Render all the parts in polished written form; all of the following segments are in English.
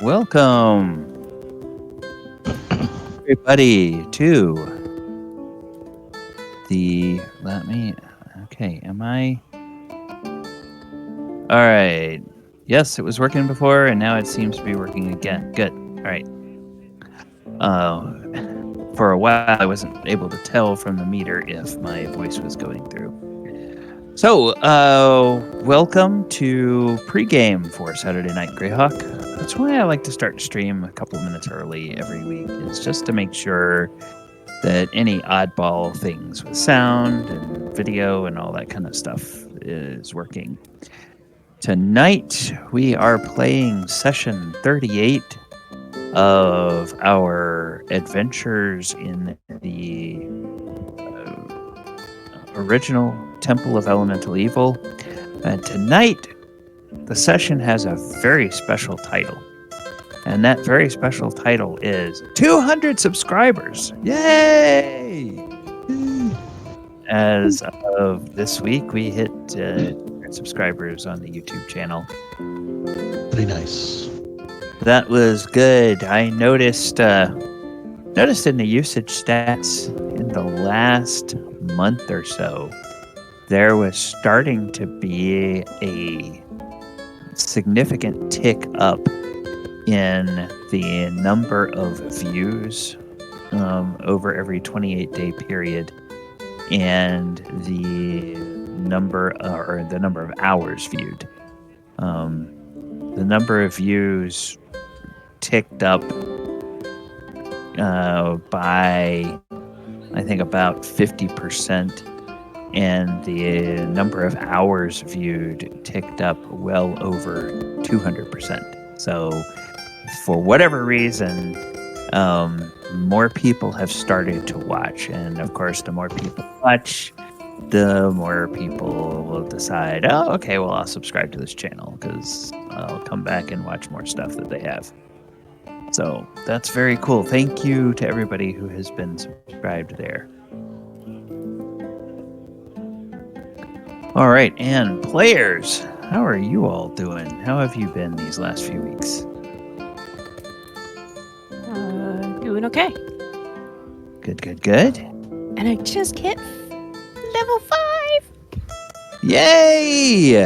welcome everybody to the, am I? All right. Yes, it was working before, and now it seems to be working again. Good. All right. For a while, I wasn't able to tell from the meter if my voice was going through. So, welcome to Pregame for Saturday Night Greyhawk. That's why I like to start stream a couple minutes early every week. It's just to make sure that any oddball things with sound and video and all that kind of stuff is working. Tonight, we are playing session 38 of our adventures in the original Temple of Elemental Evil. And tonight, the session has a very special title. And that very special title is 200 subscribers. Yay! As of this week, we hit 200 subscribers on the YouTube channel. Pretty nice. That was good. I noticed in the usage stats in the last month or so, there was starting to be a significant tick up in the number of views over every 28-day period, and the number of hours viewed. The number of views ticked up by, I think, about 50%, and the number of hours viewed ticked up well over 200%. So, for whatever reason, more people have started to watch, and of course, the more people watch, the more people will decide, oh, okay, well, I'll subscribe to this channel because I'll come back and watch more stuff that they have. So that's very cool. Thank you to everybody who has been subscribed there. All right, and players, how are you all doing? How have you been these last few weeks? Doing okay. Good. And I just hit level 5. Yay!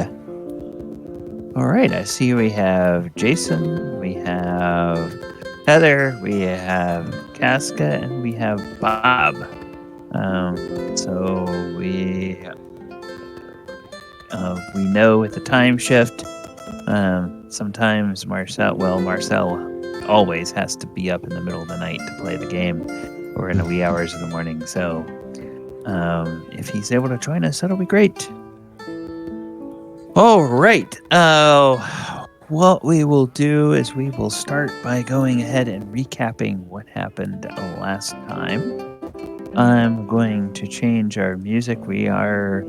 All right, I see we have Jason, we have Heather, we have Casca, and we have Bob. So we know with the time shift, sometimes Marcel always has to be up in the middle of the night to play the game, or in the wee hours of the morning. So if he's able to join us, that'll be great. All right. What we will do is we will start by going ahead and recapping what happened last time. I'm going to change our music. We are,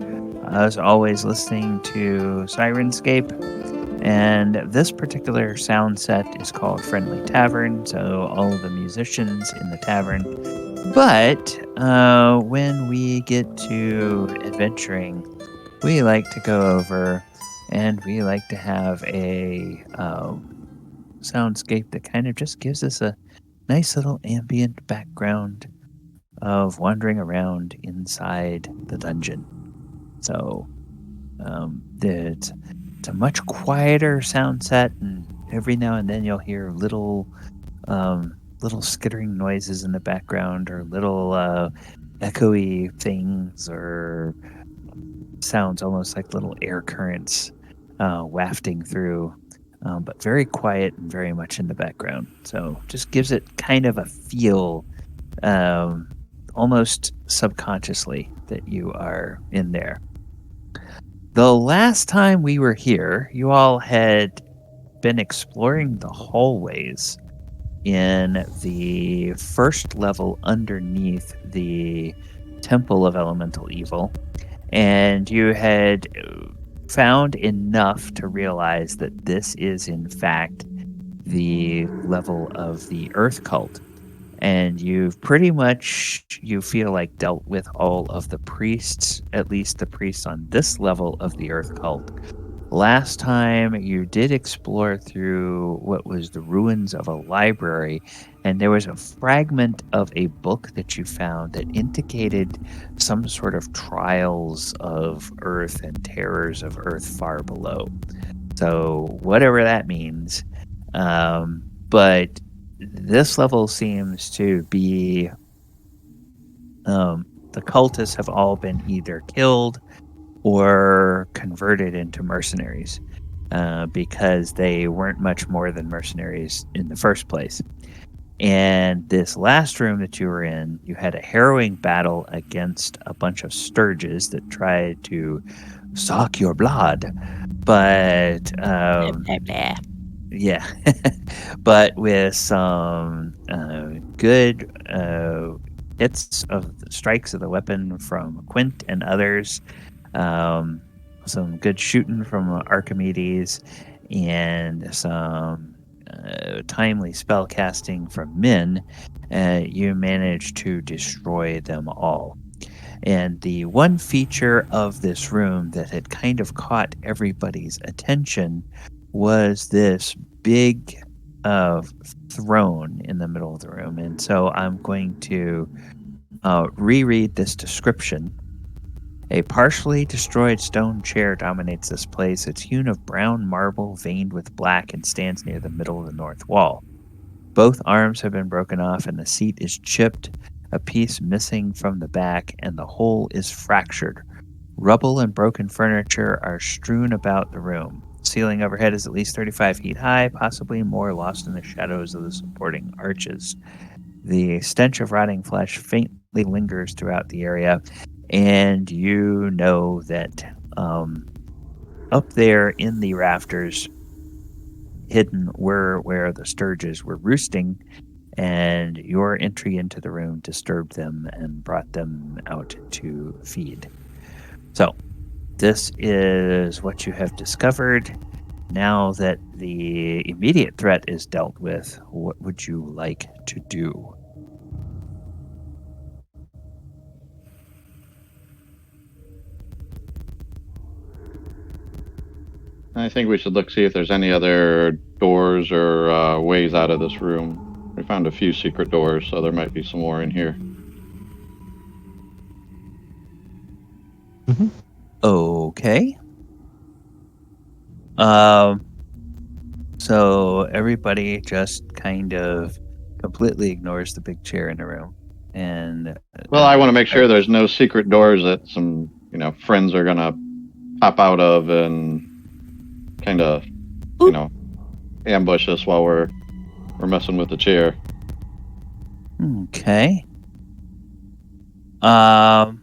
as always, listening to Sirenscape, and this particular sound set is called Friendly Tavern, so all of the musicians in the tavern. But when we get to adventuring, we like to go over and we like to have a soundscape that kind of just gives us a nice little ambient background of wandering around inside the dungeon. So it's a much quieter sound set, and every now and then you'll hear little skittering noises in the background, or little echoey things, or sounds almost like little air currents wafting through, but very quiet and very much in the background. So just gives it kind of a feel, almost subconsciously, that you are in there. The last time we were here, you all had been exploring the hallways in the first level underneath the Temple of Elemental Evil, and you had found enough to realize that this is in fact the level of the Earth Cult, and you've pretty much, you feel like, dealt with all of the priests, at least the priests on this level of the Earth Cult. last time you did explore through what was the ruins of a library, and there was a fragment of a book that you found that indicated some sort of trials of Earth and terrors of Earth far below. So, whatever that means. But this level seems to be the cultists have all been either killed or converted into mercenaries because they weren't much more than mercenaries in the first place. And this last room that you were in, you had a harrowing battle against a bunch of Stirges that tried to suck your blood. But Blah, blah, blah. yeah, but with some good hits of the strikes of the weapon from Quint and others, some good shooting from Archimedes, and some timely spell casting from Min, you managed to destroy them all. And the one feature of this room that had kind of caught everybody's attention was this big throne in the middle of the room. And so I'm going to reread this description. A partially destroyed stone chair dominates this place. It's hewn of brown marble veined with black and stands near the middle of the north wall. Both arms have been broken off and the seat is chipped, a piece missing from the back, and the whole is fractured. Rubble and broken furniture are strewn about the room. The ceiling overhead is at least 35 feet high, possibly more, lost in the shadows of the supporting arches. The stench of rotting flesh faintly lingers throughout the area, and you know that up there in the rafters, hidden, were where the Stirges were roosting, and your entry into the room disturbed them and brought them out to feed. So, this is what you have discovered. Now that the immediate threat is dealt with, what would you like to do? I think we should see if there's any other doors or ways out of this room. We found a few secret doors, so there might be some more in here. Mm-hmm. Okay. So everybody just kind of completely ignores the big chair in the room, and Well, I want to make sure there's no secret doors that some friends are gonna pop out of and kind of ambush us while we're messing with the chair. Okay. All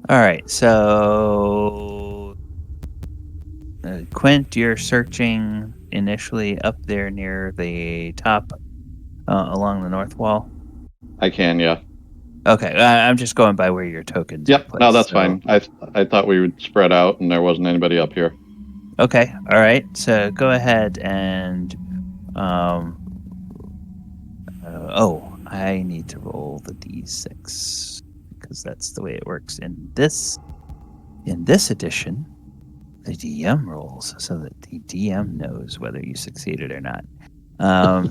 right. So, Quint, you're searching initially up there near the top, along the north wall. I can, yeah. Okay. I'm just going by where your tokens. Yep. Are placed, No, that's so. fine. I thought we would spread out and there wasn't anybody up here. Okay. All right. So go ahead and I need to roll the d6 because that's the way it works in this edition. The DM rolls so that the DM knows whether you succeeded or not.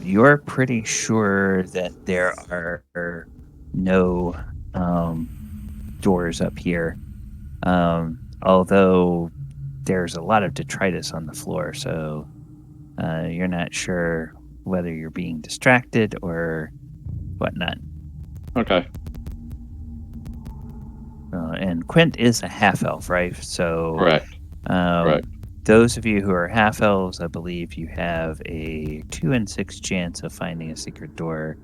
You're pretty sure that there are no doors up here, although there's a lot of detritus on the floor, so you're not sure whether you're being distracted or whatnot. Okay. And Quint is a half-elf, right? So, Correct. Right. Those of you who are half-elves, I believe you have a 2 in 6 chance of finding a secret door.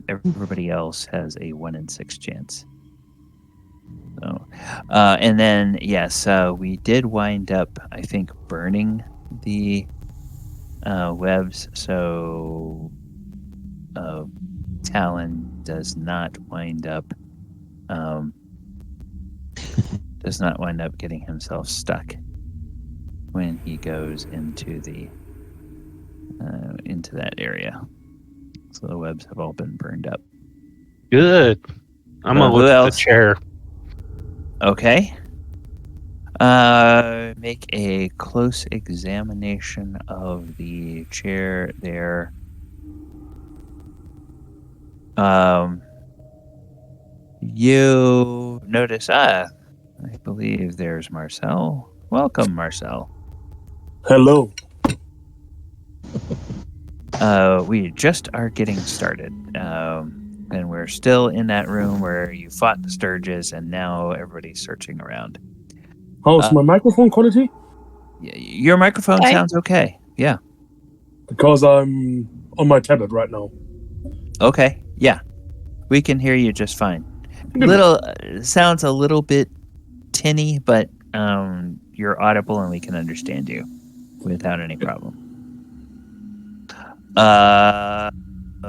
Everybody else has a 1 in 6 chance. So, and then, yes, we did wind up, I think, burning the webs, so Talon does not wind up getting himself stuck when he goes into that area. So the webs have all been burned up. Good. I'm gonna Who look at else? the chair. Okay. Make a close examination of the chair there. You notice, I believe there's Marcel. Welcome, Marcel. Hello. We just are getting started. And we're still in that room where you fought the Stirges, and now everybody's searching around. How's my microphone quality? Your microphone sounds okay. Yeah. Because I'm on my tablet right now. Okay. Yeah. We can hear you just fine. Sounds a little bit tinny, but you're audible and we can understand you without any problem.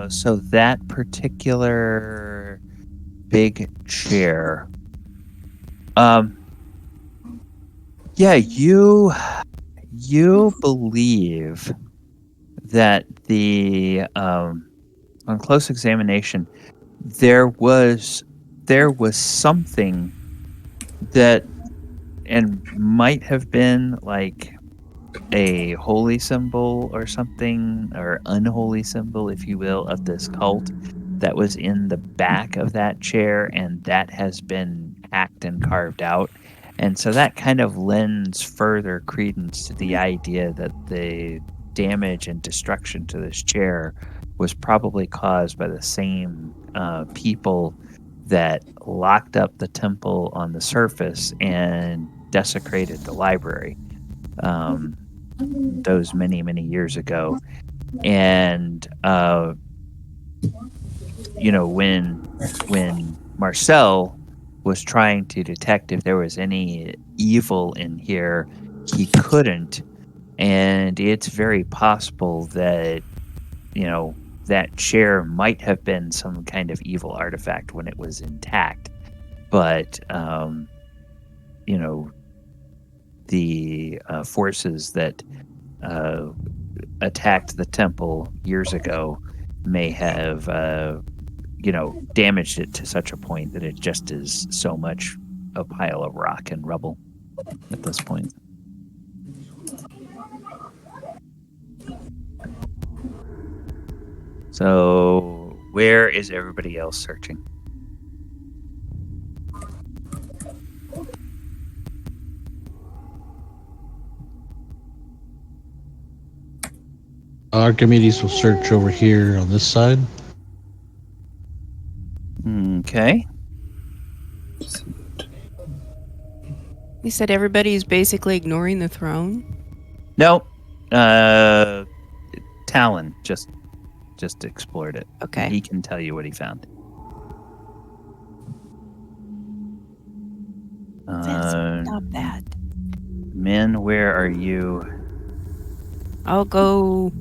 So that particular big chair. Yeah, you believe that the on close examination there was something that and might have been like a holy symbol or something, or unholy symbol, if you will, of this cult that was in the back of that chair, and that has been hacked and carved out. And so that kind of lends further credence to the idea that the damage and destruction to this chair was probably caused by the same people that locked up the temple on the surface and desecrated the library. Those many, many years ago. And, when Marcel was trying to detect if there was any evil in here, he couldn't. And it's very possible that, that chair might have been some kind of evil artifact when it was intact. But, the forces that attacked the temple years ago may have, damaged it to such a point that it just is so much a pile of rock and rubble at this point. So, where is everybody else searching? Archimedes will search over here on this side. Okay. You said everybody's basically ignoring the throne? No. Talon just explored it. Okay. He can tell you what he found. Stop that. Min, where are you? I'll go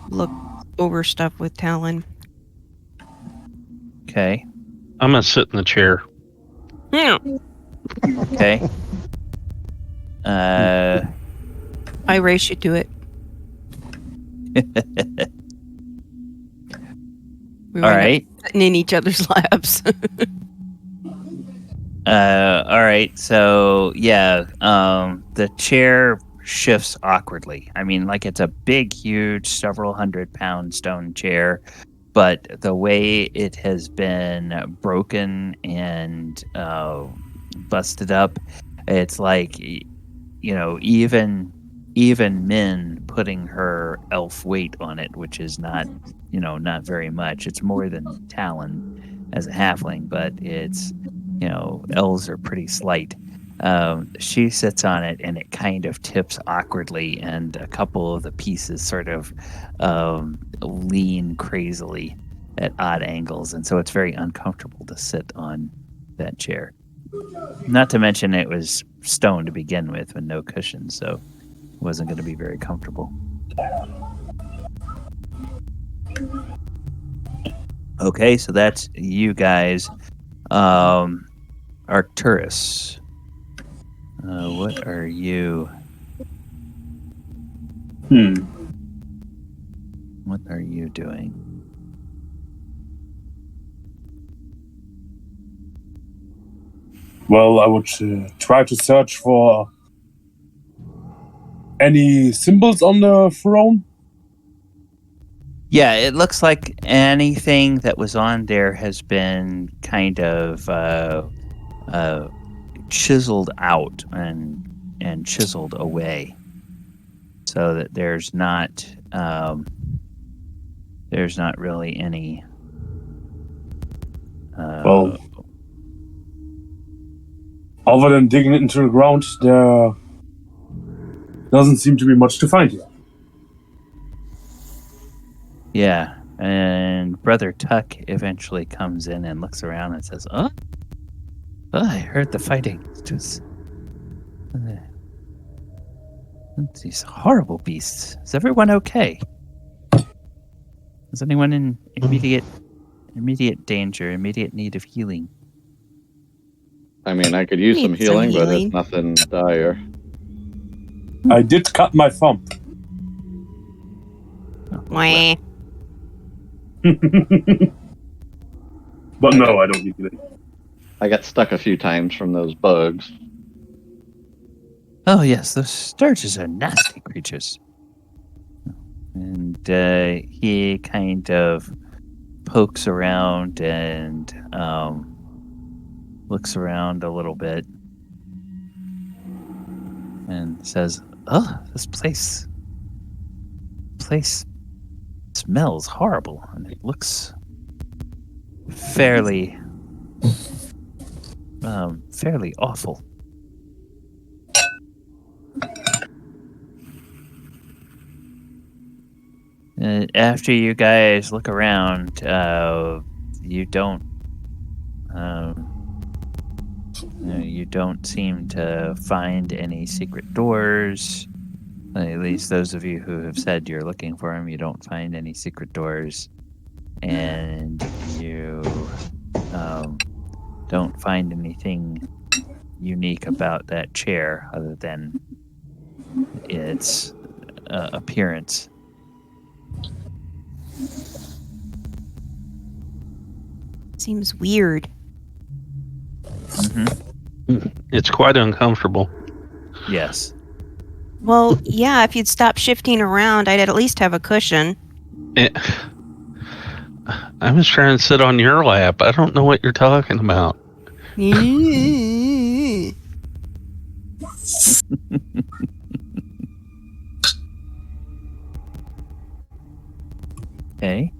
look over stuff with Talon. Okay. I'm gonna sit in the chair. Yeah. Okay. I race you to it. We All right. sitting in each other's laps. All right. So yeah, the chair shifts awkwardly. I mean, like it's a big, huge, several 100-pound stone chair, but the way it has been broken and busted up, it's like, even Min putting her elf weight on it, which is not very much. It's more than Talon as a halfling, but it's, elves are pretty slight. She sits on it and it kind of tips awkwardly, and a couple of the pieces sort of lean crazily at odd angles, and so it's very uncomfortable to sit on that chair. Not to mention it was stone to begin with no cushions, so it wasn't going to be very comfortable. Okay, so that's you guys. Arcturus, what are you? What are you doing? Well, I would try to search for any symbols on the throne. Yeah, it looks like anything that was on there has been kind of chiseled out and chiseled away, so that there's not really any. Well, other than digging it into the ground, there doesn't seem to be much to find here. Yeah, and Brother Tuck eventually comes in and looks around and says, "Oh, I heard the fighting. It's just these horrible beasts. Is everyone okay? Is anyone in immediate danger, immediate need of healing?" I mean, I could use some Need some healing, but healing. it's nothing dire. I did cut my thumb. Wah. But no, I don't need it. I got stuck a few times from those bugs. Oh yes, those Stirges are nasty creatures. And he kind of pokes around and looks around a little bit and says, "Oh, this place smells horrible, and it looks fairly awful." After you guys look around, you don't seem to find any secret doors. At least those of you who have said you're looking for them, you don't find any secret doors, and you don't find anything unique about that chair other than its appearance. Seems weird. It's quite uncomfortable. Yes. Well, yeah, if you'd stop shifting around, I'd at least have a cushion. I was trying to sit on your lap. I don't know what you're talking about. Okay.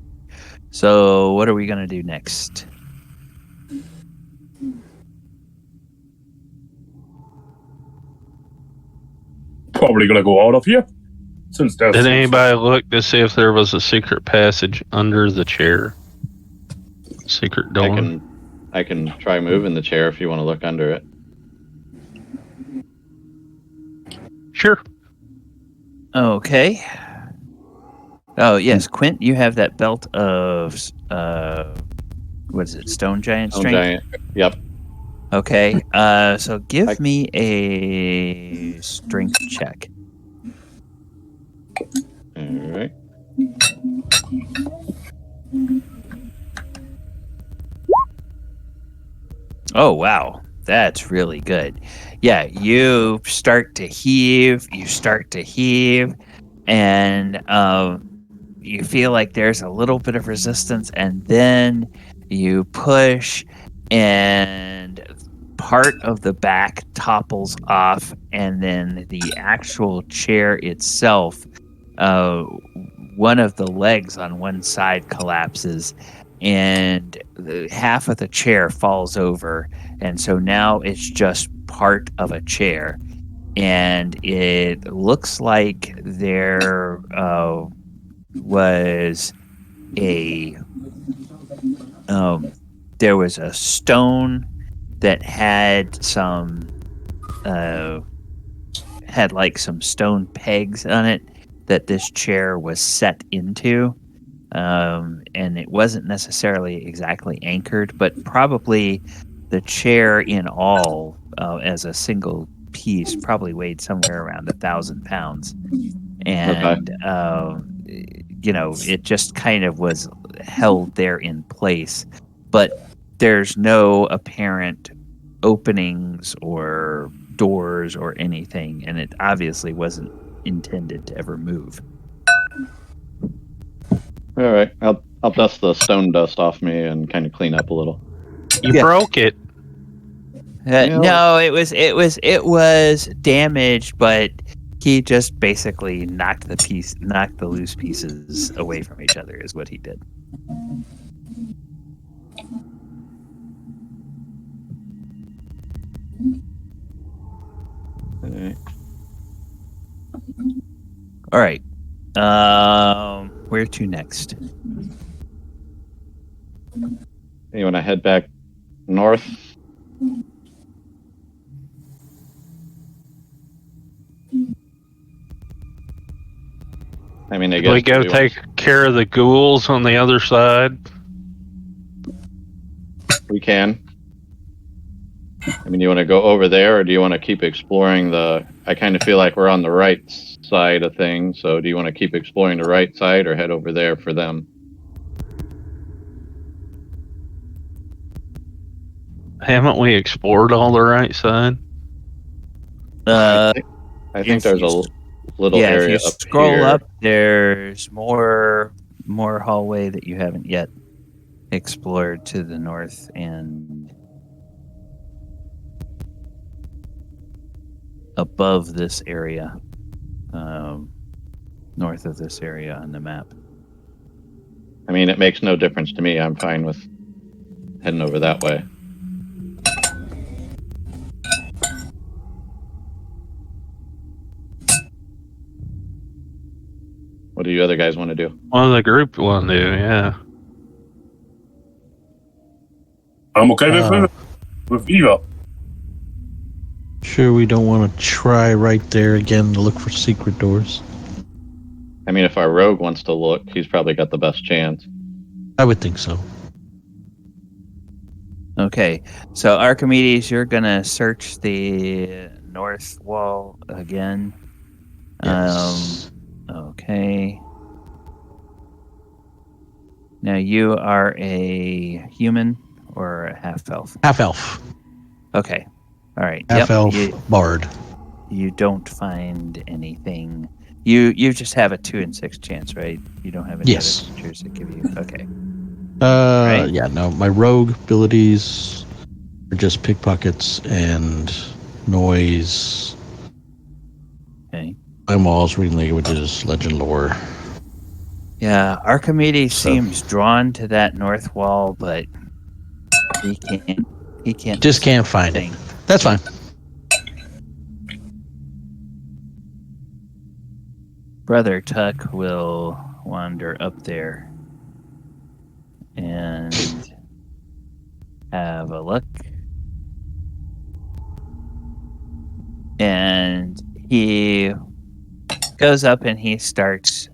So what are we going to do next? Probably gonna go out of here. Since there's Did anybody look to see if there was a secret passage under the chair? Secret door? I can try moving the chair if you want to look under it. Sure. Okay. Oh, yes, Quint, you have that belt of, what is it, Stone Giant Stone Strength? Giant. Yep. Okay, so give me a strength check. All right. Oh, wow. That's really good. Yeah, you start to heave, and you feel like there's a little bit of resistance, and then you push, and part of the back topples off, and then the actual chair itself, one of the legs on one side collapses, and half of the chair falls over, and so now it's just part of a chair, and it looks like there was a stone that had some stone pegs on it that this chair was set into. And it wasn't necessarily exactly anchored, but probably the chair in all, as a single piece, probably weighed somewhere around 1,000 pounds. And, it just kind of was held there in place. But there's no apparent openings or doors or anything, and it obviously wasn't intended to ever move. All right, I'll dust the stone dust off me and kind of clean up a little. You Yeah. broke it. No, it was damaged, but he just basically knocked the loose pieces away from each other is what he did. Okay. All right. Where to next? You want to head back north? I mean, I guess We go take care of the ghouls on the other side. we can. I mean, you want to go over there, or do you want to keep exploring the... I kind of feel like we're on the right side of things, so do you want to keep exploring the right side or head over there for them? Haven't we explored all the right side? I think if there's you a little if area you up scroll here. up, there's more hallway that you haven't yet explored to the north and above this area, north of this area on the map. I mean, it makes no difference to me. I'm fine with heading over that way. What do you other guys want to do? What does the group want to do? Yeah. I'm okay with either. Sure, we don't want to try right there again to look for secret doors. I mean, if our rogue wants to look, he's probably got the best chance. I would think so. Okay, so Archimedes, you're gonna search the north wall again. Yes. Okay. Now you are a human or a half elf? Half elf. Okay. All right. Half elf bard. You don't find anything. You just have a 2 in 6 chance, right? You don't have any Yes. other features that give you. Okay. Yeah, no. My rogue abilities are just pickpockets and noise. Okay. I'm always reading languages, legend lore. Yeah, Archimedes So- seems drawn to that north wall, but he can't. He can't. Just can't find it. That's fine. Brother Tuck will wander up there and have a look. And he goes up and he starts.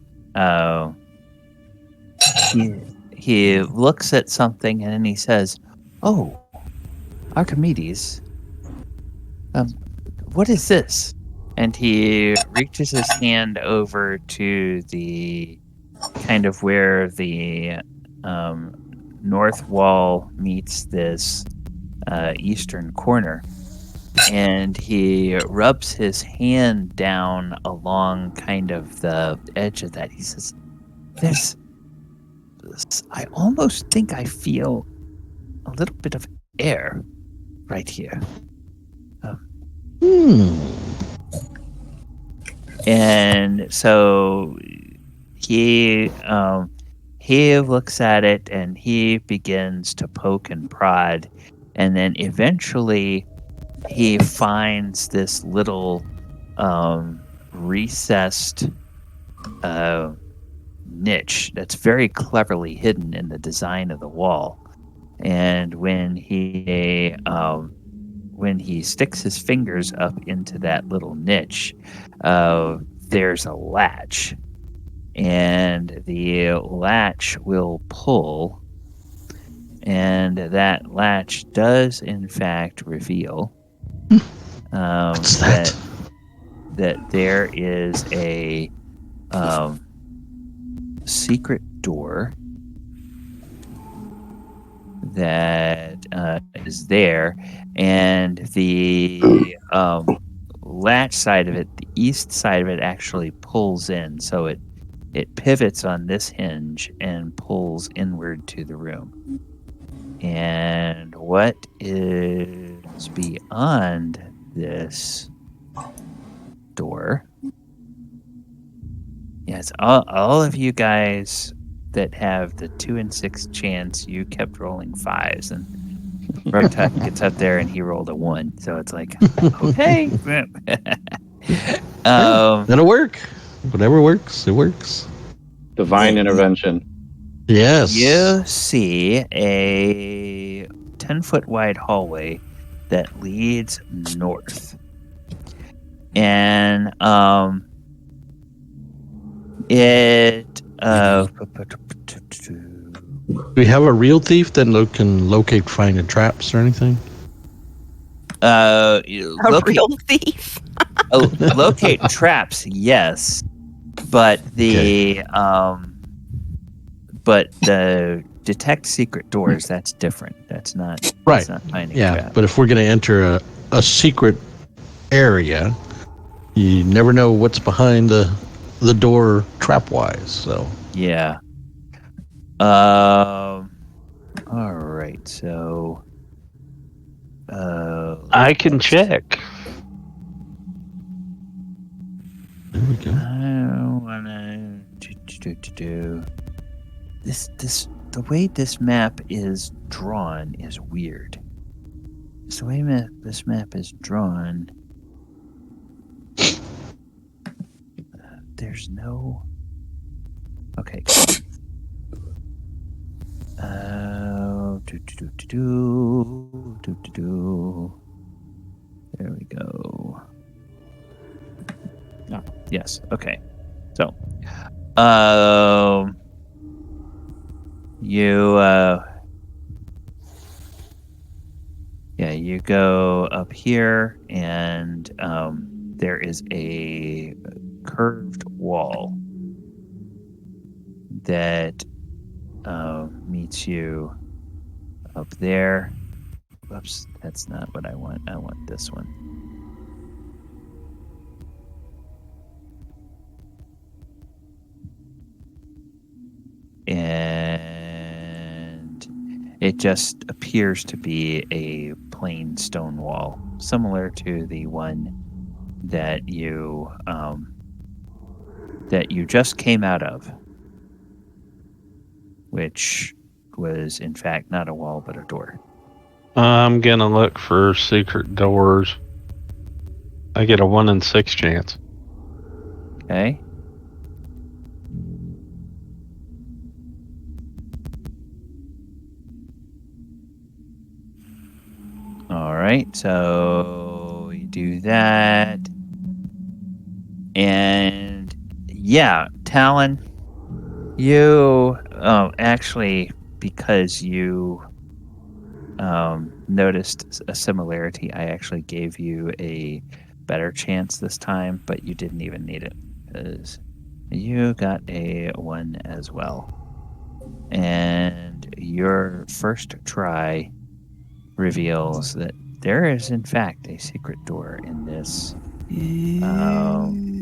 He looks at something and then he says, "Oh, Archimedes, what is this?" And he reaches his hand over to the kind of where the north wall meets this eastern corner. And he rubs his hand down along kind of the edge of that. He says, I almost think I feel a little bit of air right here. And so he looks at it and he begins to poke and prod, and then eventually he finds this little recessed niche that's very cleverly hidden in the design of the wall. And when he sticks his fingers up into that little niche, there's a latch, and the latch will pull, and that latch does in fact reveal What's that? that there is a secret door that is there, and the latch side of it, the east side of it, actually pulls in, so it pivots on this hinge and pulls inward to the room. And what is beyond this door? Yes, all of you guys that have the 2 and 6 chance, you kept rolling 5s, and Rugtuck gets up there and he rolled a 1, so it's like, okay. That'll work. Whatever works, it works. Divine intervention. Yes. You see a 10-foot wide hallway that leads north. And it Do we have a real thief that can locate finding traps or anything? A real thief. Locate traps, yes. But the detect secret doors, that's different. That's not Right. That's not finding Yeah, traps. but if we're going to enter a secret area, you never know what's behind the door trap-wise, so... Yeah. All right. So. I can check. There we go. I wanna do. This the way this map is drawn is weird. So the way this map is drawn, there's no. Okay. There we go. Oh, yes. Okay. So, you go up here, and there is a curved wall that meets you up there. Whoops, that's not what I want. I want this one. And it just appears to be a plain stone wall, similar to the one that you just came out of, which was in fact not a wall but a door. I'm gonna look for secret doors. I get a 1 in 6 chance. Okay. All right, so you do that. And yeah, Talon, you actually, because you noticed a similarity, I actually gave you a better chance this time, but you didn't even need it because you got a 1 as well. And your first try reveals that there is in fact a secret door in this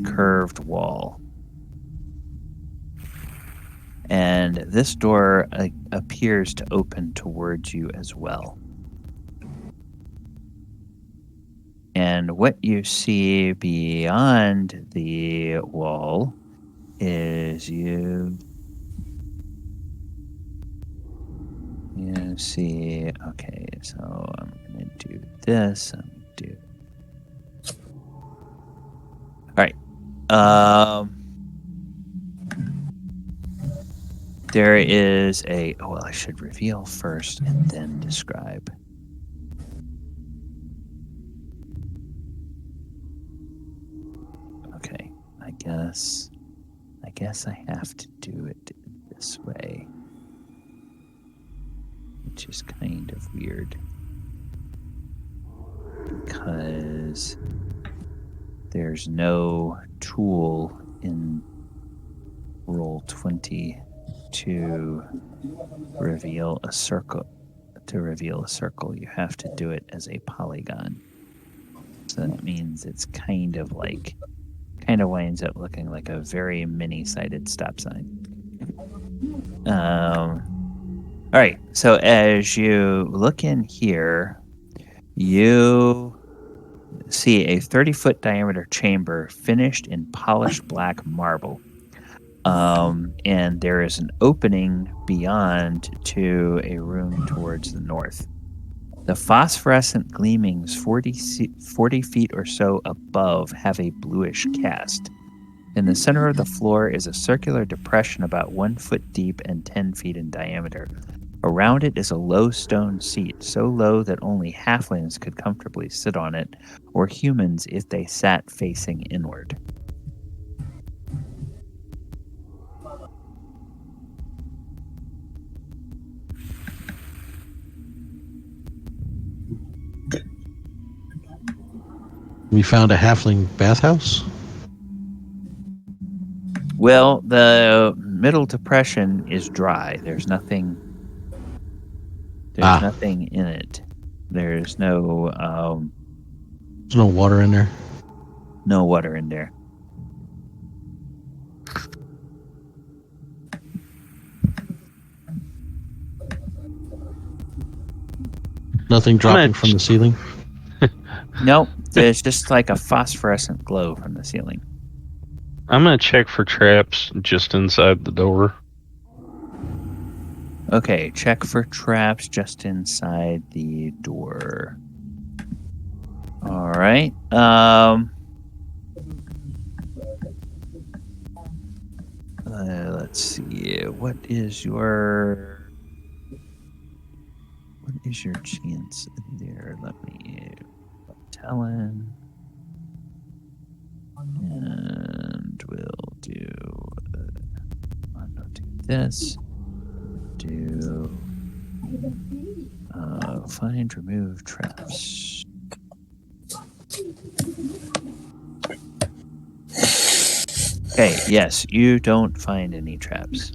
curved wall. And this door appears to open towards you as well. And what you see beyond the wall is you see, okay, so I'm going to do this. All right. There is I should reveal first and then describe. Okay, I guess I have to do it this way, which is kind of weird because there's no tool in Roll20 to reveal a to reveal a circle. You have to do it as a polygon. So that means it's kind of winds up looking like a very many-sided stop sign. All right. So as you look in here, you see a 30-foot diameter chamber finished in polished black marble. And there is an opening beyond to a room towards the north. The phosphorescent gleamings 40 feet or so above have a bluish cast. In the center of the floor is a circular depression about 1 foot deep and 10 feet in diameter. Around it is a low stone seat, so low that only halflings could comfortably sit on it, or humans if they sat facing inward. We found a halfling bathhouse. Well, the middle depression is dry. There's nothing. There's nothing in it. There's no. There's no water in there. No water in there. Nothing dropping from the ceiling. Nope. There's just like a phosphorescent glow from the ceiling. I'm going to check for traps just inside the door. Okay, check for traps just inside the door. All right. Let's see. What is your chance in there? Let me Talon. And we'll do this. Do find remove traps. Okay, yes, you don't find any traps.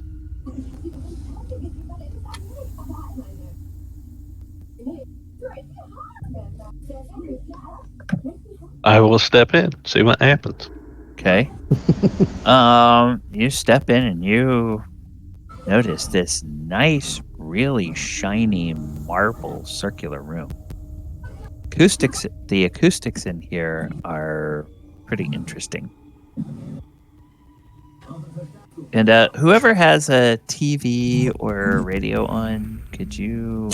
I will step in, see what happens. Okay. You step in and you notice this nice, really shiny marble circular room. The acoustics in here are pretty interesting. And whoever has a TV or radio on, could you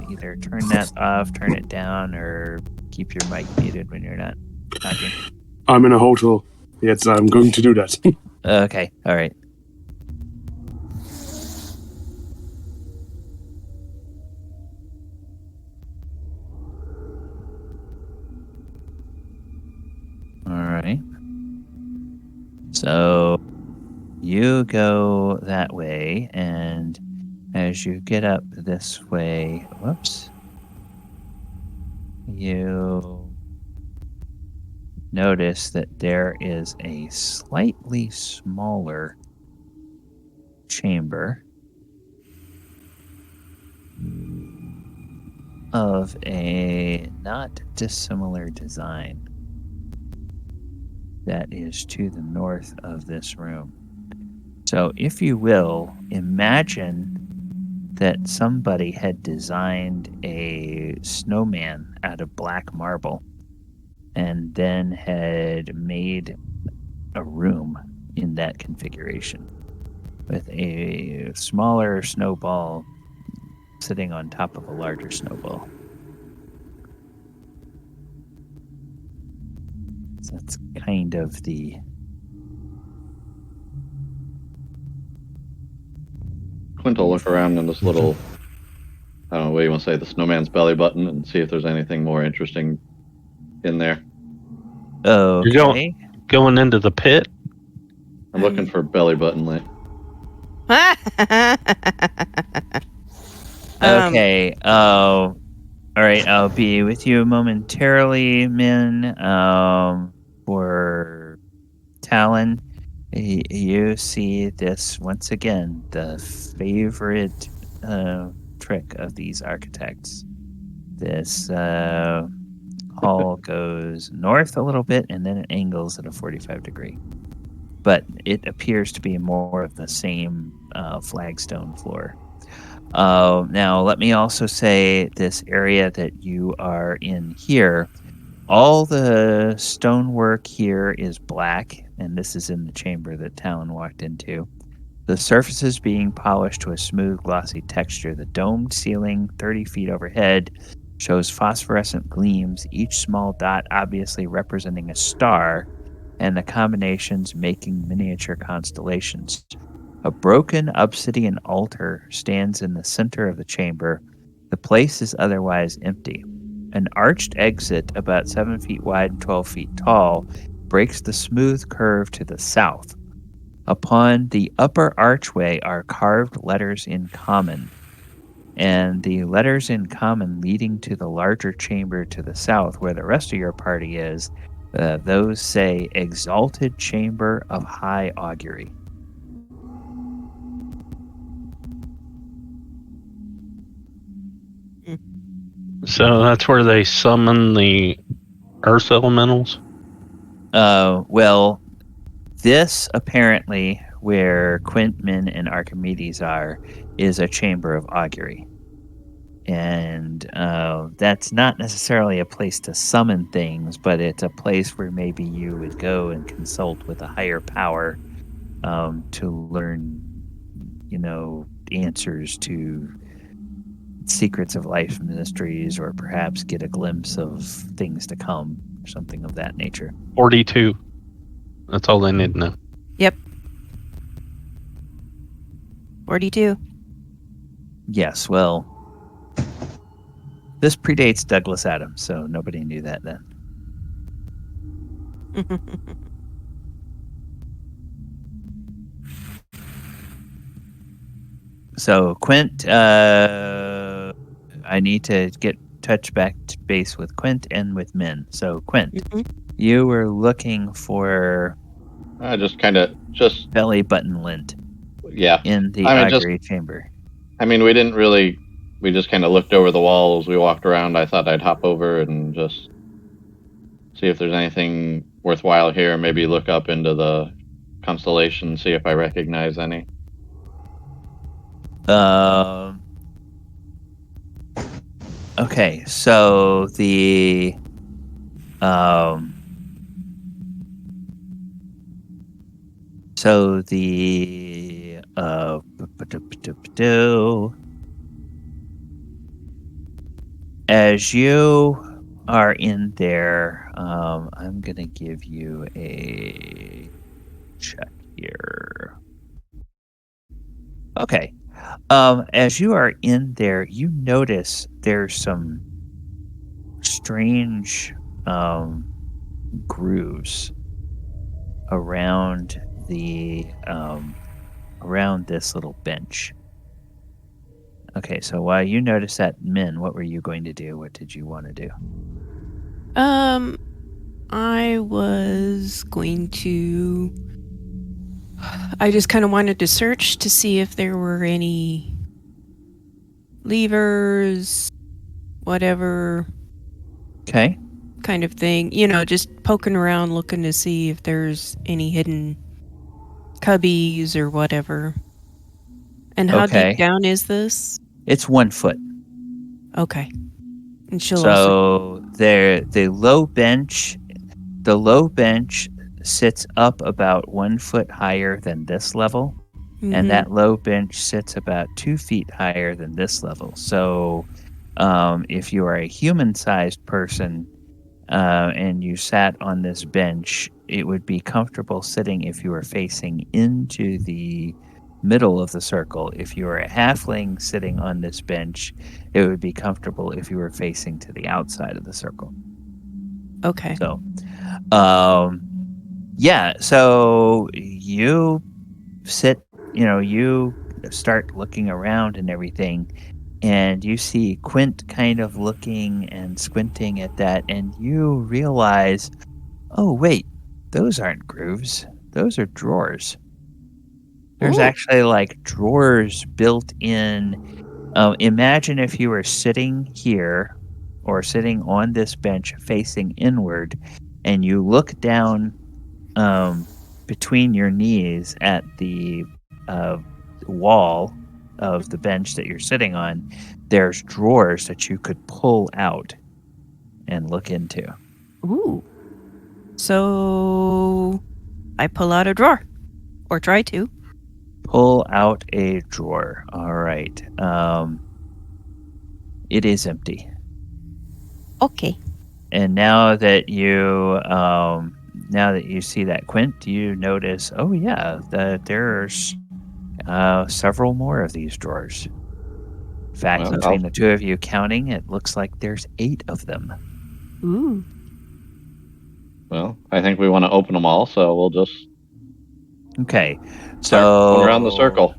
either turn that off, turn it down, or keep your mic muted when you're not talking? I'm in a hotel. Yes, I'm going to do that. Okay, all right. All right. So you go that way, and as you get up this way, you notice that there is a slightly smaller chamber of a not dissimilar design that is to the north of this room. So if you will, imagine that somebody had designed a snowman out of black marble and then had made a room in that configuration with a smaller snowball sitting on top of a larger snowball. So that's kind of the... Quint will look around in this little, I don't know what you want to say, the snowman's belly button, and see if there's anything more interesting in there. Okay. You're going into the pit? I'm looking for belly button light. Okay. All right. I'll be with you momentarily, Min. For Talon, you see this once again, the favorite trick of these architects. This hall goes north a little bit, and then it angles at a 45-degree. But it appears to be more of the same flagstone floor. Now, let me also say this area that you are in here, all the stonework here is black, and this is in the chamber that Talon walked into. The surfaces being polished to a smooth, glossy texture. The domed ceiling, 30 feet overhead, shows phosphorescent gleams, each small dot obviously representing a star, and the combinations making miniature constellations. A broken obsidian altar stands in the center of the chamber. The place is otherwise empty. An arched exit about 7 feet wide and 12 feet tall breaks the smooth curve to the south. Upon the upper archway are carved letters in common, and the letters in common leading to the larger chamber to the south, where the rest of your party is, those say Exalted Chamber of High Augury. So that's where they summon the earth elementals? Well, this apparently, where Quint, Min, and Archimedes are, is a chamber of augury. And that's not necessarily a place to summon things, but it's a place where maybe you would go and consult with a higher power to learn, answers to secrets of life mysteries, or perhaps get a glimpse of things to come, or something of that nature. 42. That's all they need to know. Yep. 42. Yes, well, this predates Douglas Adams, so nobody knew that then. So, Quint, I need to get touch back to base with Quint and with Min. So, Quint, you were looking for Just belly button lint yeah. in the augury chamber. I mean, we didn't really. We just kind of looked over the wall as we walked around. I thought I'd hop over and just see if there's anything worthwhile here. Maybe look up into the constellation, see if I recognize any. Okay, so the as you are in there, I'm gonna give you a check here. Okay. As you are in there, you notice there's some strange grooves around around this little bench. Okay, so while you notice that, Min, what were you going to do? What did you want to do? I was going to... I just kind of wanted to search to see if there were any levers, whatever. Okay. Kind of thing. Just poking around looking to see if there's any hidden cubbies or whatever. And how deep down is this? It's 1 foot. Okay. And she'll so the low bench sits up about 1 foot higher than this level, and that low bench sits about 2 feet higher than this level. So if you are a human-sized person and you sat on this bench, it would be comfortable sitting if you were facing into the middle of the circle. If you were a halfling sitting on this bench, it would be comfortable if you were facing to the outside of the circle. Okay. So, yeah, so you sit, you start looking around and everything, and you see Quint kind of looking and squinting at that, and you realize, oh, wait, those aren't grooves. Those are drawers. There's actually like drawers built in Imagine if you were sitting here or sitting on this bench facing inward, and you look down between your knees at the wall of the bench that you're sitting on. There's drawers that you could pull out and look into. Ooh. So I pull out a drawer, or try to. Pull out a drawer. All right. It is empty. Okay. And now that you see that, Quint, you notice. Oh yeah, that there's several more of these drawers. In fact, between the two of you counting, it looks like there's 8 of them. Ooh. Well, I think we want to open them all, so we'll just Okay. start going around the circle.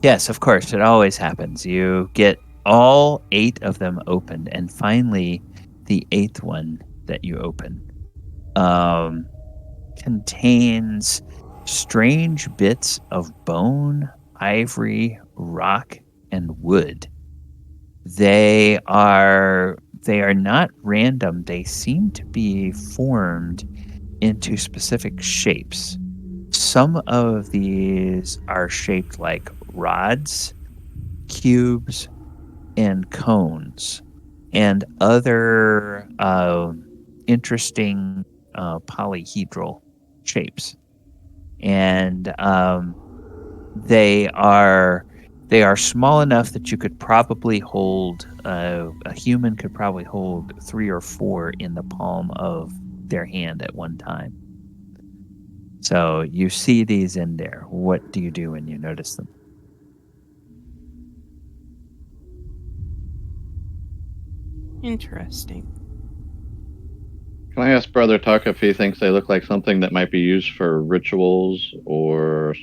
Yes, of course. It always happens. You get all 8 of them opened, and finally, the 8th one that you open contains strange bits of bone, ivory, rock, and wood. They are not random. They seem to be formed into specific shapes. Some of these are shaped like rods, cubes, and cones, and other interesting polyhedral shapes. And they are small enough that you could probably hold a human could probably hold 3 or 4 in the palm of their hand at one time. So you see these in there. What do you do when you notice them? Interesting. Can I ask Brother Tuck if he thinks they look like something that might be used for rituals or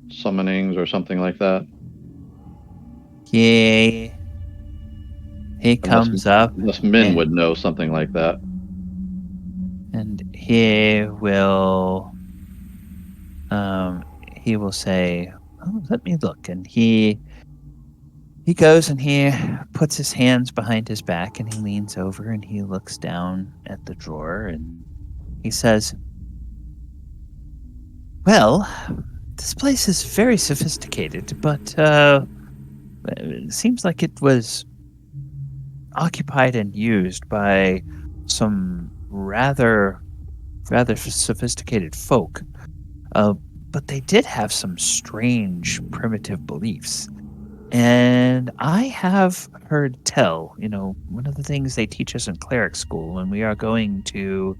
summonings or something like that? He comes up. Unless Min would know something like that. And he will say, "Oh, let me look." And he goes and he puts his hands behind his back and he leans over and he looks down at the drawer and he says, "Well, this place is very sophisticated, but it seems like it was occupied and used by some rather sophisticated folk. But they did have some strange primitive beliefs. And I have heard tell, one of the things they teach us in cleric school when we are going to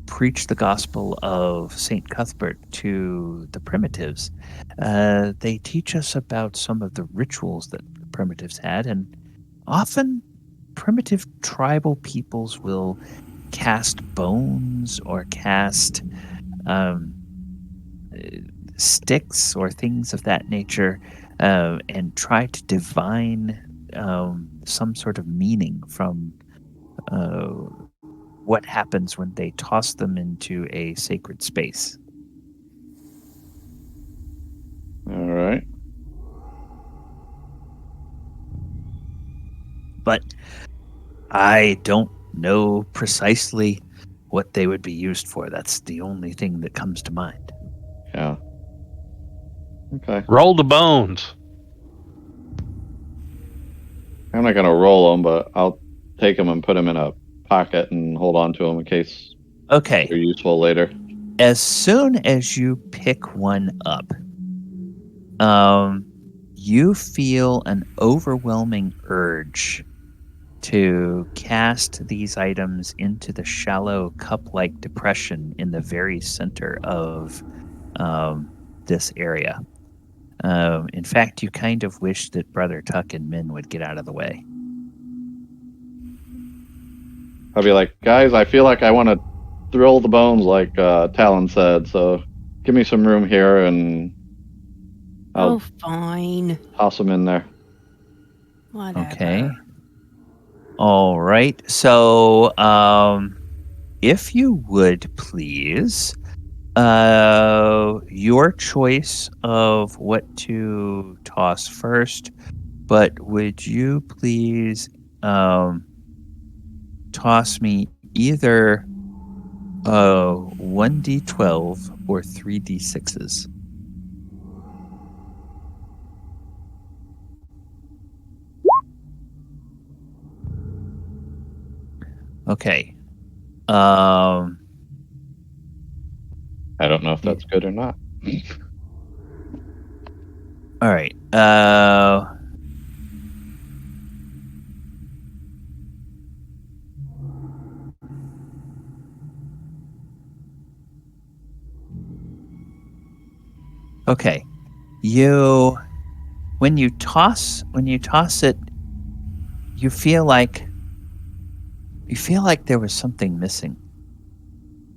preach the gospel of St. Cuthbert to the primitives, they teach us about some of the rituals that the primitives had, and often primitive tribal peoples will cast bones or cast sticks or things of that nature and try to divine some sort of meaning from what happens when they toss them into a sacred space. All right. But I don't know precisely what they would be used for. That's the only thing that comes to mind. Yeah. Okay. Roll the bones. I'm not going to roll them, but I'll take them and put them in a pocket and hold on to them in case they're useful later. As soon as you pick one up, you feel an overwhelming urge to cast these items into the shallow cup-like depression in the very center of this area. In fact, you kind of wish that Brother Tuck and Min would get out of the way. I'll be like, guys, I feel like I want to thrill the bones like Talon said, so give me some room here and I'll fine. Toss them in there. Whatever. Okay. All right. So, if you would please Your choice of what to toss first, but would you please toss me either 1d12 or 3d6s? Okay. I don't know if that's good or not. All right. Okay. When you toss it, you feel like there was something missing.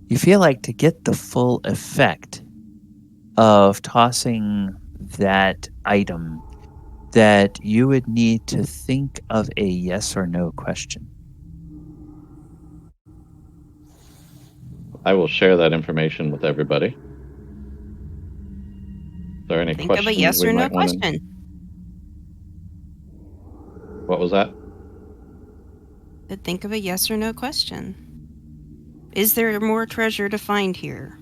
You feel like to get the full effect of tossing that item, that you would need to think of a yes or no question. I will share that information with everybody. Is there any Think of a questions yes we or no might want to? question. What was that? Think of a yes or no question. Is there more treasure to find here?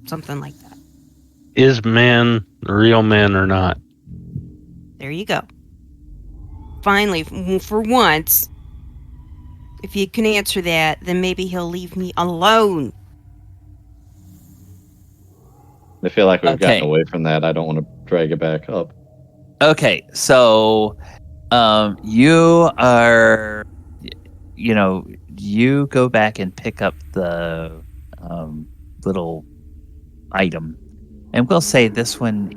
Something like that. Is man the real man or not? There you go. Finally, for once, if you can answer that, then maybe he'll leave me alone. I feel like we've gotten Okay. away from that. I don't want to drag it back up. Okay, so you are, you go back and pick up the little item, and we'll say this one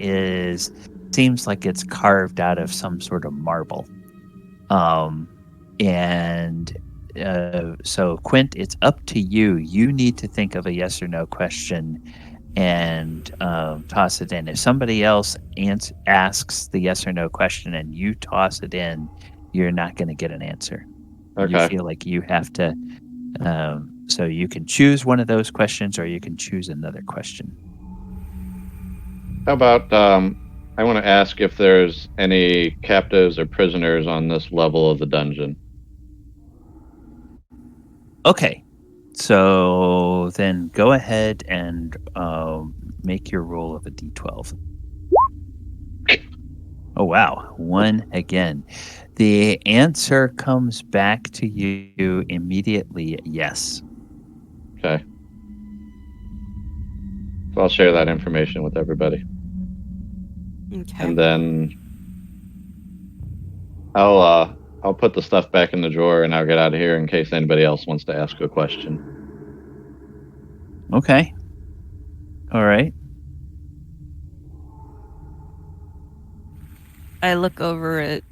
seems like it's carved out of some sort of marble. And so Quint, it's up to you. You need to think of a yes or no question and toss it in. If somebody else asks the yes or no question and you toss it in, you're not going to get an answer. Okay. You feel like you have to. So you can choose one of those questions, or you can choose another question. How about I want to ask if there's any captives or prisoners on this level of the dungeon. Okay. So then go ahead and make your roll of a d12. Oh, wow. 1 again. The answer comes back to you immediately, yes. Okay. So I'll share that information with everybody. Okay. And then I'll put the stuff back in the drawer and I'll get out of here in case anybody else wants to ask a question. Okay. All right. I look over at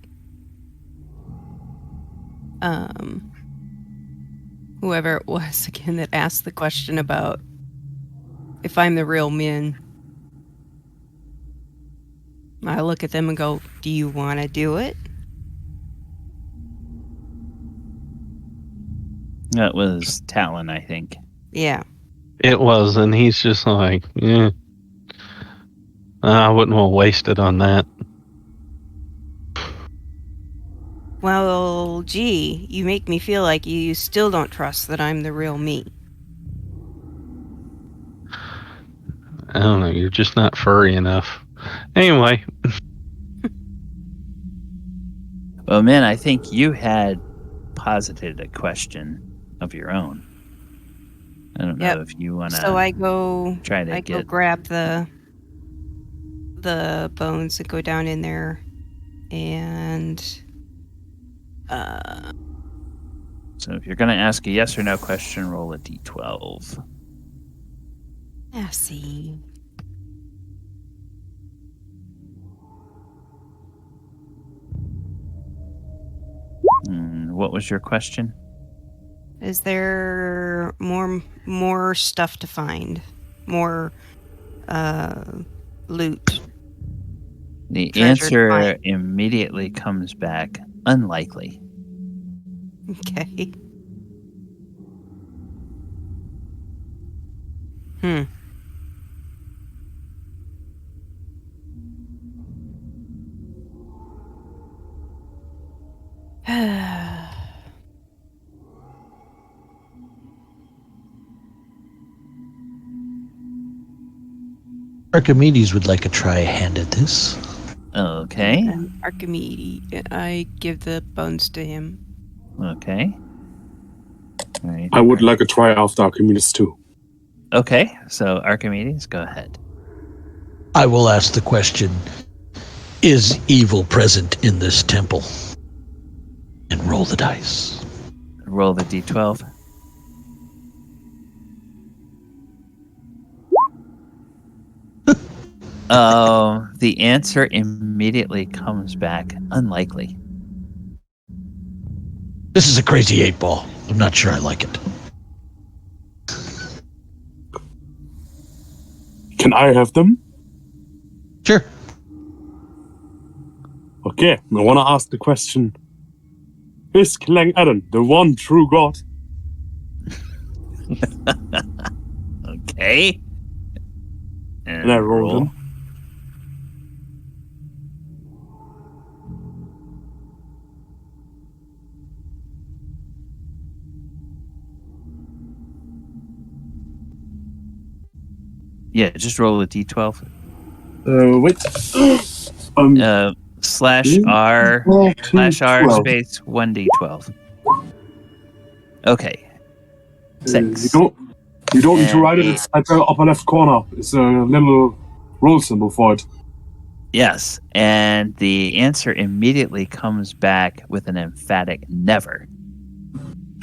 whoever it was again that asked the question about if I'm the real man. I look at them and go, "Do you want to do it?" That was Talon, I think. Yeah. It was, and he's just like, yeah. I wouldn't want to waste it on that. Well, gee, you make me feel like you still don't trust that I'm the real me. I don't know, you're just not furry enough. Anyway. Well, man, I think you had posited a question of your own. I don't know if you want to. So I go go grab the bones and go down in there and So if you're going to ask a yes or no question, roll a d12. I see. What was your question? Is there more stuff to find? More loot? The Treasure answer immediately comes back, unlikely. Okay. Archimedes would like a try hand at this. Okay. And Archimedes, I give the bones to him. Okay. All right. I would like a try after Archimedes too. Okay, so Archimedes, go ahead. I will ask the question, is evil present in this temple? And roll the dice. Roll the d12. The answer immediately comes back unlikely. This is a crazy 8-ball. I'm not sure I like it. Can I have them? Sure. Okay, I want to ask the question. Is Clang Adam the one true god? Okay. And I rolled them. Yeah, just roll a d12. Wait. /R space 1d12. Okay. 6. You don't need to write it. It's at the upper left corner. It's a little roll symbol for it. Yes, and the answer immediately comes back with an emphatic never.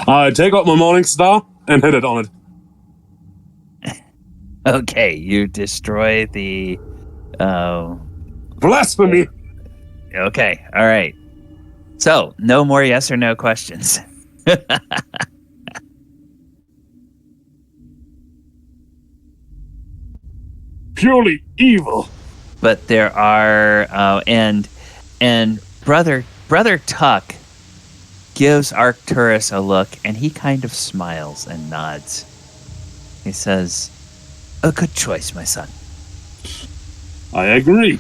I take out my morning star and hit it on it. Okay, you destroy the... Blasphemy! Okay, all right. So, no more yes or no questions. Purely evil. But there are... and Brother Tuck gives Arcturus a look, and he kind of smiles and nods. He says, "A good choice, my son." I agree.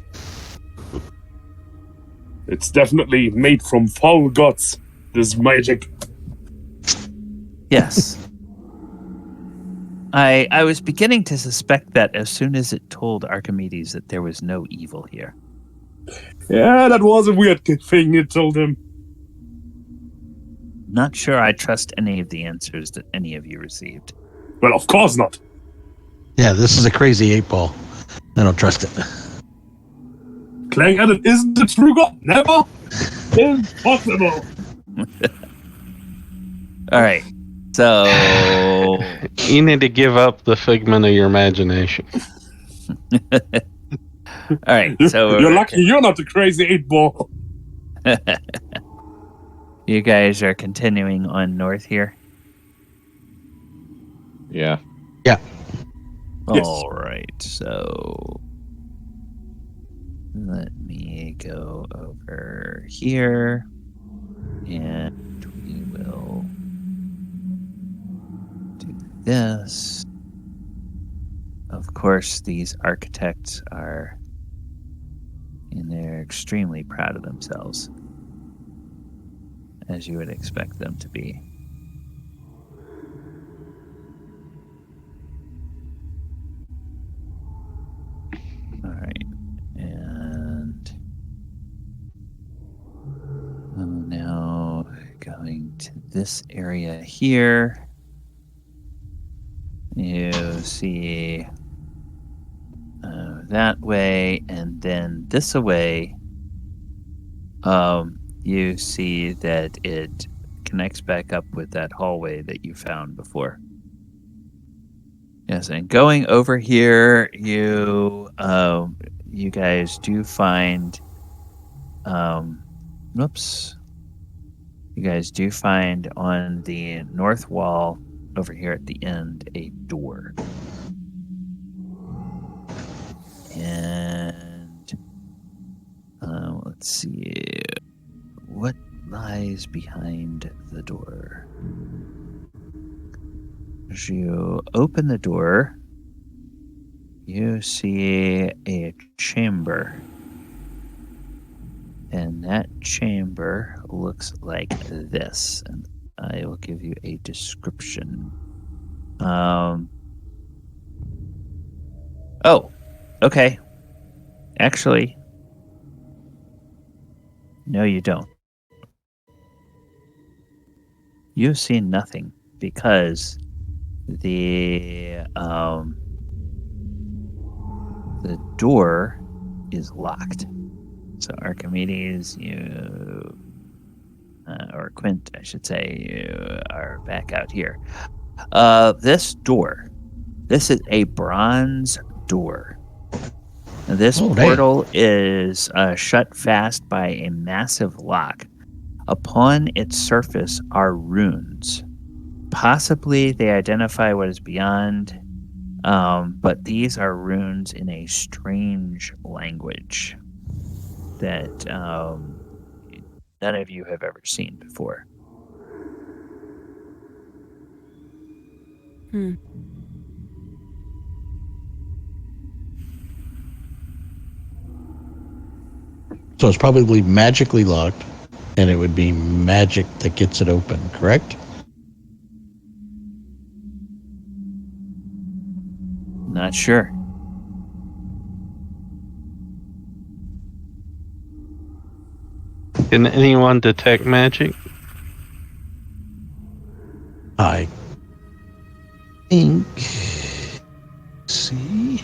It's definitely made from foul gods, this magic. Yes. I was beginning to suspect that as soon as it told Archimedes that there was no evil here. Yeah, that was a weird thing it told him. Not sure I trust any of the answers that any of you received. Well, of course not. Yeah, this is a crazy 8-ball. I don't trust it. Clang Adam isn't the true god. Never. Impossible. All right. So you need to give up the figment of your imagination. All right. So you're lucky you're not the crazy 8-ball. You guys are continuing on north here? Yeah. Yeah. Yes. All right. So let me go over here and we will do this. Of course, these architects are, and they're extremely proud of themselves, as you would expect them to be. All right, and I'm now going to this area here. You see that way, and then this away. You see that it connects back up with that hallway that you found before. Yes, and going over here, you guys do find, you guys do find on the north wall over here at the end a door. And let's see, what lies behind the door? As you open the door, you see a chamber. And that chamber looks like this. And I will give you a description. Oh, okay. Actually, no, you don't. You've seen nothing because the door is locked. So Archimedes, you or Quint, I should say, you are back out here. This door, this is a bronze door. This portal is shut fast by a massive lock. Upon its surface are runes. Possibly they identify what is beyond, but these are runes in a strange language that none of you have ever seen before. So it's probably magically locked, and it would be magic that gets it open, correct? Not sure. Can anyone detect magic? I think. See.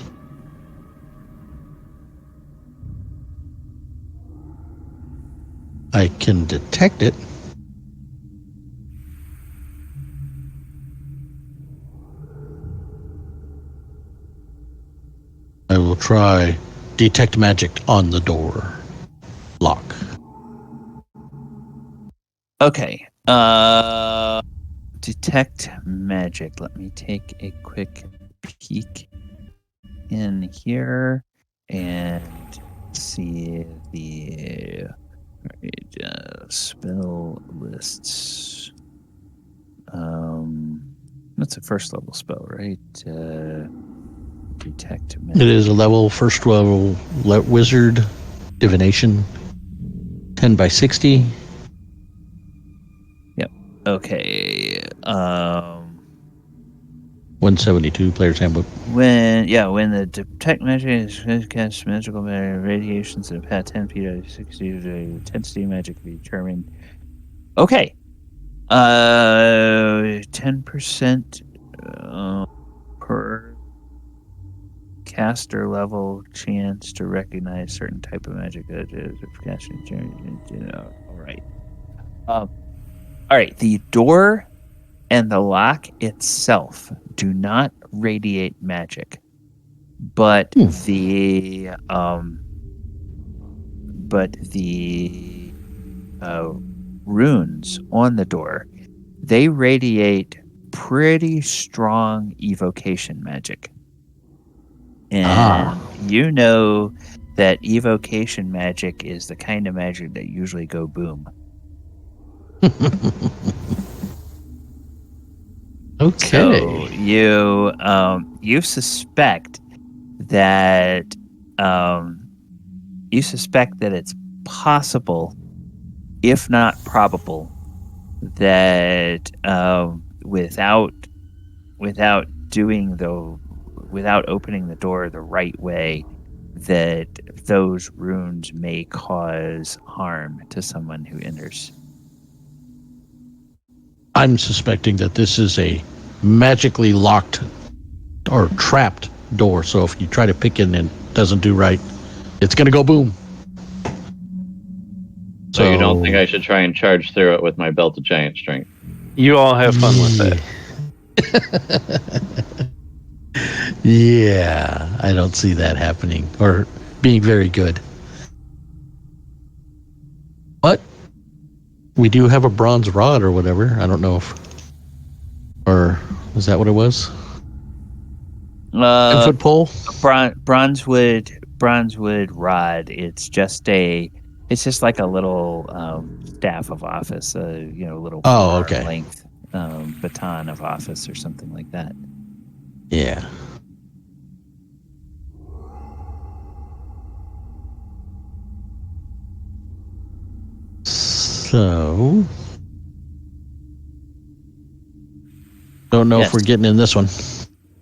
I can detect it. I will try detect magic on the door lock. Okay. Detect magic. Let me take a quick peek in here and see the spell lists. That's a first level spell, right? Detect magic. It is a first level wizard divination, 10 by 60. Yep. Okay. 172 player's handbook. When the detect magic is cast magical radiations that have 10 feet out of 60 intensity magic can be determined. Okay. 10% per caster level chance to recognize certain type of magic that is casting. All right. All right. The door and the lock itself do not radiate magic, but the runes on the door, they radiate pretty strong evocation magic. And you know that evocation magic is the kind of magic that usually go boom. Okay. So you suspect that it's possible, if not probable, that without opening the door the right way, that those runes may cause harm to someone who enters. I'm suspecting that this is a magically locked or trapped door. So if you try to pick it and it doesn't do right, it's going to go boom. So you don't think I should try and charge through it with my belt of giant strength? You all have fun with that. Yeah, I don't see that happening or being very good. But we do have a bronze rod or whatever. I don't know if, or is that what it was? 10-foot pole? Bronzewood rod. It's just like a little staff of office, little length baton of office or something like that. Yeah. So, don't know if we're getting in this one.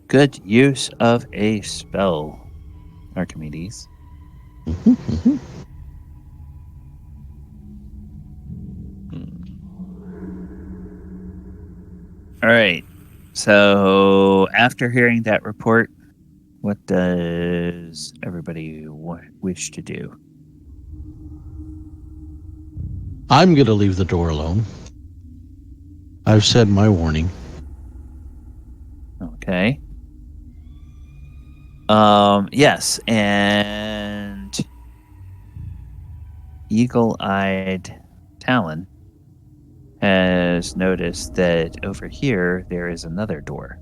Good use of a spell, Archimedes. All right. So after hearing that report, what does everybody wish to do? I'm going to leave the door alone. I've said my warning. Okay. Yes, and eagle-eyed Talon has noticed that over here there is another door.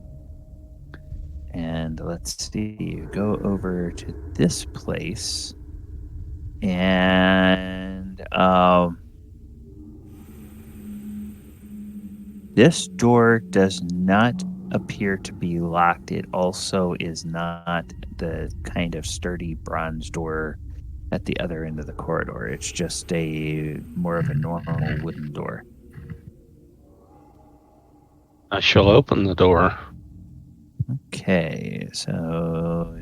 And let's see, you go over to this place, and this door does not appear to be locked. It also is not the kind of sturdy bronze door at the other end of the corridor. It's just more of a normal wooden door. I shall open the door. Okay, so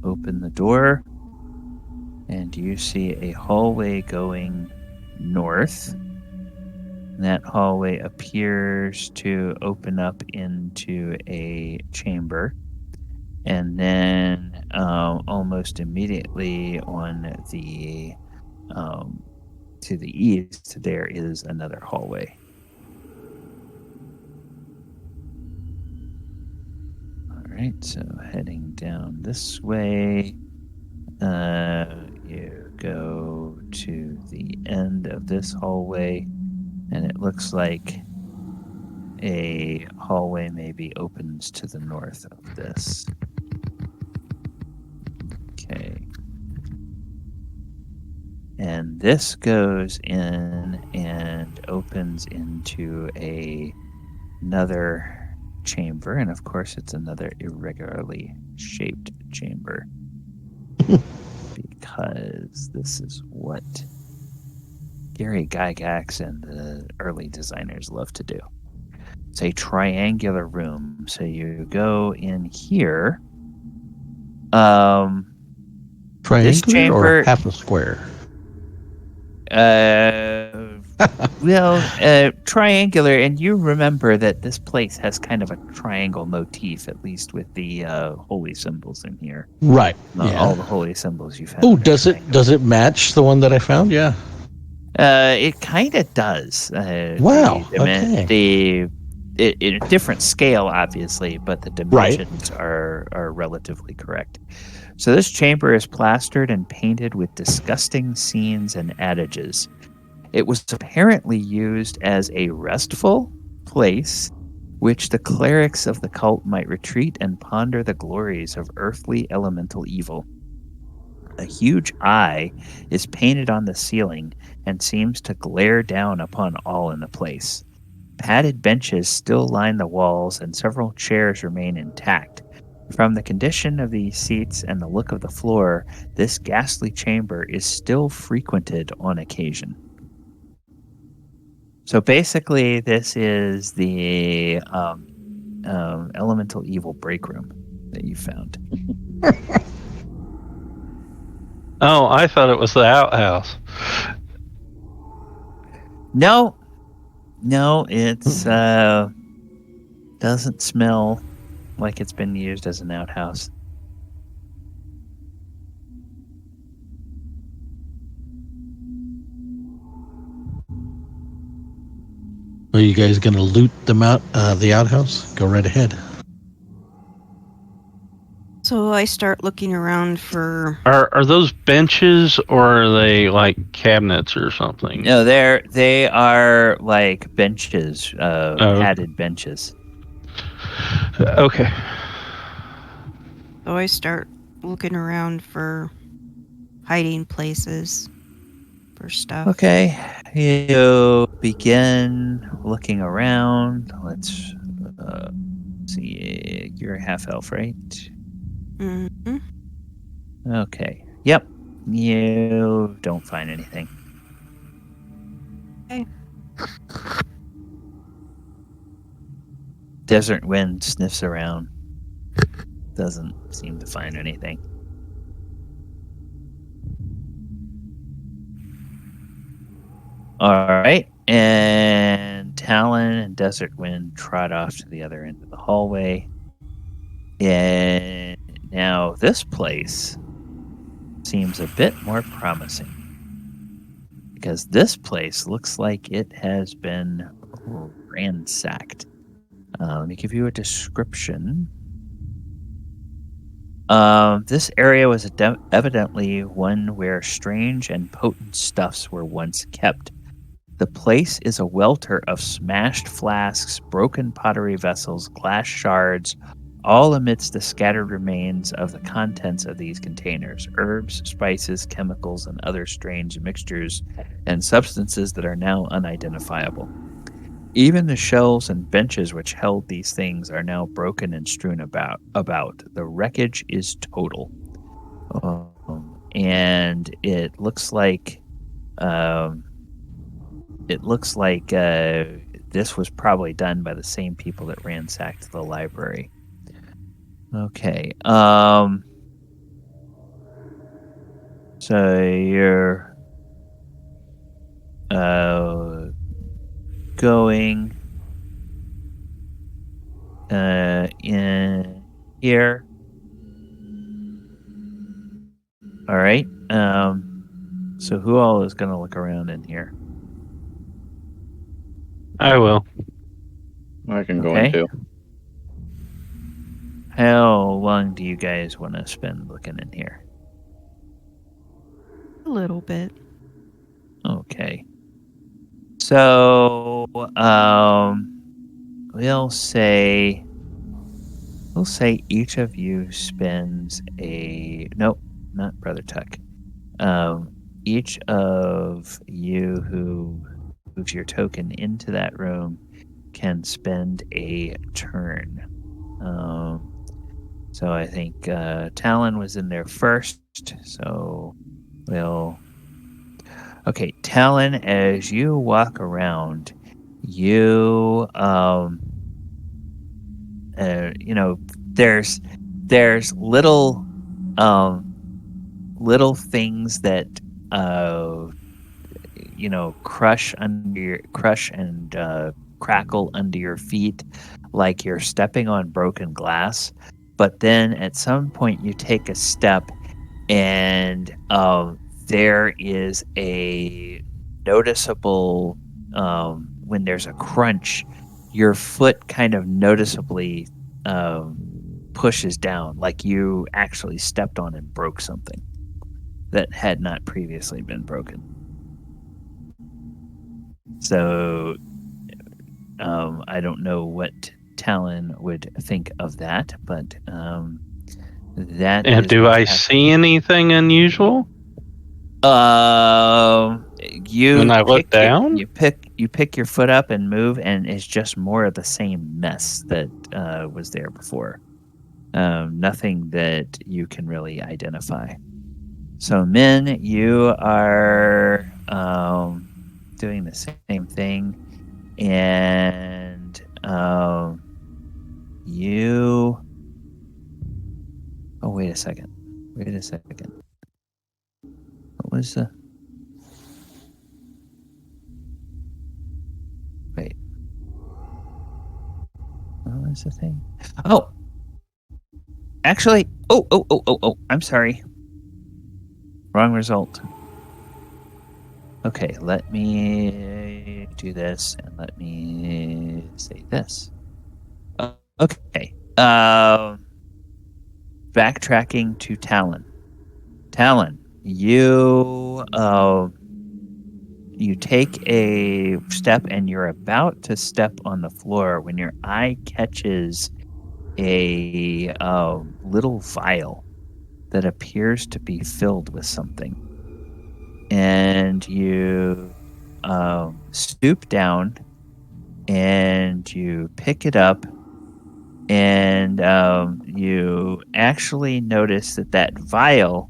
open the door, and you see a hallway going north. And that hallway appears to open up into a chamber. And then almost immediately on the to the east, there is another hallway. All right, so heading down this way, you go to the end of this hallway, and it looks like a hallway maybe opens to the north of this. Okay. And this goes in and opens into another chamber, and of course it's another irregularly shaped chamber. Because this is what Gary Gygax and the early designers love to do. It's a triangular room. So you go in here. Triangular this chamber, or half a square? Triangular, and you remember that this place has kind of a triangle motif, at least with the holy symbols in here. Right. All the holy symbols you've had. Oh, does it match the one that I found? Yeah. It kind of does. Wow. Okay. In a different scale, obviously, but the dimensions are relatively correct. So this chamber is plastered and painted with disgusting scenes and adages. It was apparently used as a restful place which the clerics of the cult might retreat and ponder the glories of earthly elemental evil. A huge eye is painted on the ceiling and seems to glare down upon all in the place. Padded benches still line the walls, and several chairs remain intact. From the condition of these seats and the look of the floor, this ghastly chamber is still frequented on occasion. So basically, this is the elemental evil break room that you found. Oh, I thought it was the outhouse. No, it's doesn't smell like it's been used as an outhouse. Are you guys going to loot the outhouse? Go right ahead. So I start looking around for... Are those benches, or are they like cabinets or something? No, they are like benches, padded benches. Okay. So I start looking around for hiding places for stuff. Okay, you begin looking around. Let's see. You're a half elf, right? Mm-hmm. Okay. Yep. You don't find anything. Desert Wind sniffs around. Doesn't seem to find anything. All right. And Talon and Desert Wind trot off to the other end of the hallway. And now this place seems a bit more promising. Because this place looks like it has been ransacked. Let me give you a description. This area was evidently one where strange and potent stuffs were once kept. The place is a welter of smashed flasks, broken pottery vessels, glass shards, all amidst the scattered remains of the contents of these containers, herbs, spices, chemicals, and other strange mixtures and substances that are now unidentifiable. Even the shelves and benches which held these things are now broken and strewn about. The wreckage is total. And it looks like this was probably done by the same people that ransacked the library. Okay. So you're going in here. All right. So who all is going to look around in here? I will. I can go in too. How long do you guys want to spend looking in here? A little bit. Okay. So, we'll say each of you spends nope, not Brother Tuck. Each of you who moves your token into that room can spend a turn. So I think Talon was in there first. So okay, Talon, as you walk around, you there's little things that crush and crackle under your feet, like you're stepping on broken glass. But then at some point you take a step, and there is a noticeable when there's a crunch, your foot kind of noticeably pushes down, like you actually stepped on and broke something that had not previously been broken. So I don't know what Talon would think of that, but that. And do I see anything unusual? You when I look down, you pick your foot up and move, and it's just more of the same mess that was there before. Nothing that you can really identify. So, Min, you are doing the same thing, and you. Oh, wait a second. What was the? Wait. What was the thing? Oh. Actually. Oh. I'm sorry. Wrong result. Okay, let me do this, and let me say this. Okay. Backtracking to Talon. Talon, you take a step, and you're about to step on the floor when your eye catches a little vial that appears to be filled with something. And you stoop down, and you pick it up, and you actually notice that vial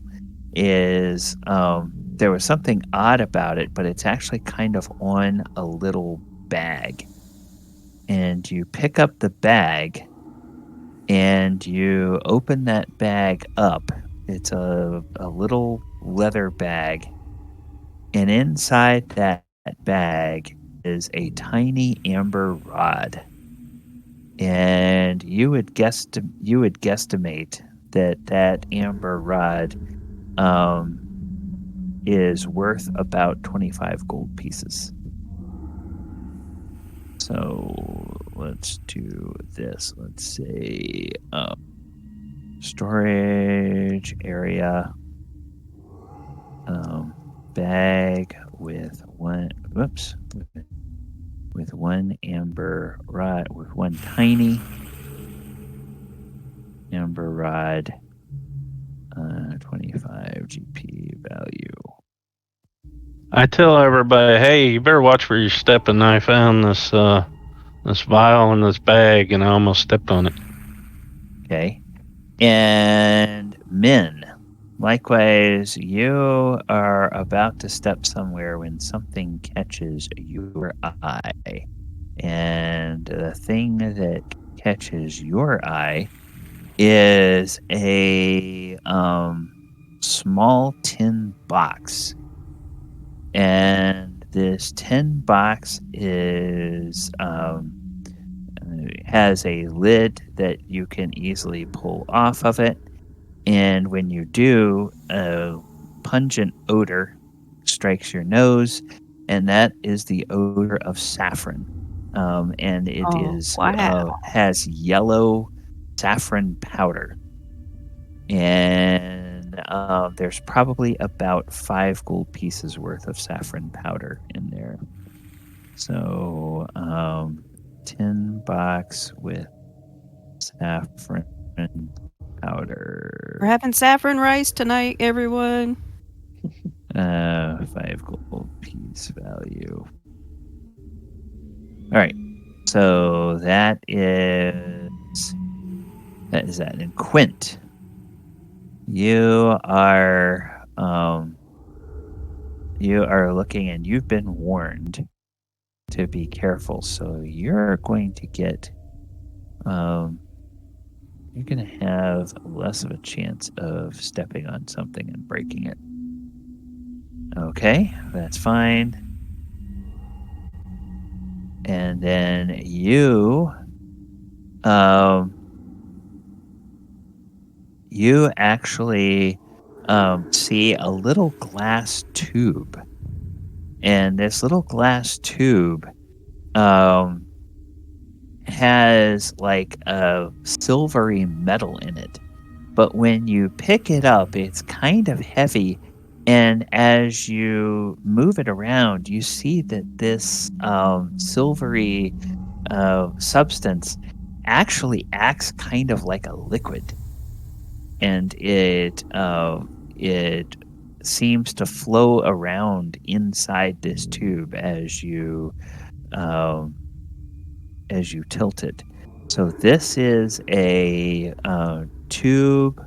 is there was something odd about it, but it's actually kind of on a little bag. And you pick up the bag and you open that bag up. It's a little leather bag. And inside that bag is a tiny amber rod. And you would guesstimate that amber rod is worth about 25 gold pieces. So let's do this. Let's say storage area, bag with one. Whoops. With one amber rod, with one tiny amber rod, 25 GP value. I tell everybody, hey, you better watch where you're stepping. I found this this vial in this bag, and I almost stepped on it. Okay. And Min, likewise, you are about to step somewhere when something catches your eye. And the thing that catches your eye is a small tin box. And this tin box is has a lid that you can easily pull off of it. And when you do, a pungent odor strikes your nose, and that is the odor of saffron. And it has yellow saffron powder. And there's probably about 5 gold pieces worth of saffron powder in there. So, tin box with saffron powder. We're having saffron rice tonight, everyone. 5 gold piece value. All right. So that is that. And Quint, you are looking, and you've been warned to be careful. So you're going to get you're going to have less of a chance of stepping on something and breaking it. Okay, that's fine. And then you actually see a little glass tube. And this little glass tube has like a silvery metal in it. But when you pick it up, it's kind of heavy. And as you move it around, you see that this silvery substance actually acts kind of like a liquid. And it seems to flow around inside this tube as you tilt it. So this is a tube,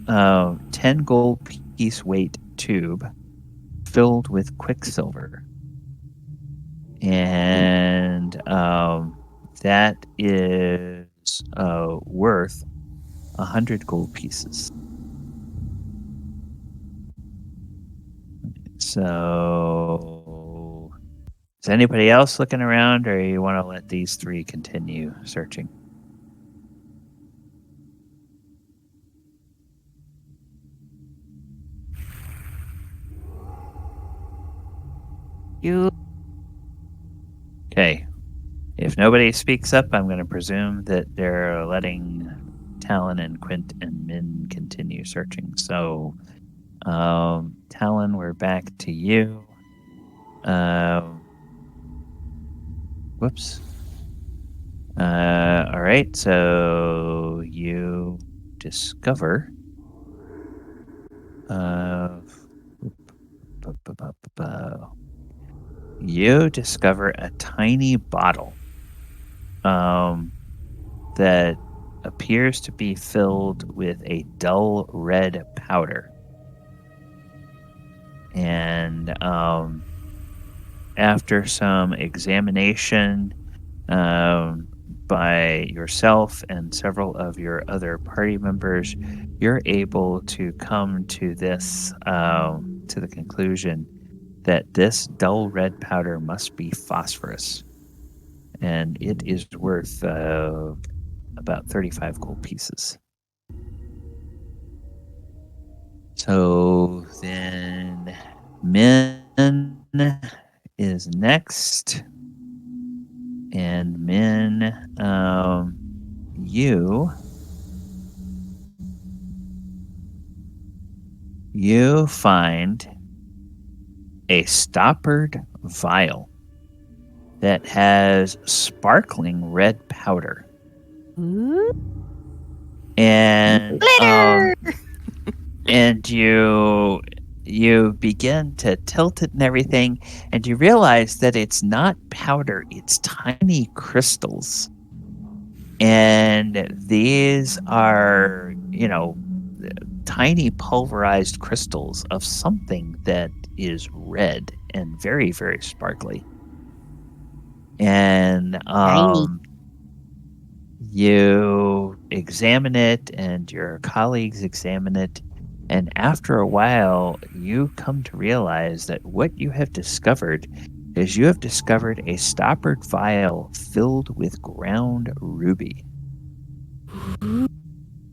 10 gold piece weight tube filled with quicksilver. And that is worth 100 gold pieces. So, is anybody else looking around, or you want to let these 3 continue searching? You. Okay. If nobody speaks up, I'm going to presume that they're letting Talon and Quint and Min continue searching. So, Talon, we're back to you. Whoops. All right, so you discover a tiny bottle that appears to be filled with a dull red powder. And after some examination by yourself and several of your other party members, you're able to come to this to the conclusion that this dull red powder must be phosphorus, and it is worth about 35 gold pieces. So then Min is next. And Min, you find a stoppered vial that has sparkling red powder. And and you begin to tilt it and everything, and you realize that it's not powder, it's tiny crystals. And these are, tiny pulverized crystals of something that is red and very, very sparkly. And you examine it, and your colleagues examine it. And after a while, you come to realize that what you have discovered is you have discovered a stoppered vial filled with ground ruby.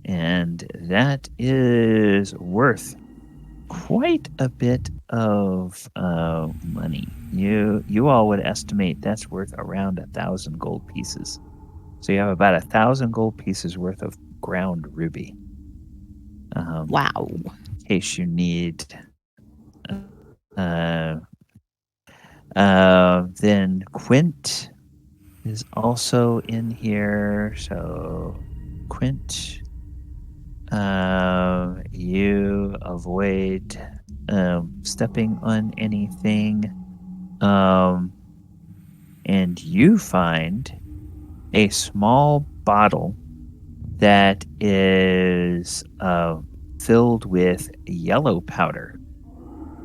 And that is worth quite a bit of money. You all would estimate that's worth around 1,000 gold pieces. So you have about 1,000 gold pieces worth of ground ruby. Wow. In case you need. Then Quint is also in here. So Quint, you avoid stepping on anything. And you find a small bottle that is filled with yellow powder.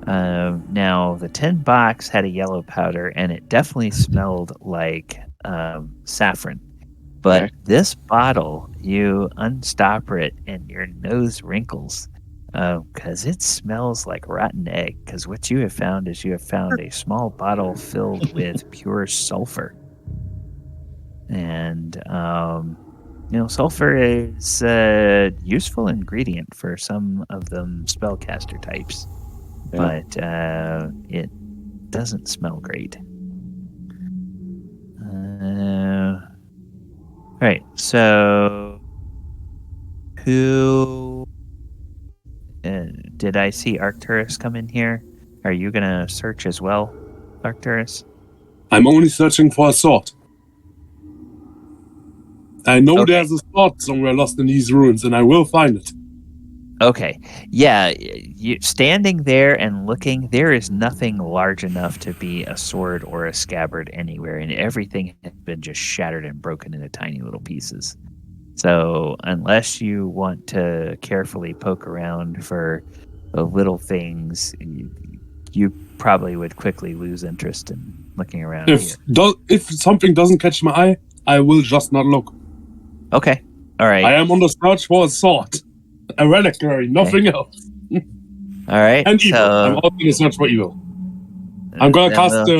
Now, the tin box had a yellow powder, and it definitely smelled like saffron. But this bottle, you unstopper it, and your nose wrinkles because it smells like rotten egg. Because what you have found is you have found a small bottle filled with pure sulfur. And sulfur is a useful ingredient for some of them spellcaster types, but it doesn't smell great. Right, so who did I see Arcturus come in here? Are you going to search as well, Arcturus? I'm only searching for a sword. I know there's a sword somewhere lost in these ruins, and I will find it. Okay. Yeah, standing there and looking, there is nothing large enough to be a sword or a scabbard anywhere, and everything has been just shattered and broken into tiny little pieces. So unless you want to carefully poke around for the little things, you probably would quickly lose interest in looking around here. If something doesn't catch my eye, I will just not look. Okay. All right. I am on the search for a sword. A reliquary, nothing else. All right. And evil. I'm also in the search for evil. I'm going to cast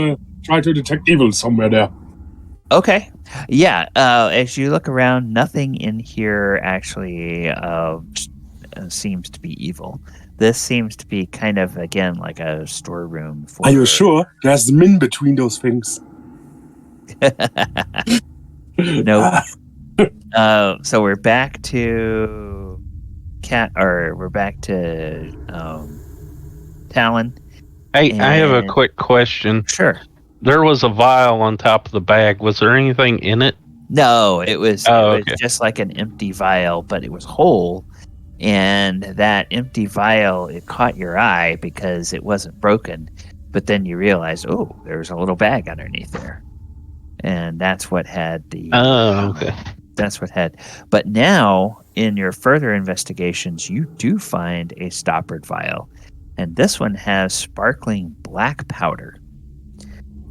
try to detect evil somewhere there. Okay. Yeah. As you look around, nothing in here actually seems to be evil. This seems to be kind of, again, like a storeroom. Are you sure? There's min between those things. Nope. So we're back to we're back to Talon. Hey, I have a quick question. Sure. There was a vial on top of the bag. Was there anything in it? No, it was just like an empty vial, but it was whole. And that empty vial, it caught your eye because it wasn't broken. But then you realized, there's a little bag underneath there. And that's what had the... That's what had... But now, in your further investigations, you do find a stoppered vial. and this one has sparkling black powder.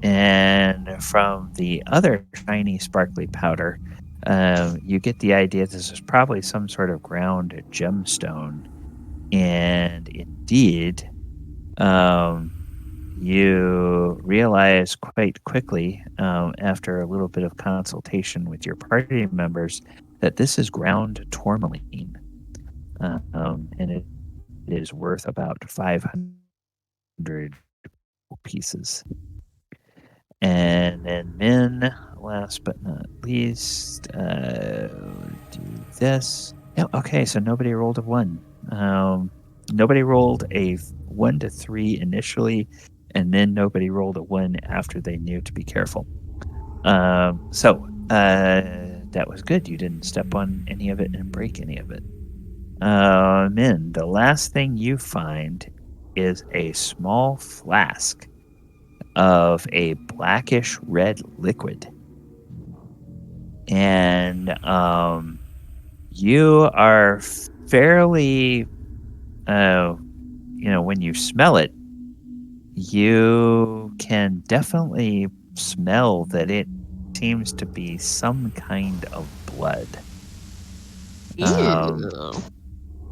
And from the other shiny sparkly powder, you get the idea this is probably some sort of ground gemstone. And indeed, you realize quite quickly, after a little bit of consultation with your party members, that this is ground tourmaline. And it is worth about 500 pieces. And then Min, last but not least, do this. Yeah, okay, so nobody rolled a 1. Nobody rolled a 1 to 3 initially, and then nobody rolled a 1 after they knew to be careful. So that was good. You didn't step on any of it and break any of it. Min, the last thing you find is a small flask of a blackish red liquid. And you are fairly, when you smell it, you can definitely smell that it seems to be some kind of blood.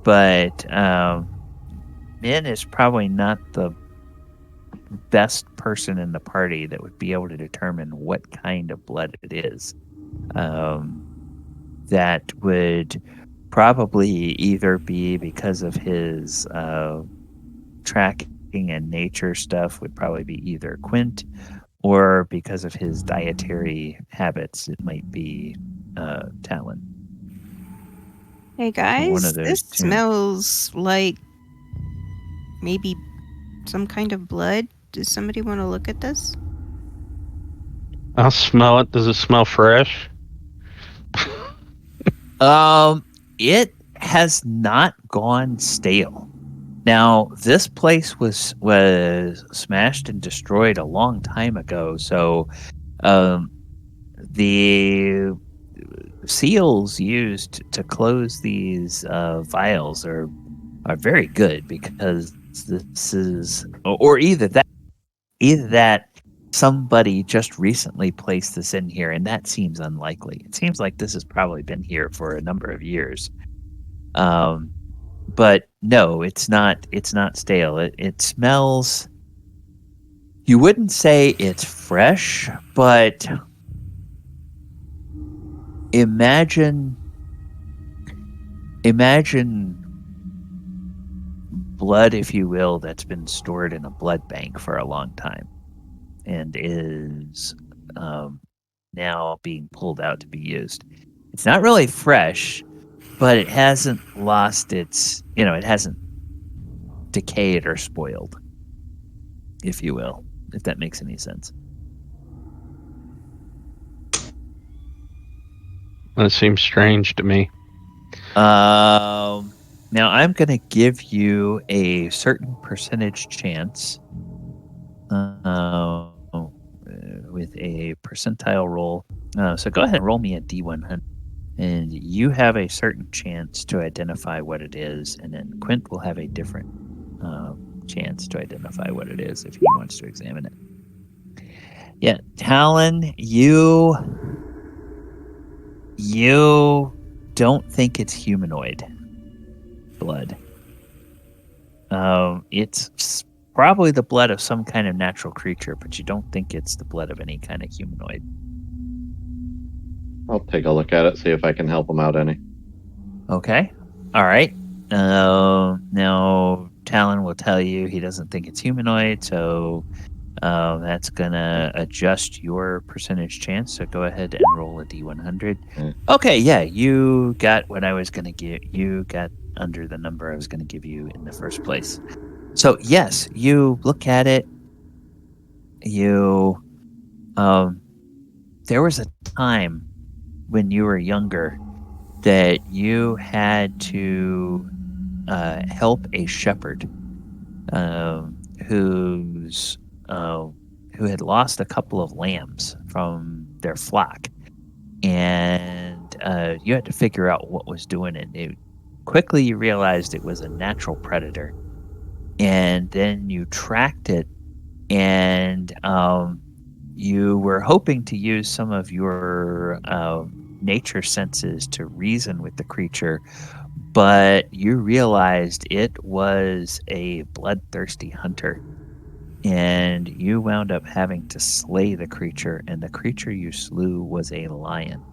But Min is probably not the best person in the party that would be able to determine what kind of blood it is. That would probably either be because of his tracking and nature stuff, would probably be either Quint, or because of his dietary habits, it might be Talon. Hey guys, One of those this two. smells like maybe some kind of blood. Does somebody want to look at this? I'll smell it. Does it smell fresh? It has not gone stale. Now, this place was smashed and destroyed a long time ago, so the seals used to close these vials are very good, because this is, or either that somebody just recently placed this in here, and that seems unlikely. It seems like this has probably been here for a number of years. But no, it's not stale. It smells, you wouldn't say it's fresh, but imagine blood, if you will, that's been stored in a blood bank for a long time and is now being pulled out to be used. It's not really fresh, but it hasn't lost its, it hasn't decayed or spoiled, if you will, if that makes any sense. That seems strange to me. Now I'm going to give you a certain percentage chance with a percentile roll. So go ahead and roll me a D100. And you have a certain chance to identify what it is, and then Quint will have a different chance to identify what it is if he wants to examine it. Yeah, Talon, you don't think it's humanoid blood. It's probably the blood of some kind of natural creature, but you don't think it's the blood of any kind of humanoid. I'll take a look at it, see if I can help him out any. Okay. All right. Now, Talon will tell you he doesn't think it's humanoid, so that's going to adjust your percentage chance. So go ahead and roll a D100. Okay, yeah, you got what I was going to give. You got under the number I was going to give you in the first place. So, yes, you look at it. There was a time when you were younger that you had to help a shepherd who had lost a couple of lambs from their flock, and you had to figure out what was doing it. Quickly you realized it was a natural predator, and then you tracked it, and you were hoping to use some of your nature senses to reason with the creature, but you realized it was a bloodthirsty hunter, and you wound up having to slay the creature, and the creature you slew was a lion.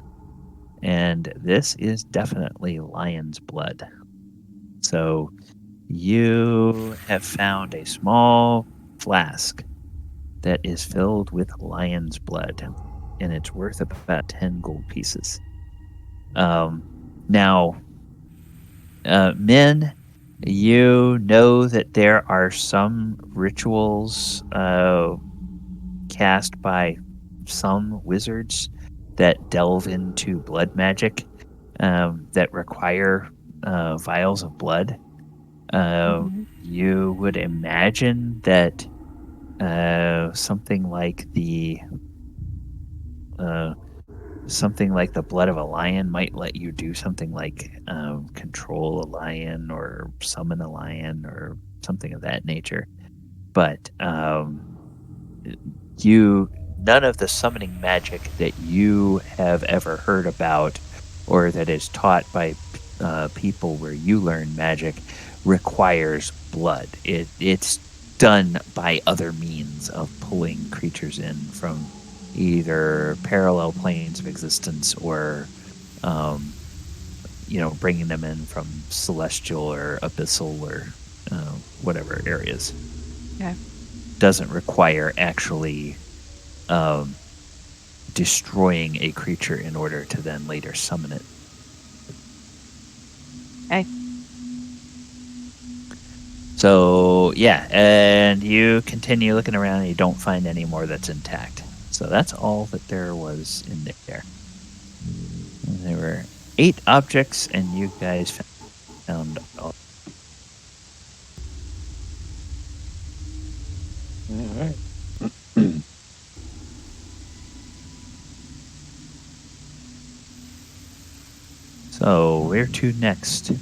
And this is definitely lion's blood. So you have found a small flask that is filled with lion's blood, and it's worth about 10 gold pieces. Now, men, you know that there are some rituals cast by some wizards that delve into blood magic that require vials of blood. You would imagine that something like the blood of a lion might let you do something like control a lion or summon a lion or something of that nature. But none of the summoning magic that you have ever heard about or that is taught by people where you learn magic requires blood. It's done by other means of pulling creatures in from either parallel planes of existence or bringing them in from celestial or abyssal or whatever areas. Okay. Doesn't require actually destroying a creature in order to then later summon it. Okay. So, yeah, and you continue looking around and you don't find any more that's intact. So that's all that there was in there. And there were 8 objects, and you guys found all. All right. So, where to next?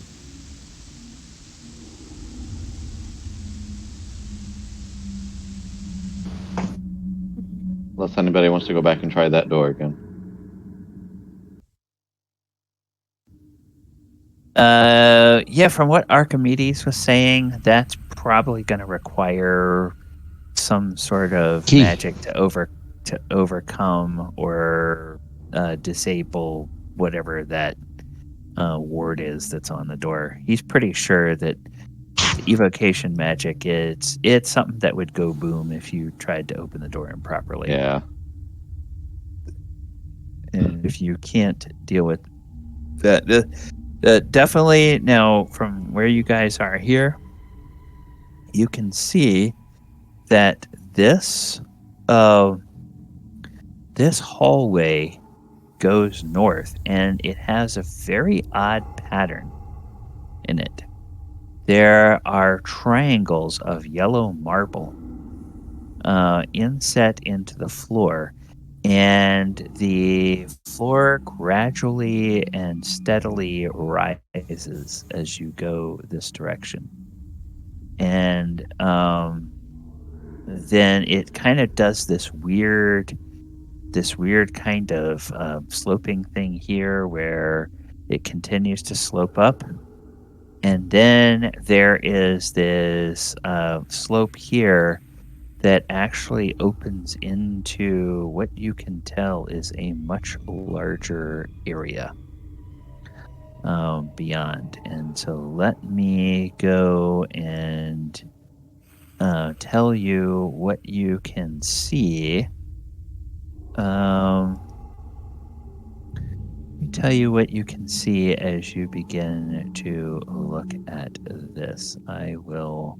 Unless anybody wants to go back and try that door again. Yeah, from what Archimedes was saying, that's probably going to require some sort of Key. magic to overcome or disable whatever that ward is that's on the door. He's pretty sure that the evocation magic, it's something that would go boom if you tried to open the door improperly. Yeah. And if you can't deal with that, definitely now from where you guys are here, you can see that this hallway goes north, and it has a very odd pattern in it. There are triangles of yellow marble inset into the floor, and the floor gradually and steadily rises as you go this direction. And then it kind of does this weird kind of sloping thing here where it continues to slope up. And then there is this slope here that actually opens into what you can tell is a much larger area beyond. And so let me go and tell you what you can see. Let me tell you what you can see as you begin to look at this. I will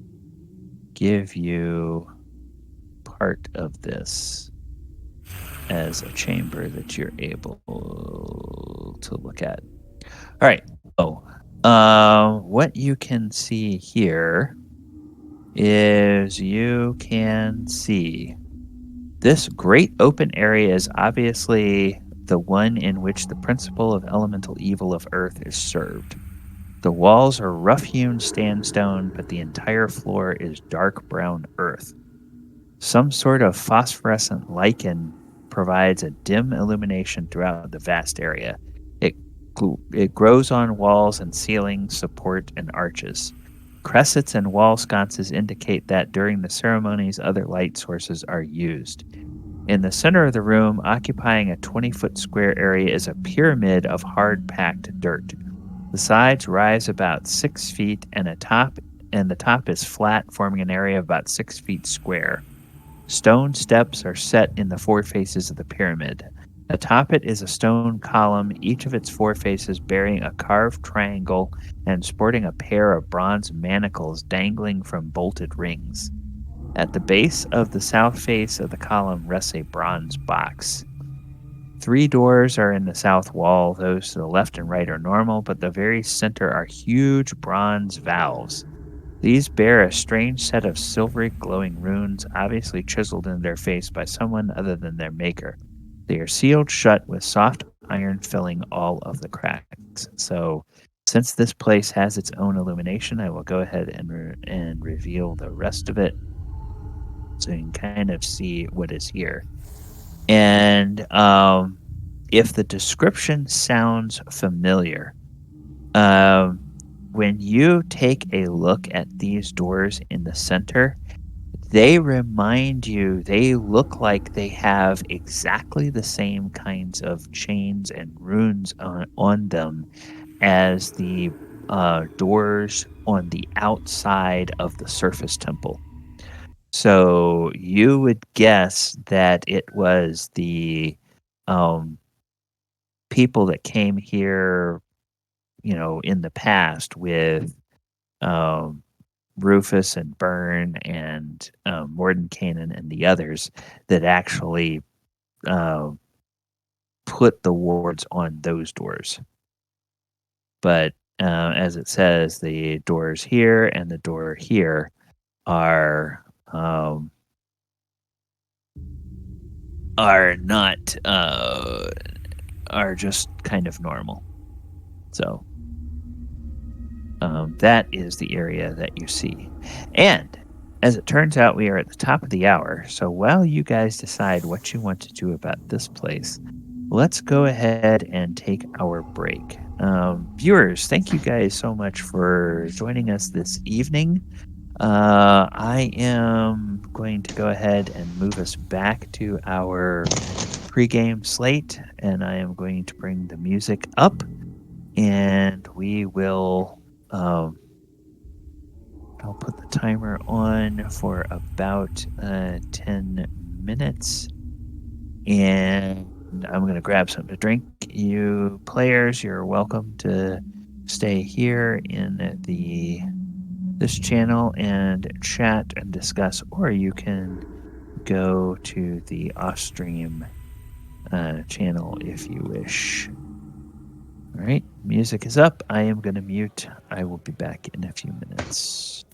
give you part of this as a chamber that you're able to look at. All right. So, what you can see here is you can see this great open area is obviously the one in which the principle of elemental evil of Earth is served. The walls are rough-hewn sandstone, but the entire floor is dark brown earth. Some sort of phosphorescent lichen provides a dim illumination throughout the vast area. It grows on walls and ceilings, support, and arches. Cressets and wall sconces indicate that during the ceremonies, other light sources are used. In the center of the room, occupying a 20-foot square area, is a pyramid of hard-packed dirt. The sides rise about 6 feet, and the top is flat, forming an area of about 6 feet square. Stone steps are set in the four faces of the pyramid. Atop it is a stone column, each of its four faces bearing a carved triangle and sporting a pair of bronze manacles dangling from bolted rings. At the base of the south face of the column rests a bronze box. 3 doors are in the south wall. Those to the left and right are normal, but the very center are huge bronze valves. These bear a strange set of silvery glowing runes, obviously chiseled in their face by someone other than their maker. They are sealed shut with soft iron filling all of the cracks. So, since this place has its own illumination, I will go ahead and reveal the rest of it so you can kind of see what is here. And if the description sounds familiar, when you take a look at these doors in the center, they remind you, they look like they have exactly the same kinds of chains and runes on them as the doors on the outside of the surface temple. So you would guess that it was the people that came here, in the past with Rufus and Byrne and Mordenkainen and the others that actually put the wards on those doors. But as it says, the doors here and the door here are not are just kind of normal. So that is the area that you see. And as it turns out, we are at the top of the hour. So while you guys decide what you want to do about this place, let's go ahead and take our break. Viewers, thank you guys so much for joining us this evening. I am going to go ahead and move us back to our pregame slate, and I am going to bring the music up, and we will. I'll put the timer on for about 10 minutes, and I'm going to grab something to drink. You players, you're welcome to stay here in this channel and chat and discuss, or you can go to the off-stream channel if you wish. All right, music is up. I am going to mute. I will be back in a few minutes.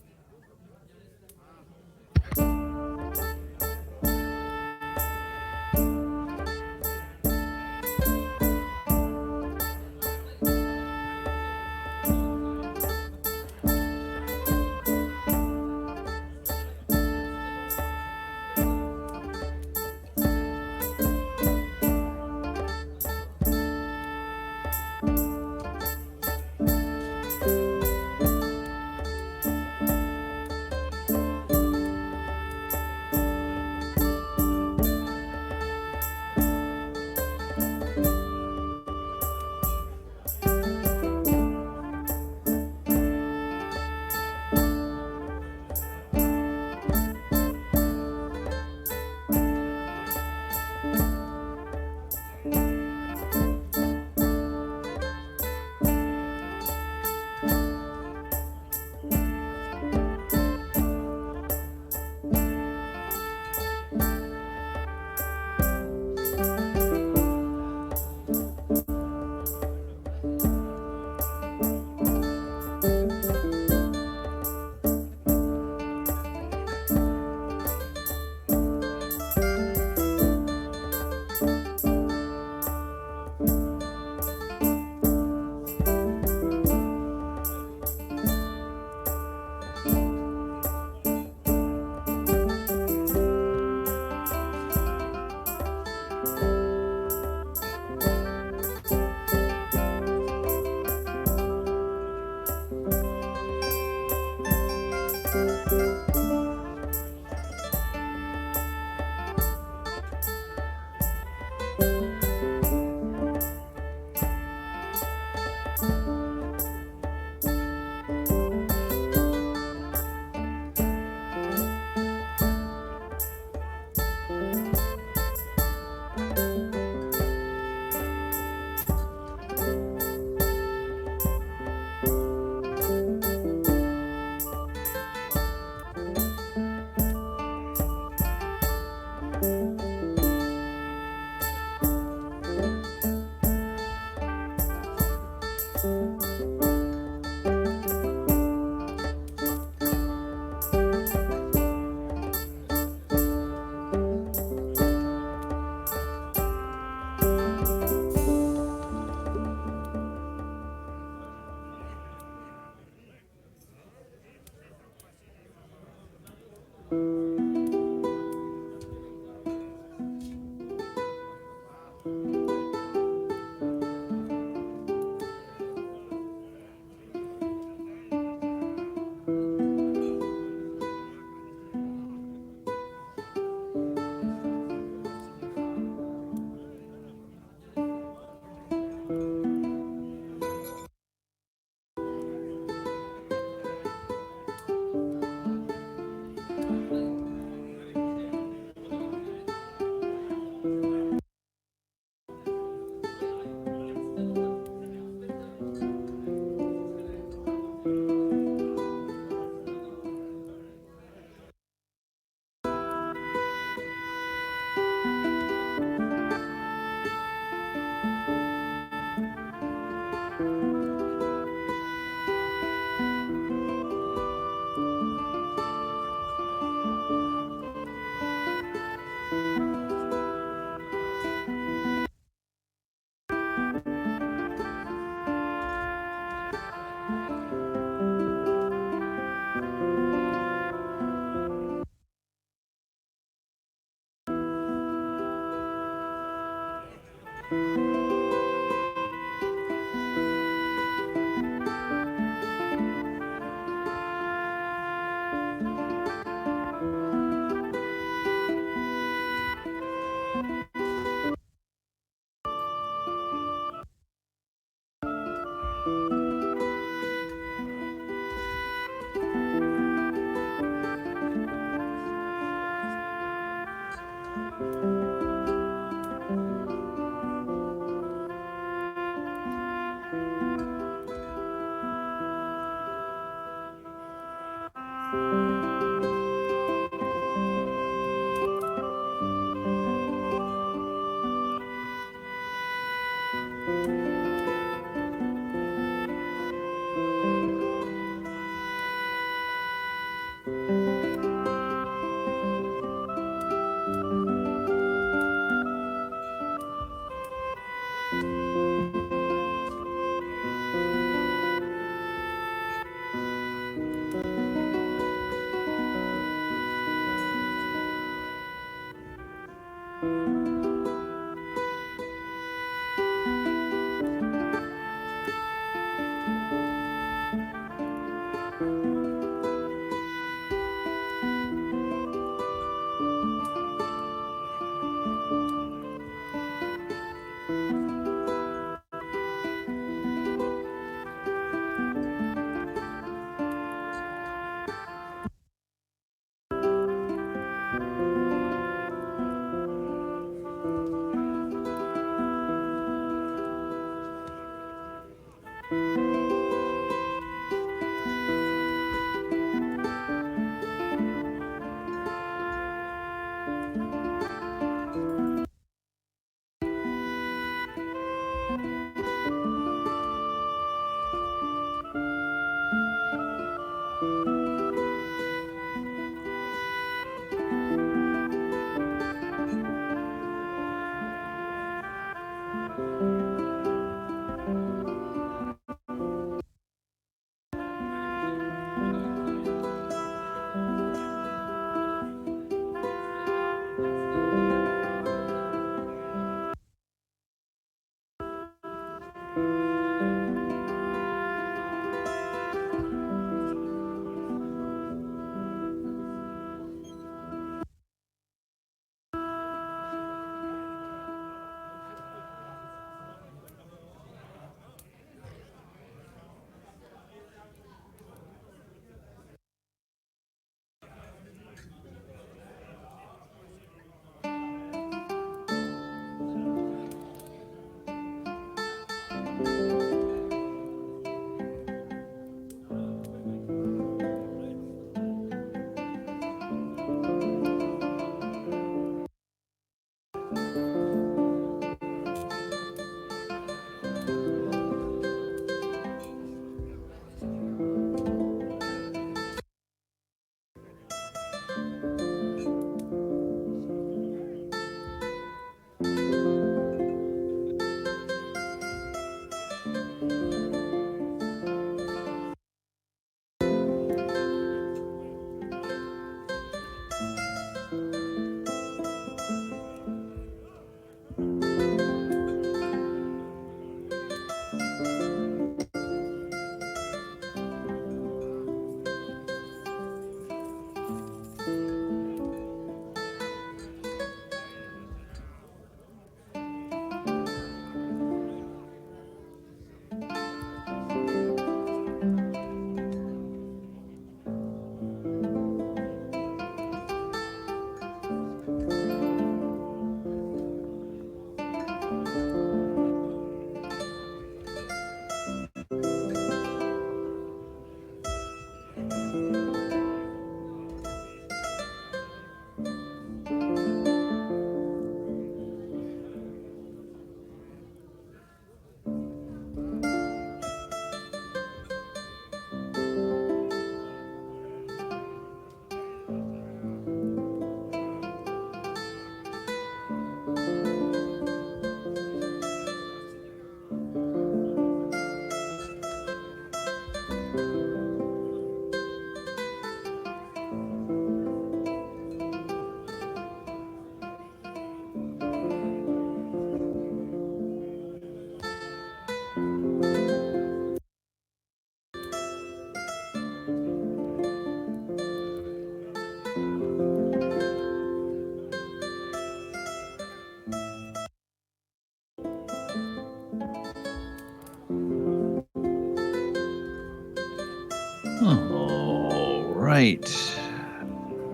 right.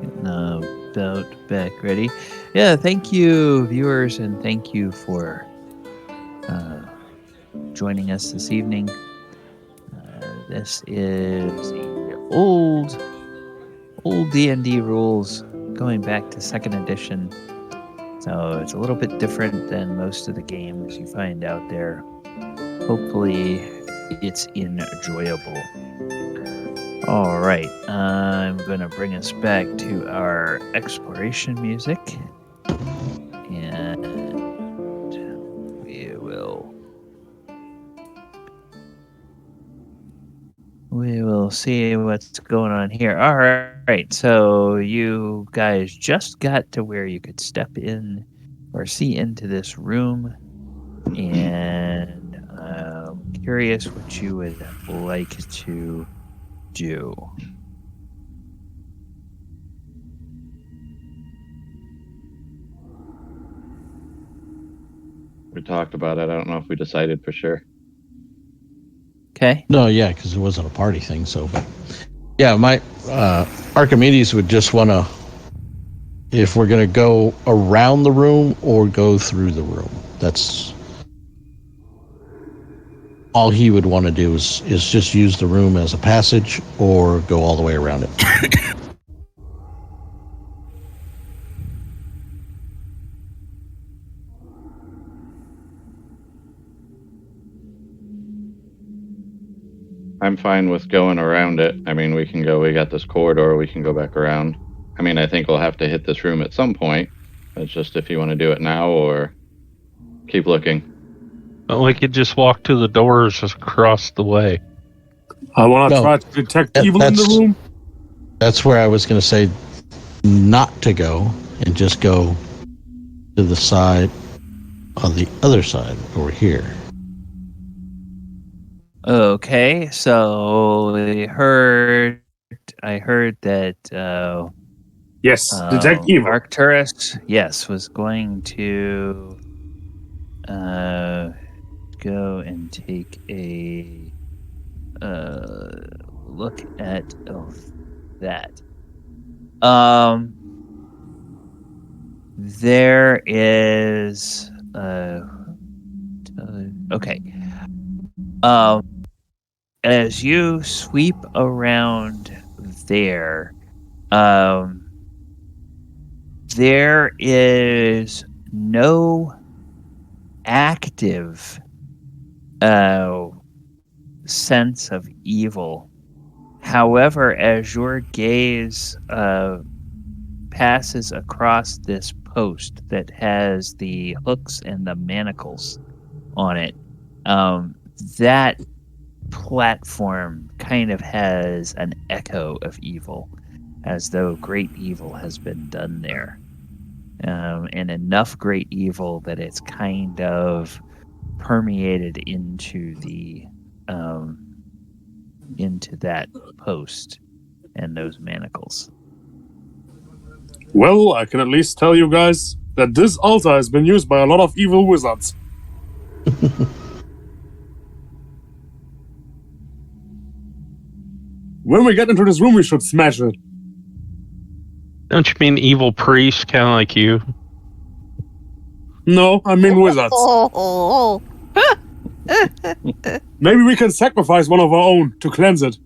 Getting the boat back ready. Yeah, thank you, viewers, and thank you for joining us this evening. This is the old D&D rules, going back to 2nd edition. So it's a little bit different than most of the games you find out there. Hopefully, it's enjoyable. All right, I'm going to bring us back to our exploration music. And we will see what's going on here. All right, so you guys just got to where you could step in or see into this room. And I'm curious what you would like to do. We talked about it. I don't know if we decided for sure. Okay. No, yeah, because it wasn't a party thing. So, but yeah, my Archimedes would just want to, if we're going to go around the room or go through the room. That's all he would want to do is just use the room as a passage or go all the way around it. I'm fine with going around it. I mean, we got this corridor, we can go back around. I mean, I think we'll have to hit this room at some point. It's just if you want to do it now or keep looking. Well, we could just walk to the doors just across the way. I want to try to detect evil in the room. That's where I was going to say not to go and just go to the side, on the other side over here. Okay, so I heard that yes, detect evil. Arcturus, yes, was going to go and take a look at that. There is okay. As you sweep around there, there is no active sense of evil. However, as your gaze passes across this post that has the hooks and the manacles on it, that platform kind of has an echo of evil, as though great evil has been done there. And enough great evil that it's kind of permeated into the into that post and those manacles. Well, I can at least tell you guys that this altar has been used by a lot of evil wizards. When we get into this room, we should smash it. Don't you mean evil priests, kind of like you? No, I mean wizards. Maybe we can sacrifice one of our own to cleanse it.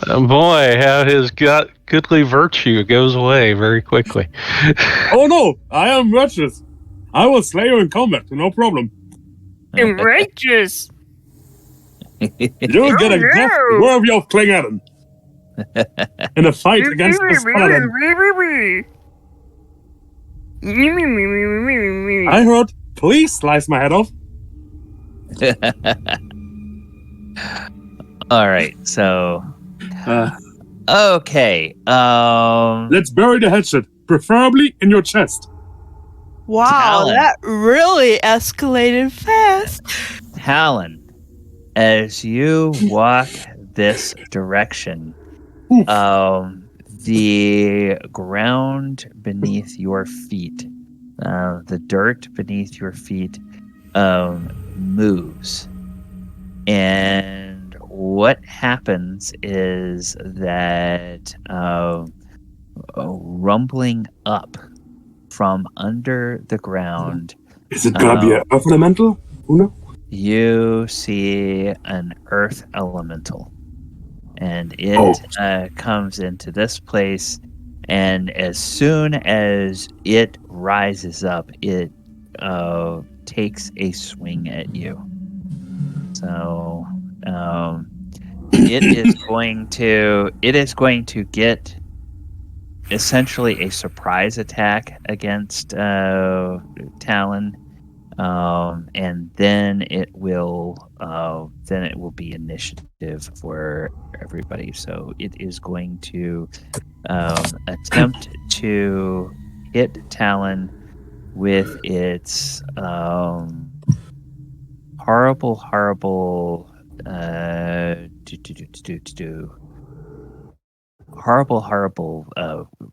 Boy, how his goodly virtue goes away very quickly. Oh no, I am righteous. I will slay you in combat, no problem. Righteous. You'll get a death worthy of Klingaden in a fight against this Paladin. I heard, please slice my head off. All right, so okay. Let's bury the headset, preferably in your chest. Wow, Talon. that really escalated fast. Talon, as you walk this direction, the ground beneath your feet, the dirt beneath your feet, moves, and what happens is that rumbling up from under the ground. Is it gonna be an earth elemental? Who knows? You see an earth elemental, and it comes into this place, and as soon as it rises up, it takes a swing at you. So it is going to get essentially a surprise attack against Talon. And then it will be initiative for everybody. So it is going to attempt to hit Talon with its horrible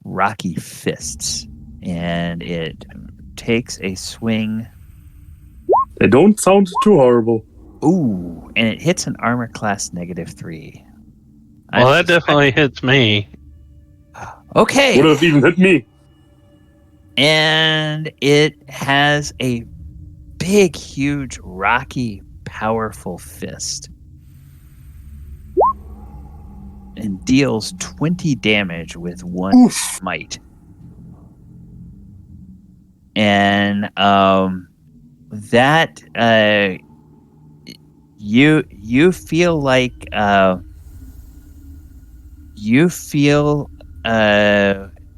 rocky fists, and it takes a swing. They don't sound too horrible. Ooh, and it hits an armor class -3. Well, that definitely hits me. Okay. Would have even hit me. And it has a big, huge, rocky, powerful fist. And deals 20 damage with one smite. And that you feel like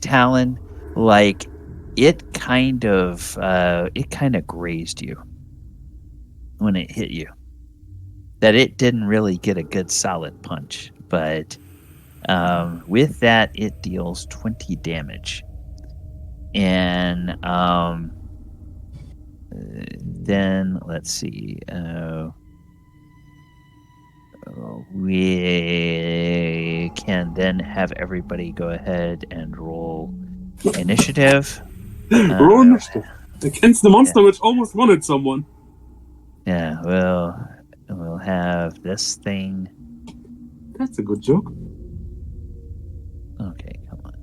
Talon, like it kind of grazed you when it hit you. That it didn't really get a good solid punch, but with that it deals 20 damage. And then let's see. We can then have everybody go ahead and roll initiative. Roll initiative against the monster which almost wanted someone. Yeah, we'll have this thing. That's a good joke. Okay, come on.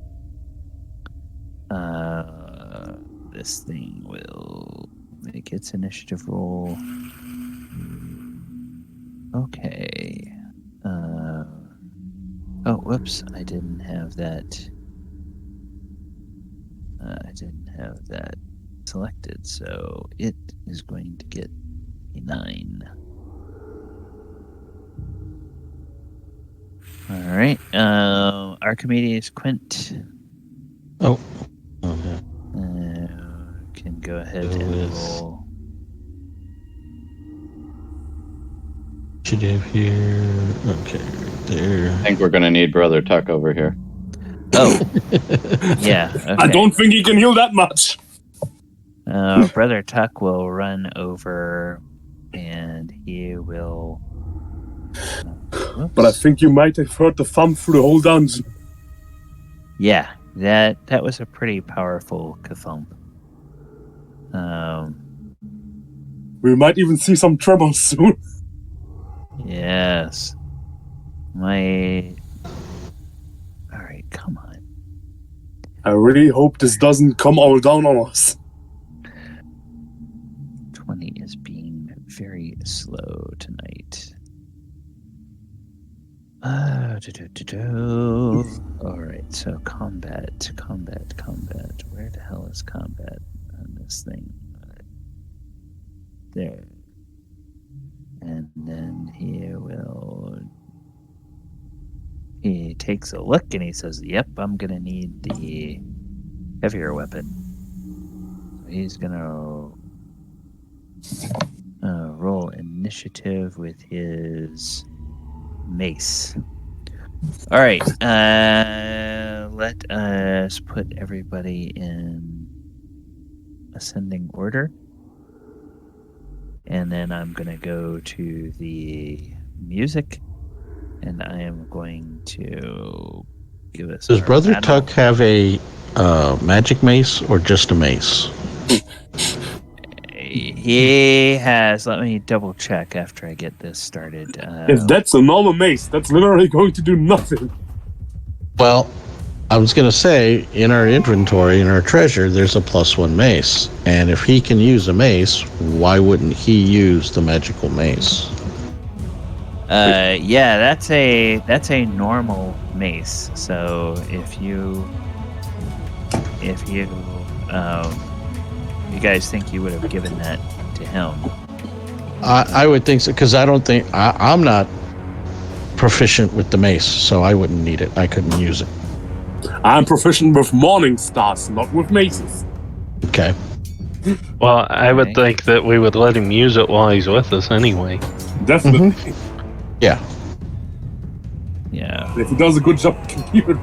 This thing will make its initiative roll. Okay. Oh, whoops! I didn't have that. I didn't have that selected, so it is going to get a 9. All right. Archimedes, Quint. Oh. Okay. Can go ahead and roll. Initiative here. Okay, right there. I think we're going to need Brother Tuck over here. Oh. Yeah. Okay. I don't think he can heal that much. Brother Tuck will run over and he will. But I think you might have heard the thump through the whole dungeon. Yeah, that was a pretty powerful kathump. We might even see some tremors soon. Yes. Alright, come on. I really hope this doesn't come all down on us. 20 is being very slow tonight. Alright, so combat. Where the hell is combat on this thing? There. And then he takes a look and he says, yep, I'm going to need the heavier weapon. So he's going to roll initiative with his mace. All right. Let us put everybody in ascending order. And then I'm going to go to the music. And I am going to give us... Does Brother Tuck have a magic mace or just a mace? He has. Let me double check after I get this started. If that's a normal mace, that's literally going to do nothing. Well, I was going to say, in our inventory, in our treasure, there's a +1 mace. And if he can use a mace, why wouldn't he use the magical mace? Yeah, that's a normal mace. So if you guys think you would have given that to him, I would think so, because I'm not proficient with the mace, so I wouldn't need it. I couldn't use it. I'm proficient with morning stars, not with maces. Okay. Well, I would think that we would let him use it while he's with us anyway. Definitely. Yeah. yeah. If he does a good job, he can keep it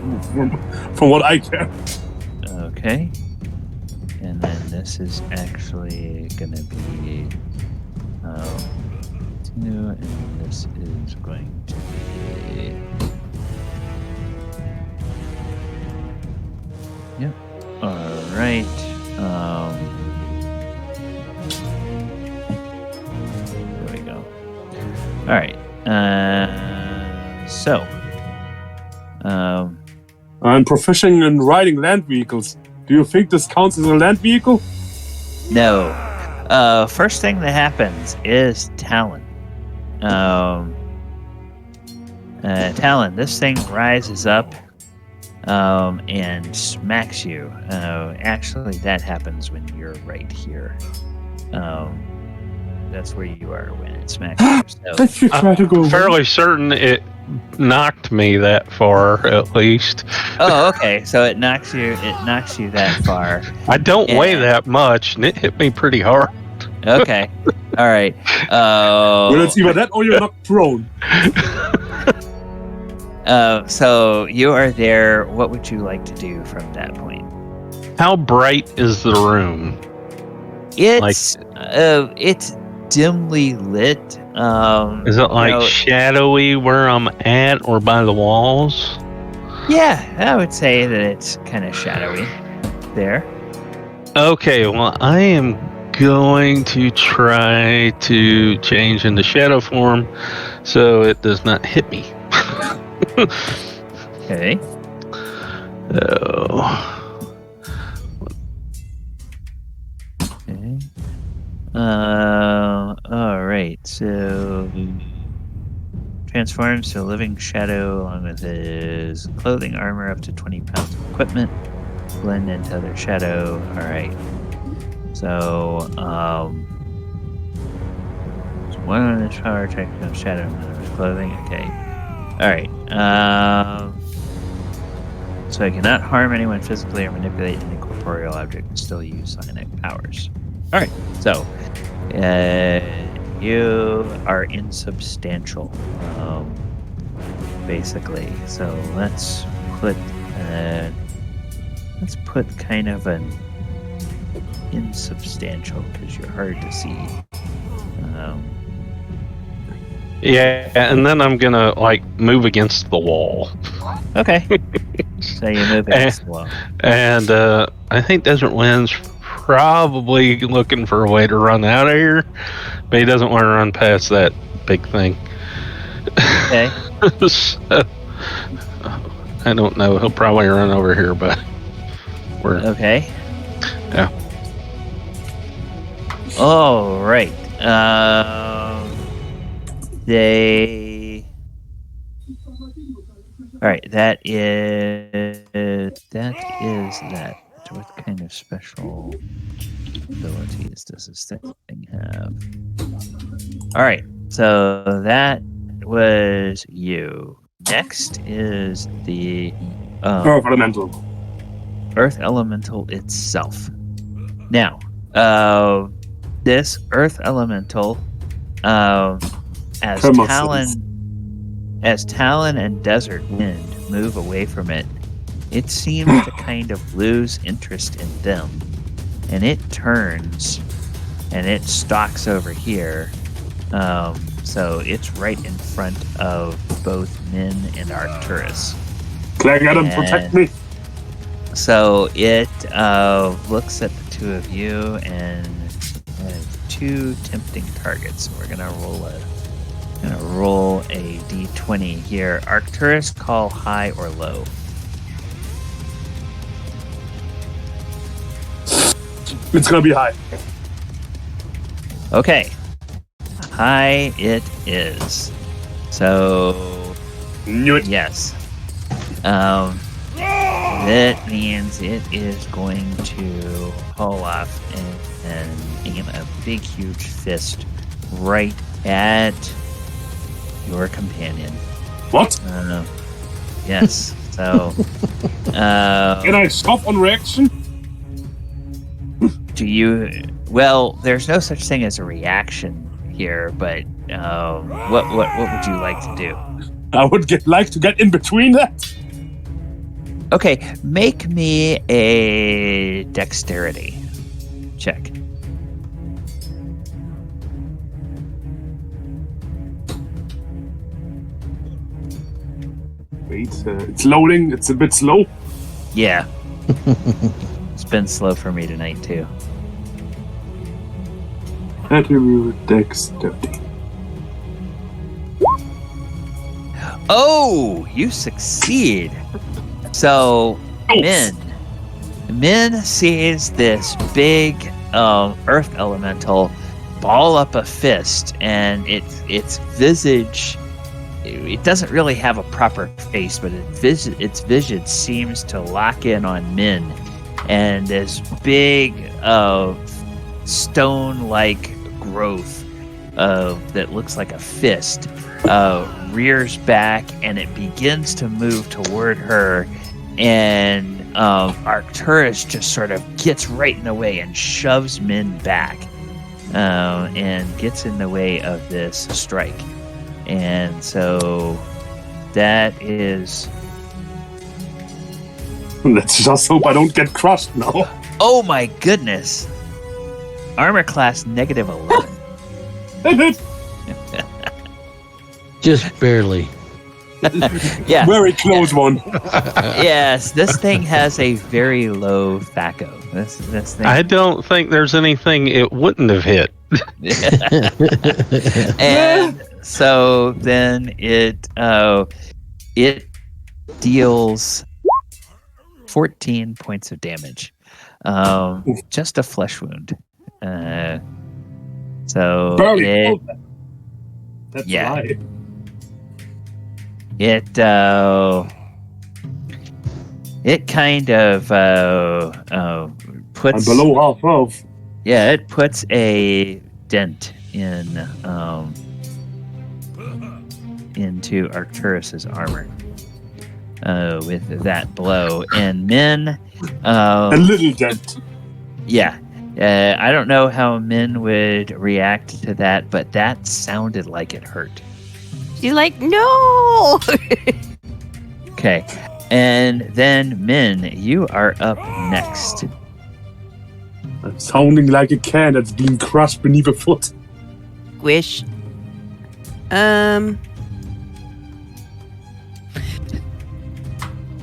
from what I care. Okay. And then this is actually going to be 2, and this is going to be. Yep. All right. There we go. All right. So. I'm proficient in riding land vehicles. Do you think this counts as a land vehicle? No. First thing that happens is Talon. Talon, this thing rises up and smacks you. Actually, that happens when you're right here. That's where you are when it smacks you. Let's just try to go I'm fairly certain it knocked me that far, at least. Oh, okay. So it knocks you that far. I don't weigh that much, and it hit me pretty hard. Okay. All right. Well, it's either that or you're not prone. So you are there. What would you like to do from that point? How bright is the room? It's dimly lit. Is it like shadowy where I'm at or by the walls? Yeah, I would say that it's kind of shadowy there. Okay, well, I am going to try to change into shadow form so it does not hit me. Okay. Oh. Okay. All right. So transforms to a living shadow along with his clothing, armor, up to 20 pounds of equipment. Blend into other shadow. All right. So, one on his power attack of shadow and of his clothing. Okay. All right. So I cannot harm anyone physically or manipulate any corporeal object and still use psionic powers. All right. So, you are insubstantial, basically. So let's put kind of an insubstantial because you're hard to see. Yeah, and then I'm gonna move against the wall. Okay. So you move against the wall. And I think Desert Wind's probably looking for a way to run out of here, but he doesn't want to run past that big thing. Okay. So, I don't know. He'll probably run over here, but we're okay. Yeah. All right. All right. That is that. What kind of special abilities does this thing have? All right. So that was you. Next is the Earth Elemental. Earth Elemental itself. Now, this Earth Elemental, as Talon and Desert Wind move away from it, it seems to kind of lose interest in them, and it turns and it stalks over here. So it's right in front of both Min and Arcturus. Adam, protect me. So it looks at the two of you and 2 tempting targets. We're gonna roll a d20 here. Arcturus, call high or low. It's gonna be high. Okay, high it is. So Knew it. yes, that means it is going to haul off and aim a big, huge fist right at your companion. What? Yes. So, Can I scoff on reaction? do you? Well, there's no such thing as a reaction here, but what would you like to do? I would like to get in between that. Okay, make me a dexterity check. Wait, it's loading. It's a bit slow. Yeah. It's been slow for me tonight, too. Attribute dexterity. Oh, you succeed. So, Min sees this big earth elemental ball up a fist, and its visage, it doesn't really have a proper face, but its vision seems to lock in on Min, and this big stone-like growth that looks like a fist rears back, and it begins to move toward her, and Arcturus just sort of gets right in the way and shoves Min back, and gets in the way of this strike. And so that is... Let's just hope I don't get crushed now. Oh my goodness! Armor class -11. Just barely. Yeah. Very close one. Yes, this thing has a very low THAC0. This thing. I don't think there's anything it wouldn't have hit. And so then it deals 14 points of damage. Just a flesh wound. So Barely. That's yeah. right. It kind of puts... I'm below half of. Yeah, it puts a dent into Arcturus's armor with that blow. And Min... a little dent. Yeah. I don't know how Min would react to that, but that sounded like it hurt. She's like, no! Okay. And then, Min, you are up next. I'm sounding like a can that's being crushed beneath a foot. Squish.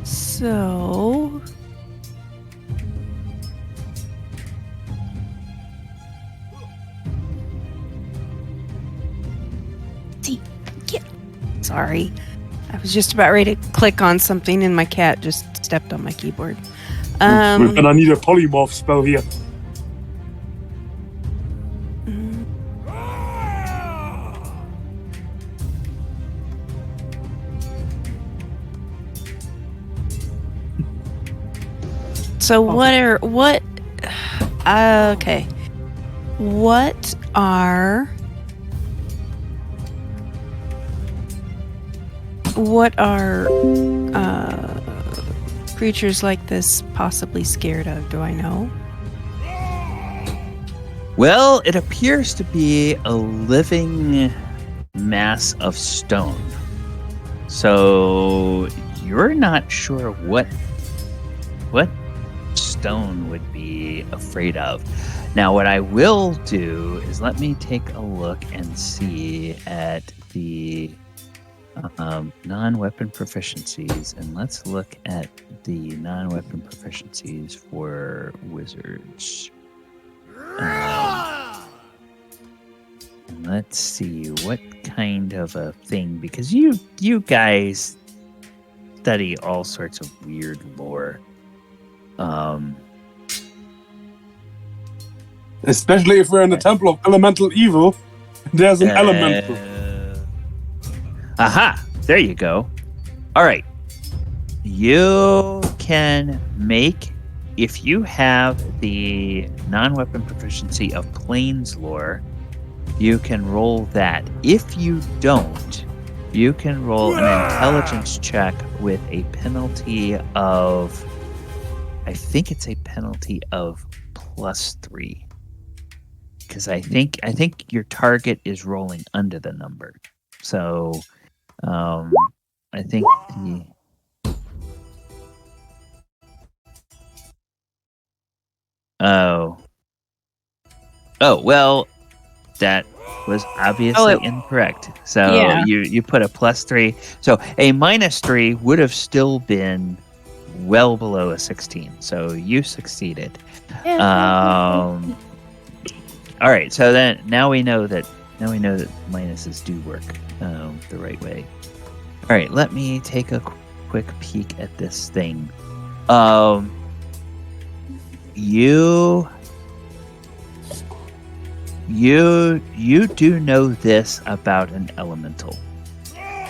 So... Sorry. I was just about ready to click on something and my cat just stepped on my keyboard. We're gonna need a polymorph spell here. So okay. What are creatures like this possibly scared of? Do I know? Well, it appears to be a living mass of stone. So you're not sure what stone would be afraid of. Now, what I will do is let me take a look and see at the non-weapon proficiencies, and let's look at the non-weapon proficiencies for wizards. let's see, what kind of a thing? Because you guys study all sorts of weird lore. Especially if we're in the Temple of Elemental Evil, there's an elemental. Aha! There you go. All right. You can make, if you have the non-weapon proficiency of Plains lore, you can roll that. If you don't, you can roll an intelligence check with a penalty of, I think it's a penalty of +3. Because I think your target is rolling under the number. So I think the Oh, well, that was obviously incorrect. So Yeah. you put a +3. So a -3 would have still been well below a 16. So you succeeded. All right. So then now we know that minuses do work the right way. All right. Let me take a quick peek at this thing. You do know this about an elemental,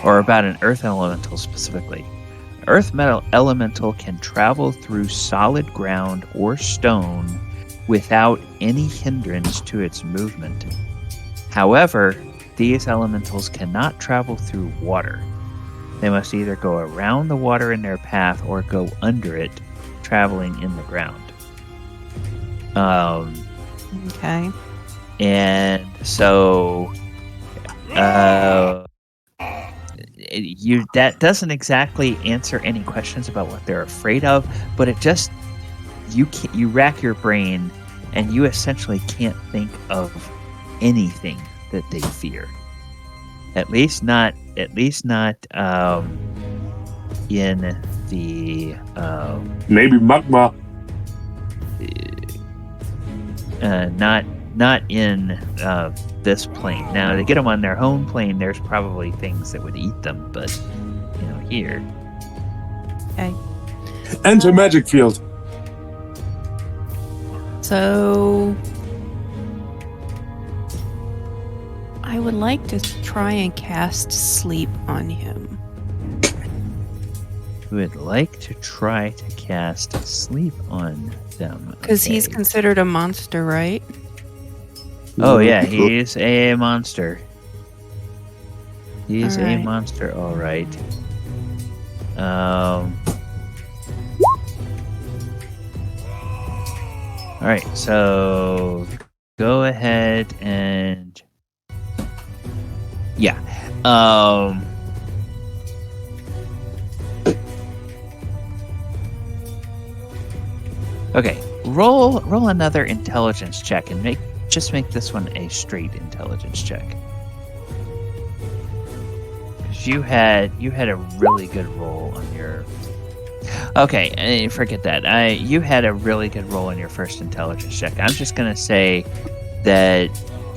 or about an earth elemental specifically. Earth metal elemental can travel through solid ground or stone without any hindrance to its movement. However, these elementals cannot travel through water. They must either go around the water in their path or go under it, traveling in the ground. Okay. And so that doesn't exactly answer any questions about what they're afraid of, but it just you rack your brain and you essentially can't think of anything that they fear. At least not in the maybe magma. Not in this plane. Now, to get them on their own plane, there's probably things that would eat them, but here. Okay. Enter magic field. So I would like to try and cast sleep on him. You would like to try to cast sleep on them. Because he's considered a monster, right? Oh, yeah, he's a monster. He's All right. a monster, all right. All right, so go ahead and... Yeah. Okay, roll another intelligence check and make this one a straight intelligence check. Because you had a really good roll on your. Okay, forget that. You had a really good roll on your first intelligence check. I'm just gonna say that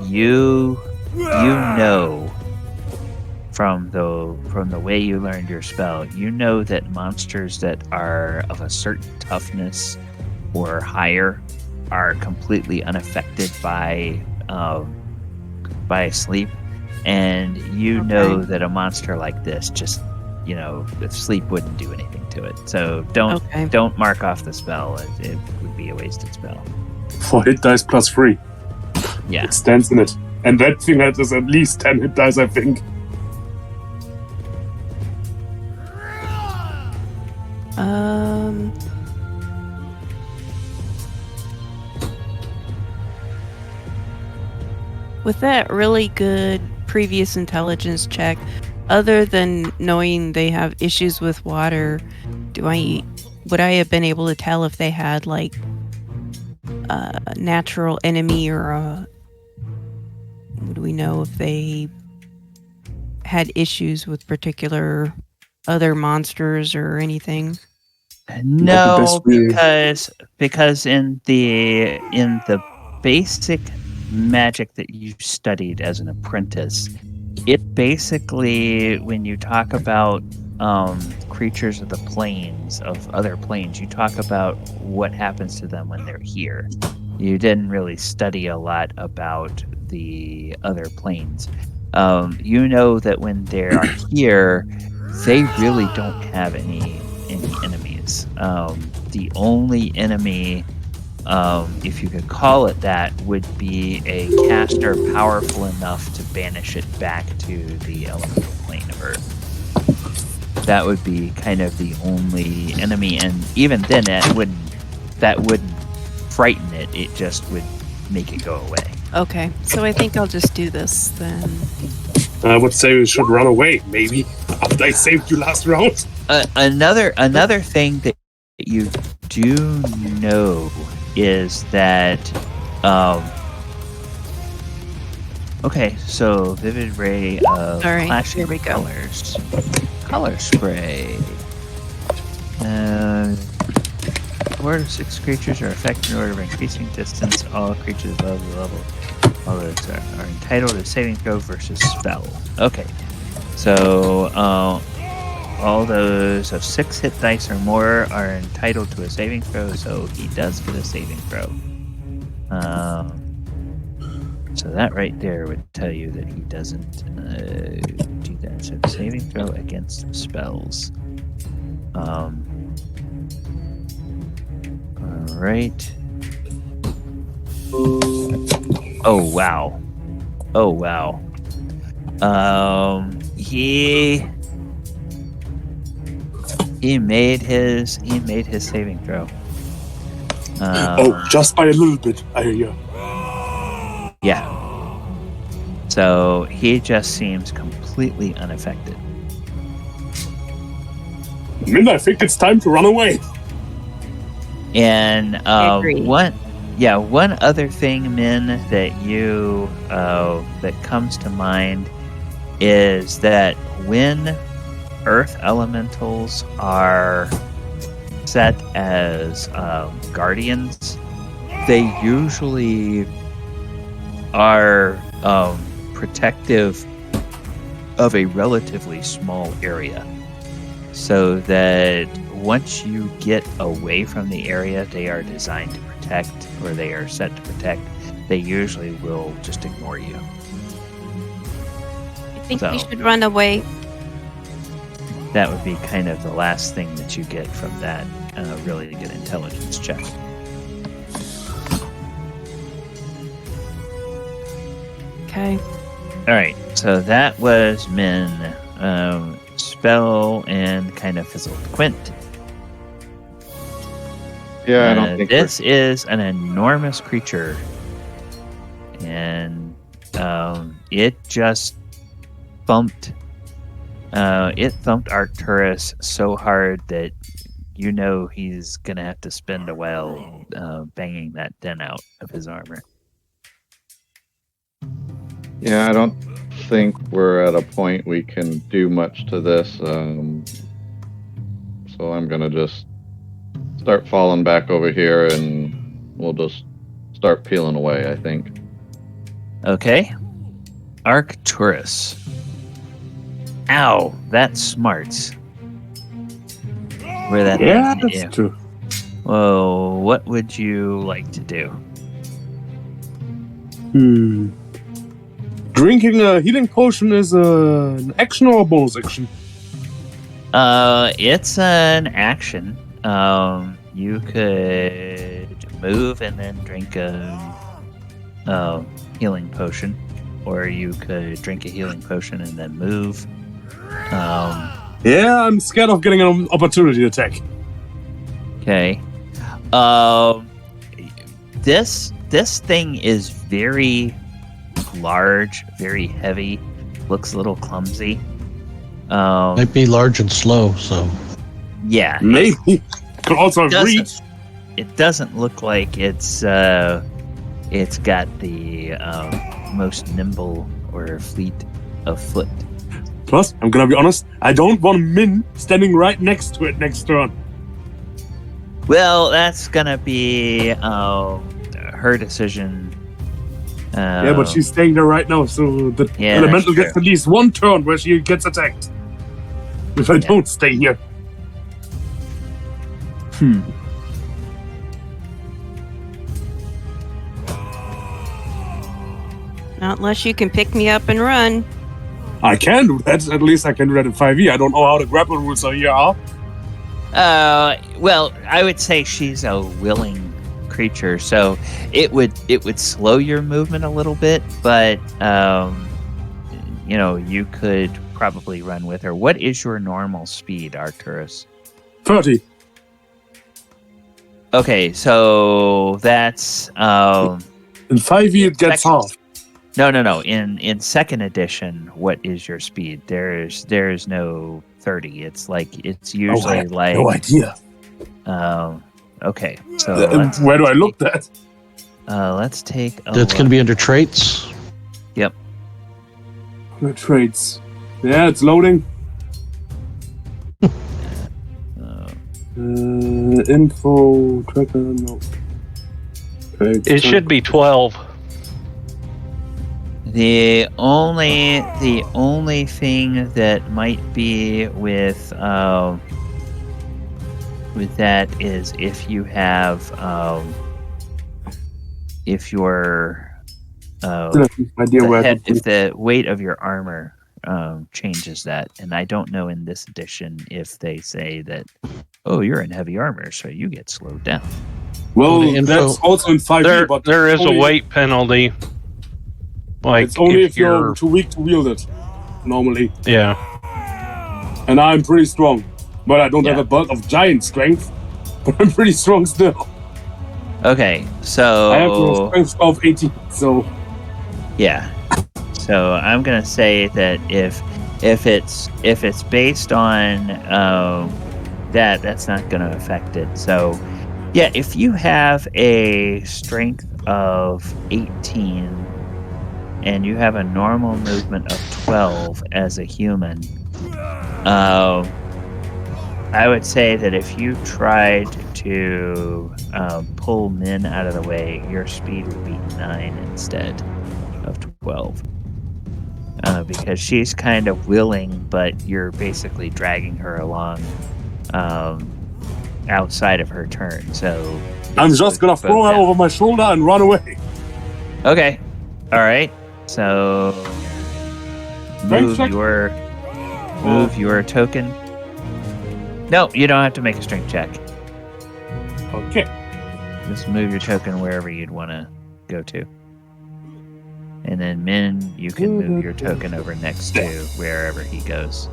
you know from the way you learned your spell, you know that monsters that are of a certain toughness or higher are completely unaffected by sleep, and you know that a monster like this just if sleep wouldn't do anything to it. So don't mark off the spell. It would be a wasted spell. For hit dice +3. Yeah, it stands in it, and that thing has at least 10 hit dice, I think. With that really good previous intelligence check, other than knowing they have issues with water, would I have been able to tell if they had like a natural enemy, or would we know if they had issues with particular other monsters or anything? No, because in the basic magic that you studied as an apprentice. It basically, when you talk about creatures of the planes, of other planes, you talk about what happens to them when they're here. You didn't really study a lot about the other planes. You know that when they are here, they really don't have any enemies. The only enemy, if you could call it that, would be a caster powerful enough to banish it back to the elemental plane of Earth. That would be kind of the only enemy, and even then, that wouldn't frighten it. It just would make it go away. Okay, so I think I'll just do this then. I would say we should run away, maybe, after I saved you last round. Another thing that you do know is that okay, so vivid ray of flashing colors. Color spray. 4 to 6 creatures are affected in order of increasing distance. All creatures above the level others are entitled to saving throw versus spell. Okay, so all those of 6 hit dice or more are entitled to a saving throw, so he does get a saving throw. So that right there would tell you that he doesn't do that. So saving throw against spells. All right. Oh wow. He made his saving throw. Just by a little bit, I hear. Yeah. So he just seems completely unaffected. Min, I think it's time to run away. And agree. one other thing, Min, that you that comes to mind is that when Earth elementals are set as guardians, they usually are protective of a relatively small area, so that once you get away from the area they are designed to protect, or they are set to protect, they usually will just ignore you. I think we should run away. That would be kind of the last thing that you get from that really good intelligence check. Okay. All right, so that was Min. Spell and kind of fizzled. Quint. Yeah, I don't think this is an enormous creature, and it just thumped. It thumped Arcturus so hard that you know he's gonna have to spend a while banging that dent out of his armor. Yeah, I don't think we're at a point we can do much to this. So I'm gonna just start falling back over here, and we'll just start peeling away, I think. Okay. Arcturus. Ow, that's smart. Where that Yeah, hit you. that's true. Whoa, what would you like to do? Drinking a healing potion is an action or a bonus action? It's an action. You could move and then drink a healing potion, or you could drink a healing potion and then move. Yeah, I'm scared of getting an opportunity attack. Okay. This thing is very large, very heavy, looks a little clumsy. Might be large and slow, so. Yeah. Maybe. Could also have reach. It doesn't look like it's got the most nimble or fleet of foot. Plus, I'm gonna be honest, I don't want Min standing right next to it next turn. Well, that's gonna be her decision Yeah, but she's staying there right now, so the elemental gets at least one turn where she gets attacked. If I don't stay here. Not unless you can pick me up and run. I can do that. At least I can do that in 5e. I don't know how the grapple rules are here are. Well, I would say she's a willing creature, so it would slow your movement a little bit, but you could probably run with her. What is your normal speed, Arcturus? 30. Okay, so that's in 5e it gets half. No. In second edition, what is your speed? There's no 30. It's usually like no idea. Okay, so where do I look that? Let's take a That's going to be under traits. Yep. The traits. Yeah, it's loading. Info tracker. No. Traits, It should be 12. The only thing that might be with that is if you have if your if the weight of your armor changes that, and I don't know in this edition if they say that you're in heavy armor so you get slowed down. Well, that's also in 5e, but there is a weight penalty. Like it's only if you're too weak to wield it, normally. Yeah. And I'm pretty strong, but I don't have a belt of giant strength. But I'm pretty strong still. Okay, so I have a strength of 18, so yeah. So I'm gonna say that if it's based on that's not gonna affect it. So yeah, if you have a strength of 18 and you have a normal movement of 12 as a human, I would say that if you tried to pull Min out of the way, your speed would be 9 instead of 12. Because she's kind of willing, but you're basically dragging her along outside of her turn. So I'm just gonna throw her over my shoulder and run away. Okay. All right. So move your token. No, you don't have to make a strength check. Okay. Just move your token wherever you'd want to go to. And then Min, you can move your token over next to wherever he goes.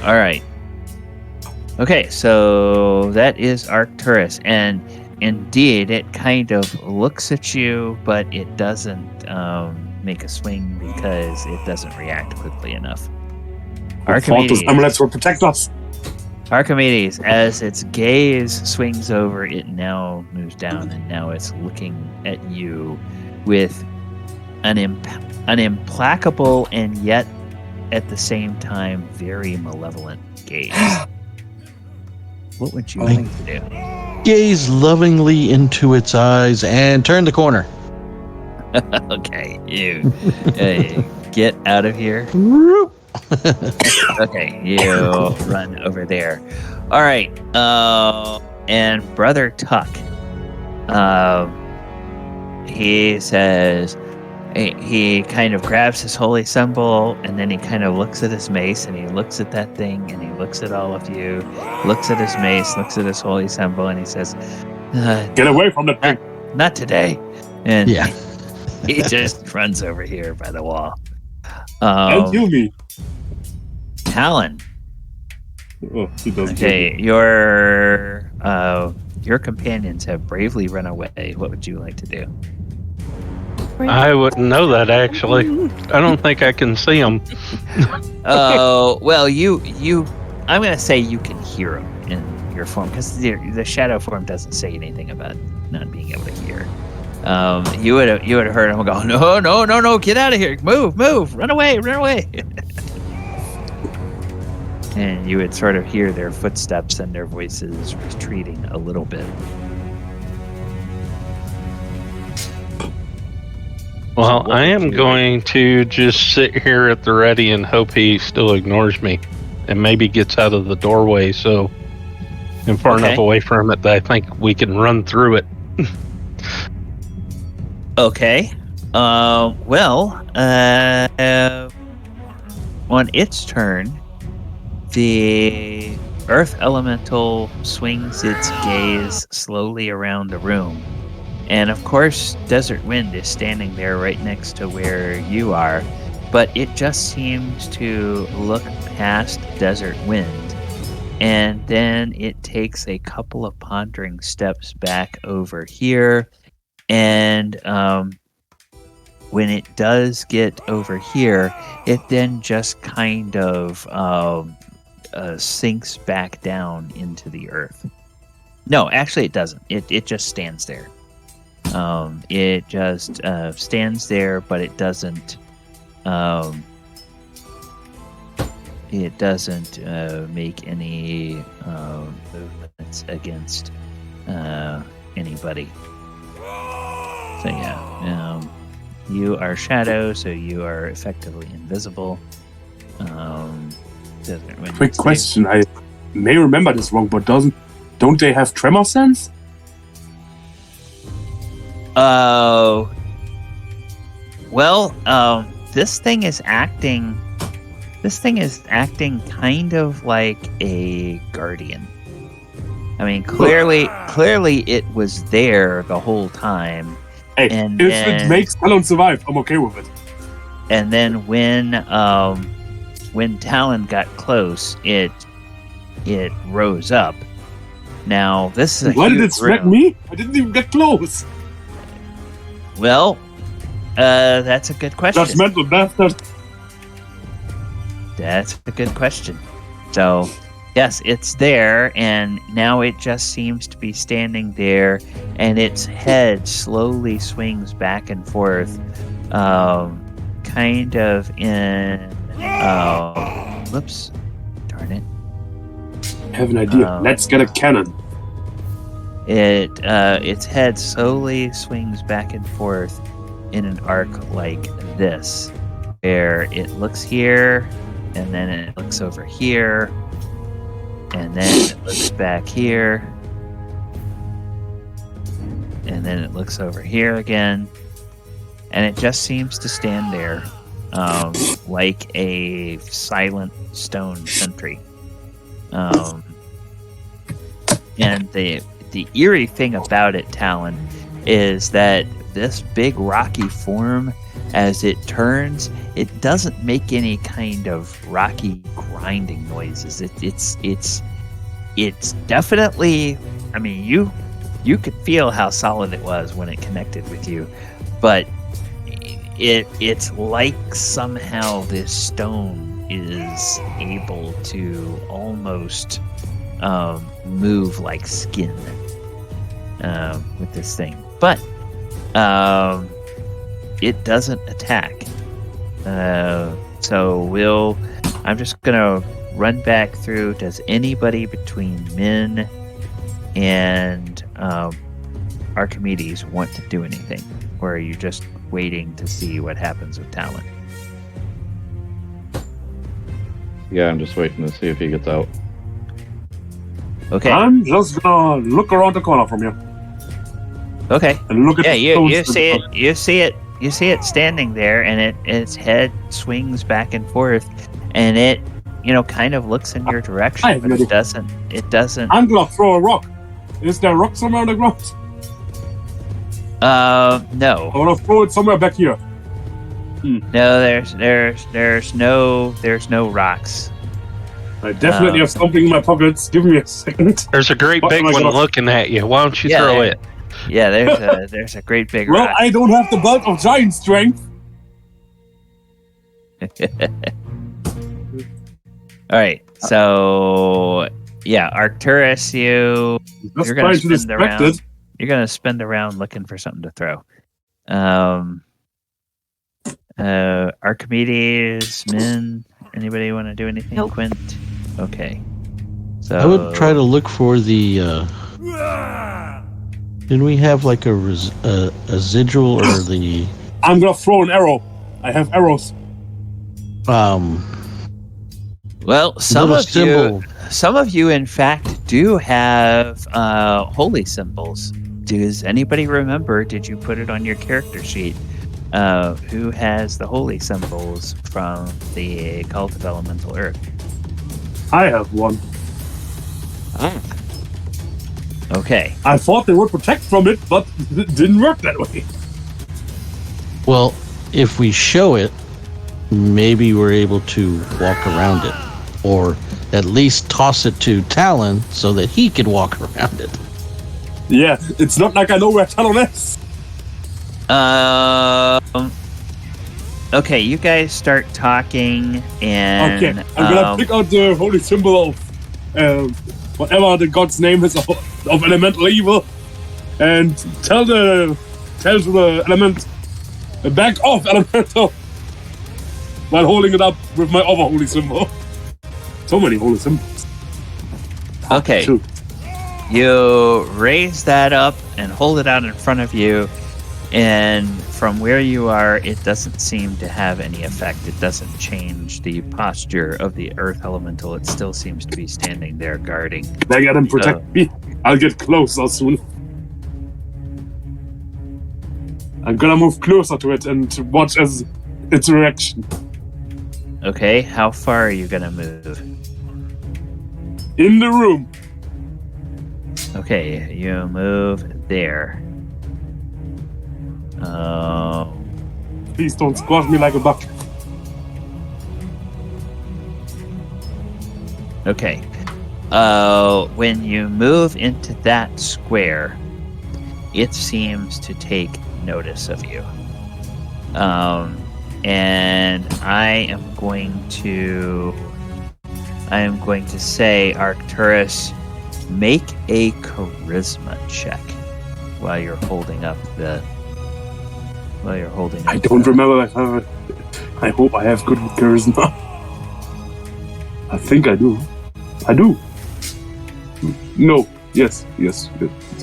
All right. Okay, so that is Arcturus. And indeed, it kind of looks at you, but it doesn't make a swing because it doesn't react quickly enough. Archimedes. Amulets will protect us. Archimedes, as its gaze swings over, it now moves down, and now it's looking at you with an implacable and yet at the same time very malevolent gaze. What would you like to do? Gaze lovingly into its eyes and turn the corner. Okay, you get out of here. Okay, you run over there. All right, and Brother Tuck, he says, he kind of grabs his holy symbol, and then he kind of looks at his mace, and he looks at that thing, and he looks at all of you, looks at his mace, looks at his holy symbol, and he says, "Get away from the thing! Not today!" And yeah, he just runs over here by the wall. And kill me. Talon. Oh, he doesn't. Okay, your companions have bravely run away. What would you like to do? I wouldn't know that, actually. I don't think I can see them. Oh, well, you. I'm going to say you can hear them in your form, because the shadow form doesn't say anything about not being able to hear. You would have heard them go, no, get out of here, move, run away. And you would sort of hear their footsteps and their voices retreating a little bit. Well, what I would am you going to just sit here at the ready and hope he still ignores me and maybe gets out of the doorway so I'm far enough away from it that I think we can run through it. Okay. On its turn, the Earth Elemental swings its gaze slowly around the room. And of course, Desert Wind is standing there right next to where you are, but it just seems to look past Desert Wind, and then it takes a couple of pondering steps back over here, and when it does get over here, it then just kind of sinks back down into the earth. No, actually it doesn't. It just stands there. It just stands there, but it doesn't. It doesn't make any movements against anybody. So yeah, you are shadow, so you are effectively invisible. Quick question: I may remember this wrong, but don't they have tremor sense? This thing is acting. This thing is acting kind of like a guardian. I mean, clearly it was there the whole time. Hey, if it makes Talon survive, I'm okay with it. And then when Talon got close, it rose up. Now this is why did it smack me? I didn't even get close. Well, that's a good question. Judgmental bastard. That's a good question. So, yes, it's there, and now it just seems to be standing there, and its head slowly swings back and forth, kind of in. Whoops! Darn it! I have an idea. Let's get a cannon. Its head slowly swings back and forth in an arc like this, where it looks here, and then it looks over here, and then it looks back here, and then it looks over here again, and it just seems to stand there, like a silent stone sentry. And the eerie thing about it, Talon, is that this big rocky form, as it turns, it doesn't make any kind of rocky grinding noises. It's definitely. I mean, you could feel how solid it was when it connected with you, but it's like somehow this stone is able to almost move like skin with this thing, but it doesn't attack. So I'm just gonna run back through. Does anybody between Min and Archimedes want to do anything, or are you just waiting to see what happens with Talon? Yeah, I'm just waiting to see if he gets out. Okay. I'm just gonna look around the corner from you. Okay. And look at you see it standing there, and its head swings back and forth, and it kind of looks in your direction, but it doesn't. I'm gonna throw a rock. Is there a rock somewhere on the ground? No. I wanna throw it somewhere back here. No, there's no rocks. I definitely have something in my pockets. Give me a second. There's a great big one looking at you. Why don't you throw it? Yeah, there's a great big Well, rock. I don't have the belt of giant strength. All right, so yeah, Arcturus, you're gonna spend the round. You're gonna spend the round looking for something to throw. Archimedes, Min, anybody want to do anything? Nope. Quint? Okay. So I would try to look for the. Didn't we have like a residual or the? I'm gonna throw an arrow. I have arrows. Well, some of you, in fact, do have holy symbols. Does anybody remember? Did you put it on your character sheet? Who has the holy symbols from the Cult of Elemental Earth? I have one. Okay. I thought they would protect from it, but it didn't work that way. Well, if we show it, maybe we're able to walk around it. Or at least toss it to Talon so that he can walk around it. Yeah, it's not like I know where Talon is. Okay, you guys start talking, and okay, I'm gonna pick out the holy symbol of whatever the god's name is of elemental evil, and tell to the element, back off, elemental, while holding it up with my other holy symbol. So many holy symbols. Okay. Shoot. You raise that up and hold it out in front of you, and from where you are, it doesn't seem to have any effect. It doesn't change the posture of the earth elemental. It still seems to be standing there guarding. They get him protect me. I'll get closer soon. I'm gonna move closer to it and watch as its reaction. Okay, how far are you gonna move? In the room. Okay, you move there. Please don't squash me like a buck. Okay. When you move into that square, it seems to take notice of you. And I am going to say, Arcturus, make a charisma check while you're holding up the. I don't remember. I hope I have good charisma. I think I do. I do. No. Yes. It's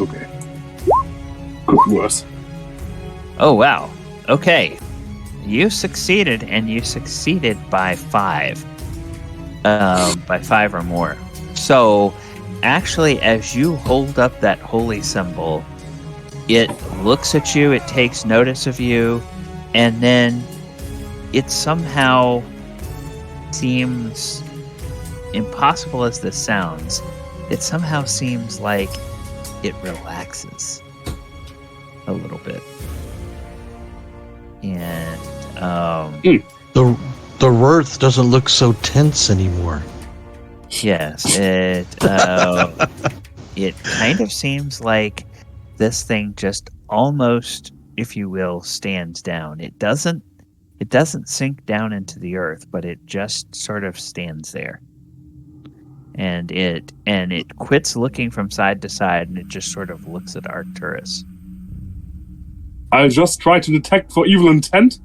okay. Good worse. Oh wow. Okay. You succeeded, and you succeeded by 5. By 5 or more. So, actually, as you hold up that holy symbol, it looks at you, it takes notice of you, and then it somehow seems, impossible as this sounds, it somehow seems like it relaxes a little bit. And the earth doesn't look so tense anymore. Yes, it kind of seems like this thing just almost, if you will, stands down. It doesn't sink down into the earth, but it just sort of stands there. And it quits looking from side to side, and it just sort of looks at Arcturus. I'll just try to detect for evil intent.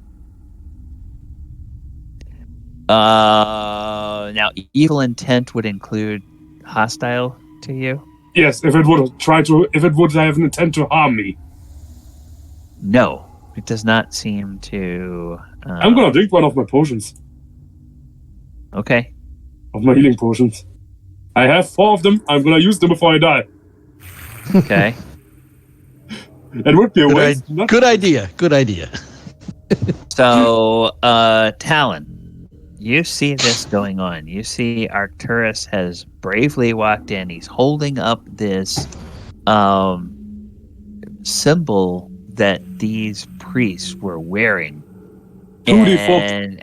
Now, evil intent would include hostile to you? Yes, if it would have an intent to harm me. No, it does not seem to. I'm gonna drink one of my potions. Okay. Of my healing potions. I have 4 of them. I'm gonna use them before I die. Okay. It would be a waste. Good idea. So, Talon, you see this going on. You see Arcturus has bravely walked in. He's holding up this symbol that these priests were wearing. 2d4. And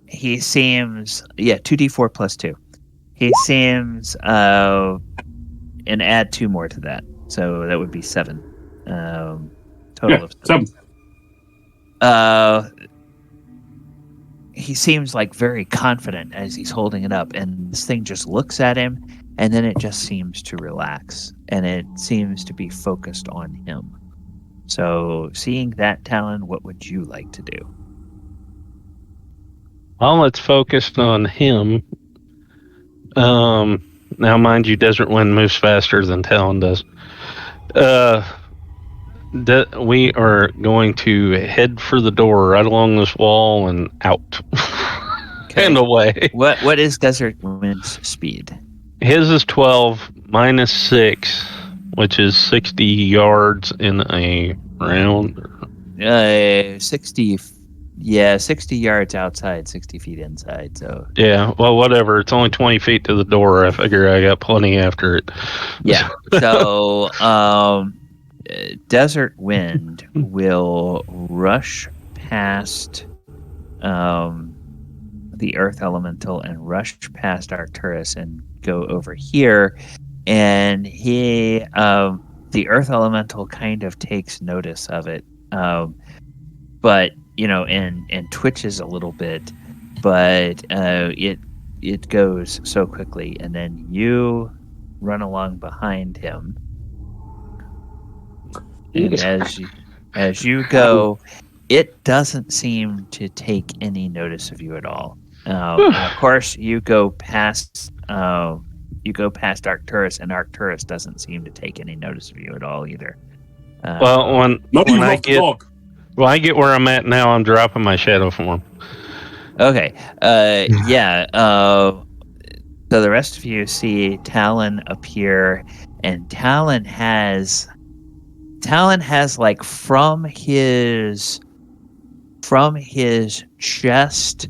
he seems, 2d4 plus 2. He seems, and add 2 more to that. So that would be 7. Total of 7. He seems like very confident as he's holding it up, and this thing just looks at him, and then it just seems to relax, and it seems to be focused on him. So, seeing that, Talon, what would you like to do? Well, it's focused on him. Now, mind you, Desert Wind moves faster than Talon does. we are going to head for the door right along this wall and out. Okay. And away. What is Desert Wind's speed? His is 12 minus 6, which is 60 yards in a round. 60. Yeah, 60 yards outside, 60 feet inside. So Yeah, well, whatever. It's only 20 feet to the door. I figure I got plenty after it. yeah. So Desert Wind will rush past the Earth Elemental and rush past Arcturus and go over here. And the Earth Elemental kind of takes notice of it, but and twitches a little bit, but it goes so quickly, and then you run along behind him, and as you go, it doesn't seem to take any notice of you at all. And of course, you go past Arcturus, and Arcturus doesn't seem to take any notice of you at all either. Well, when I get where I'm at now, I'm dropping my shadow form. Okay. Yeah. So the rest of you see Talon appear, and Talon has like from his chest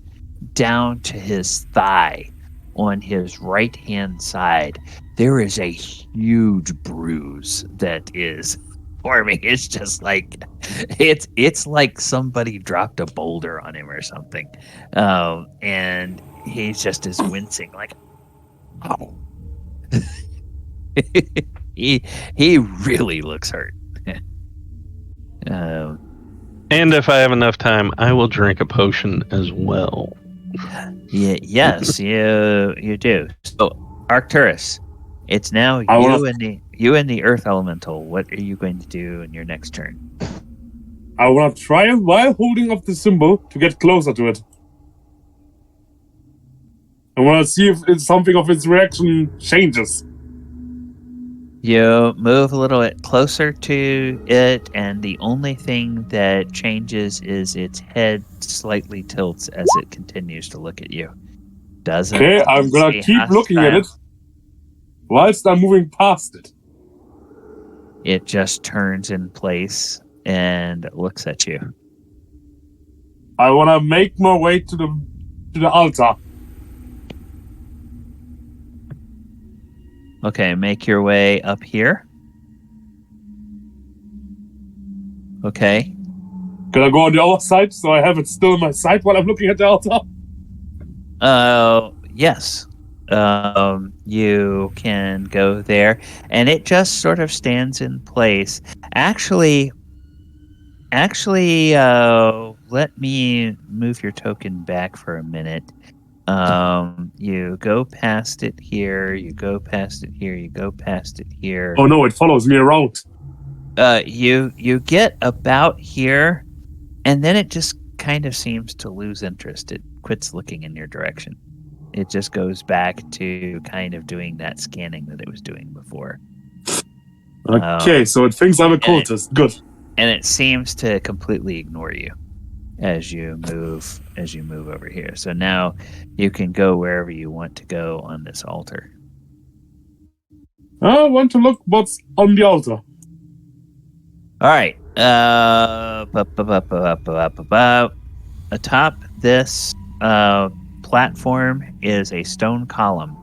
down to his thigh on his right hand side, there is a huge bruise that is forming. It's just like it's like somebody dropped a boulder on him or something, and he just is wincing like, oh. he really looks hurt. And if I have enough time, I will drink a potion as well. Yes, you do. So, Arcturus, it's now you and the Earth Elemental. What are you going to do in your next turn? I want to try, while holding up the symbol, to get closer to it. I want to see if something of its reaction changes. You move a little bit closer to it, and the only thing that changes is its head slightly tilts as it continues to look at you. Okay, I'm gonna keep looking at it whilst I'm moving past it. It just turns in place and looks at you. I want to make my way to the altar. Okay, make your way up here. Okay. Can I go on the other side so I have it still in my sight while I'm looking at the altar? Yes. You can go there, and it just sort of stands in place. Actually, let me move your token back for a minute. You go past it here, you go past it here, you go past it here. Oh no, it follows me around. You get about here, and then it just kind of seems to lose interest. It quits looking in your direction. It just goes back to kind of doing that scanning that it was doing before. Okay, so it thinks I'm a cultist. Good. And it seems to completely ignore you as you move over here. So now you can go wherever you want to go on this altar. I want to look what's on the altar. All right. Atop this platform is a stone column,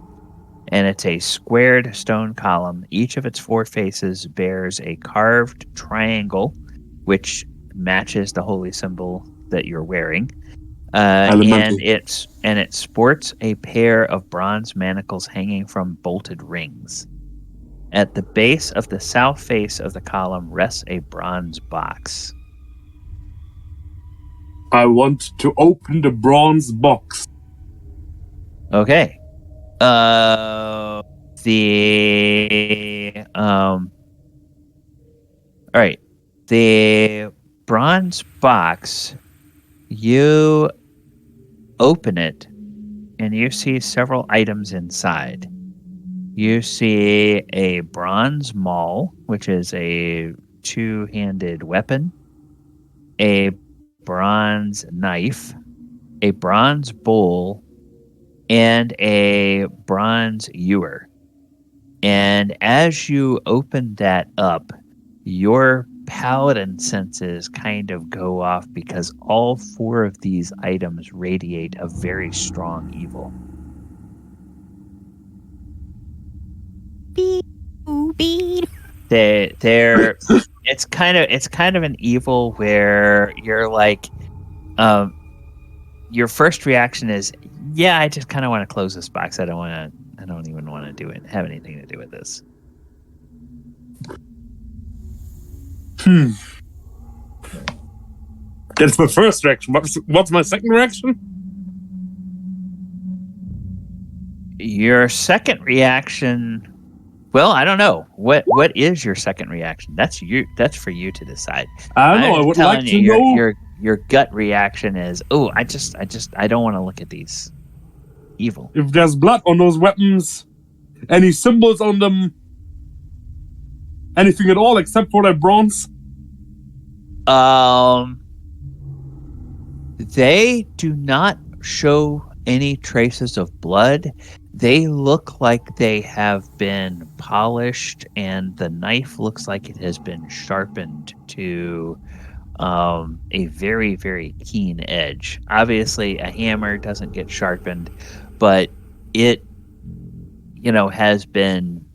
and it's a squared stone column. Each of its four faces bears a carved triangle, which matches the holy symbol that you're wearing. And it sports a pair of bronze manacles hanging from bolted rings. At the base of the south face of the column rests a bronze box. I want to open the bronze box. Okay. All right. The bronze box, you open it, and you see several items inside. You see a bronze maul, which is a two-handed weapon, a bronze knife, a bronze bowl, and a bronze ewer. And as you open that up, your paladin senses kind of go off because all four of these items radiate a very strong evil. They're it's kind of an evil where you're like, your first reaction is, yeah, I just kind of want to close this box. I don't even want to do it. Have anything to do with this. That's my first reaction. What's my second reaction? Your second reaction, well, I don't know. What is your second reaction? That's for you to decide. I don't know. I would like to know. Your gut reaction is, oh, I don't want to look at these evil. If there's blood on those weapons, any symbols on them, anything at all except for that bronze. They do not show any traces of blood. They look like they have been polished, and the knife looks like it has been sharpened to a very, very keen edge. Obviously, a hammer doesn't get sharpened, but it, has been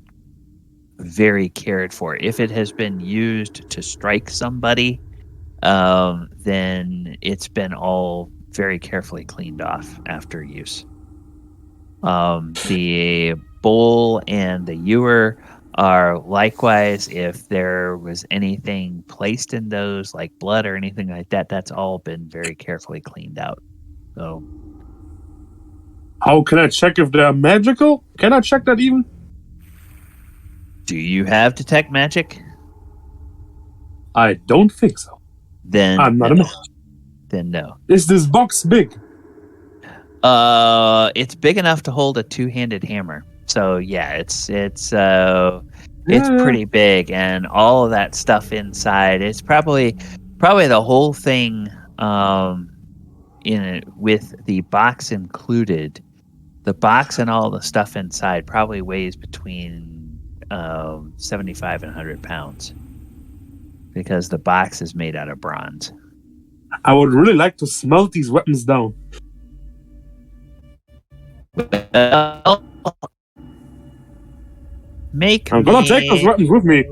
very cared for. If it has been used to strike somebody, then it's been all very carefully cleaned off after use. The bowl and the ewer are likewise, if there was anything placed in those, like blood or anything like that, that's all been very carefully cleaned out. So, how can I check if they're magical? Can I check that even? Do you have detect magic? I don't think so. Then I'm not a mage. Then no. Is this box big? It's big enough to hold a two-handed hammer. So yeah, it's pretty big, and all of that stuff inside. It's probably the whole thing in it, with the box included. The box and all the stuff inside probably weighs between 75 and 100 pounds, because the box is made out of bronze. I would really like to smelt these weapons down. I'm gonna take those weapons with me.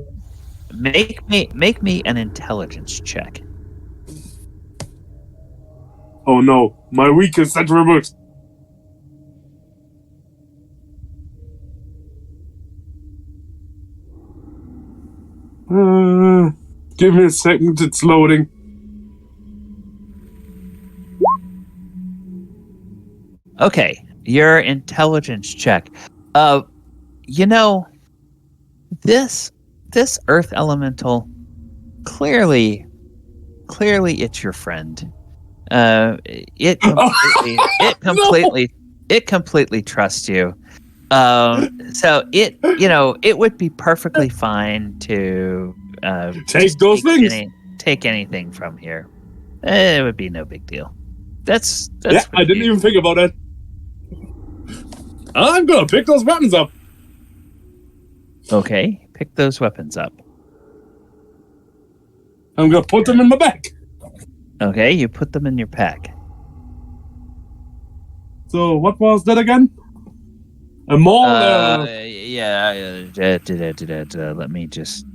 Make me an intelligence check. Oh no, my weakest attribute. Give me a second, it's loading. Okay, your intelligence check. This earth elemental, clearly it's your friend. It completely trusts you. So it would be perfectly fine to take those things. Take anything from here. It would be no big deal. That's yeah. I didn't even think about it. I'm gonna pick those weapons up. Okay, pick those weapons up. I'm gonna put them in my bag. Okay, you put them in your pack. So what was that again? A maul? Yeah. Let me just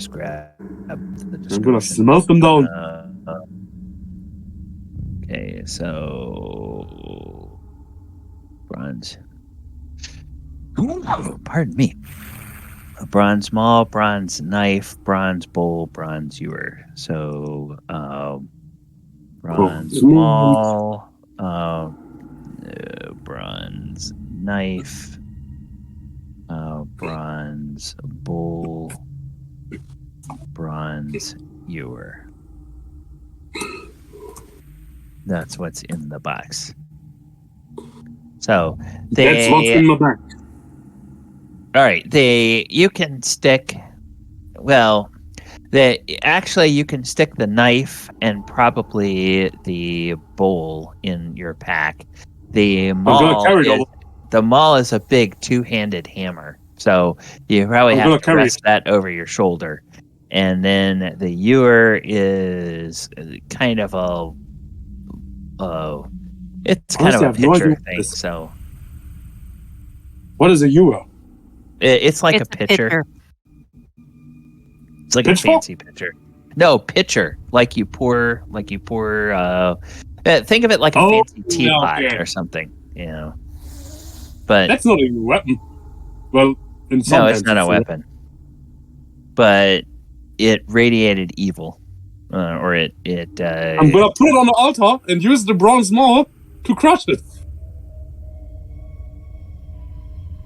grab the description. I'm gonna smelt them down. Okay, so bronze. Pardon me. A bronze maul, bronze knife, bronze bowl, bronze ewer. So bronze maul, bronze knife, bronze bowl, bronze ewer. That's what's in the box. So that's what's in the box. All right, you can stick. Well, Actually, you can stick the knife and probably the bowl in your pack. The I'm gonna carry it over. The maul is a big two-handed hammer, so you probably I'm have gonna to carry rest that over your shoulder. And then the ewer is kind of it's kind Honestly, I of a have no idea pitcher what thing. this- So What is a ewer? it's like It's a pitcher. It's like Pitchfork? a fancy pitcher. No, pitcher. Like you pour. Think of it like a fancy teapot okay. or something. But That's not a weapon. Well, in some no, it's not a senses, weapon. But it radiated evil, or it. I'm gonna put it on the altar and use the bronze maul to crush it.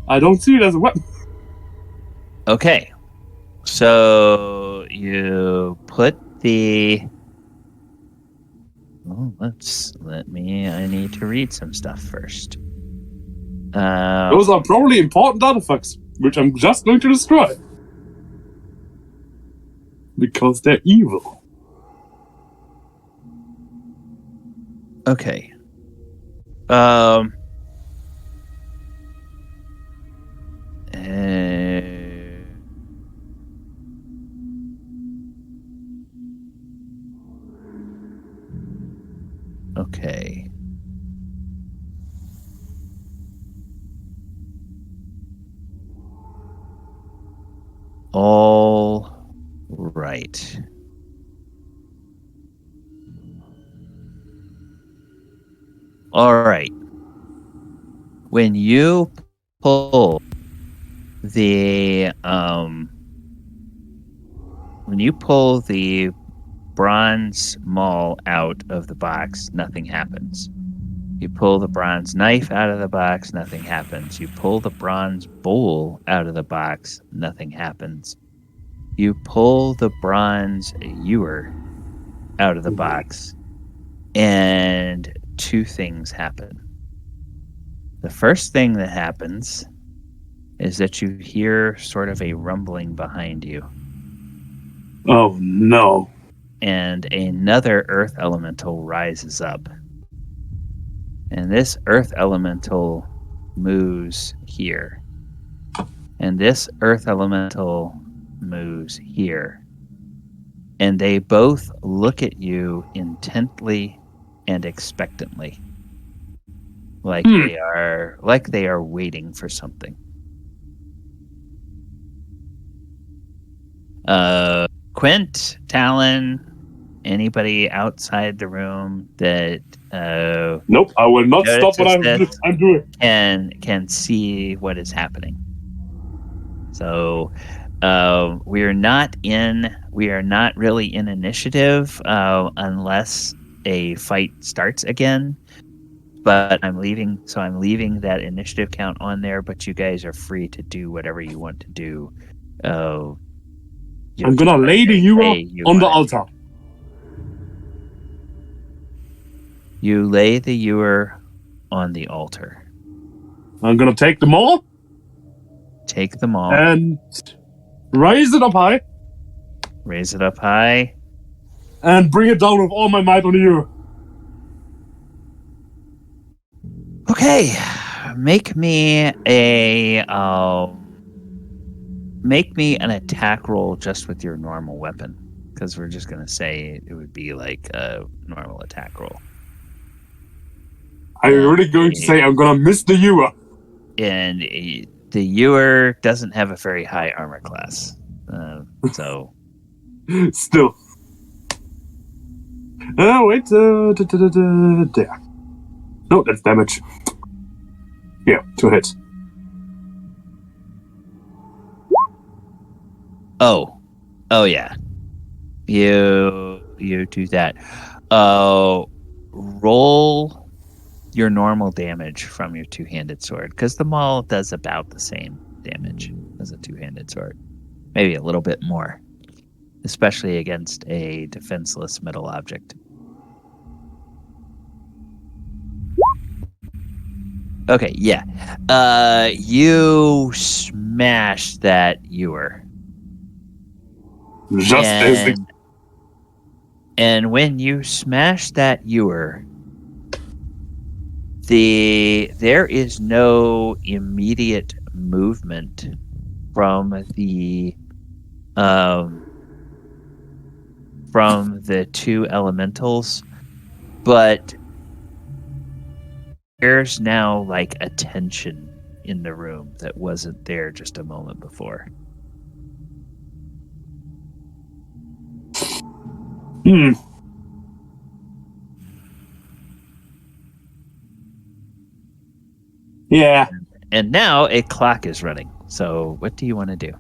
I don't see it as a weapon. Okay, so you put the. Oh, I need to read some stuff first. Those are probably important artifacts, which I'm just going to destroy. Because they're evil. Okay. Okay. All right. All right. When you pull the bronze maul out of the box, nothing happens. You pull the bronze knife out of the box, nothing happens. You pull the bronze bowl out of the box, nothing happens. You pull the bronze ewer out of the box, and two things happen. The first thing that happens is that you hear sort of a rumbling behind you. Oh no. And another earth elemental rises up. And this earth elemental moves here. And this earth elemental moves here. And they both look at you intently and expectantly. Like they are waiting for something. Quint, Talon, anybody outside the room that nope, I will not stop what I'm doing. Can see what is happening. So we are not really in initiative unless a fight starts again. But I'm leaving that initiative count on there, but you guys are free to do whatever you want to do. I'm gonna lay the ewer on the altar. You lay the ewer on the altar. I'm gonna take the maul. Take the maul. And raise it up high. Raise it up high. And bring it down with all my might on the ewer. Okay. Make me an attack roll just with your normal weapon, because we're just gonna say it would be like a normal attack roll. I'm really going to say I'm gonna miss the ewer. And the ewer doesn't have a very high armor class, so still. Wait. There. No, that's damage. Yeah, 2 hits. Oh yeah. You do that. Roll your normal damage from your two-handed sword, because the maul does about the same damage as a two-handed sword, maybe a little bit more, especially against a defenseless metal object. Okay, yeah. You smash that ewer. And when you smash that ewer, there is no immediate movement from the two elementals, but there's now like a tension in the room that wasn't there just a moment before. Yeah. And now a clock is running. So what do you want to do?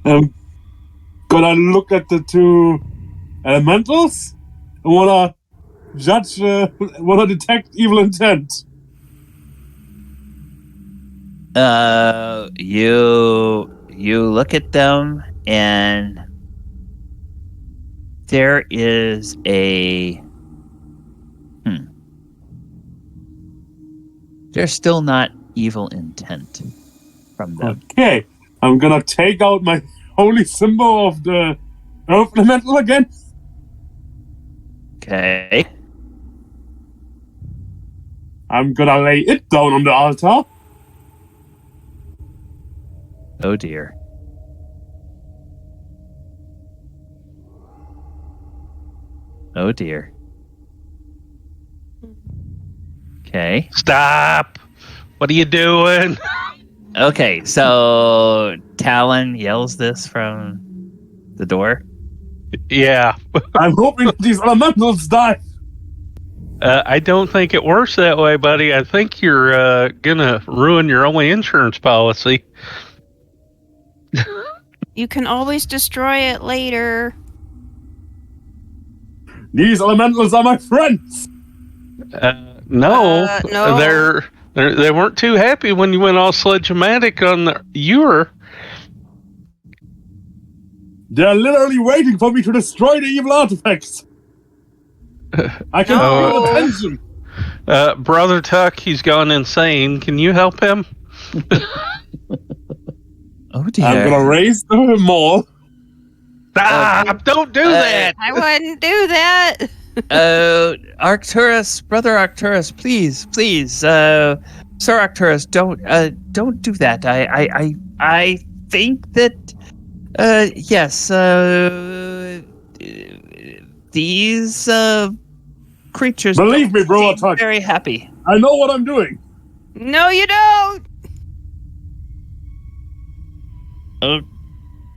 I'm gonna look at the two elementals. I wanna judge, wanna detect evil intent. You look at them, and there is there's still not evil intent from them. Okay, I'm gonna take out my holy symbol of the earth elemental again. Okay. I'm gonna lay it down on the altar. Oh dear. Oh dear. Okay. Stop! What are you doing? Okay, so Talon yells this from the door. Yeah. I'm hoping these elementals die. I don't think it works that way, buddy. I think you're gonna ruin your only insurance policy. You can always destroy it later. These elementals are my friends. No, no. They weren't too happy when you went all sledge-o-matic on the Ewer. They're literally waiting for me to destroy the evil artifacts. I can feel the tension. Brother Tuck, he's gone insane. Can you help him? Oh dear. I'm gonna raise the mall. Stop! Don't do that! I wouldn't do that. Arcturus, brother Arcturus, please, Sir Arcturus, don't do that. I think that, yes, these creatures. Believe me, bro, Tuck. Very happy. I know what I'm doing. No, you don't.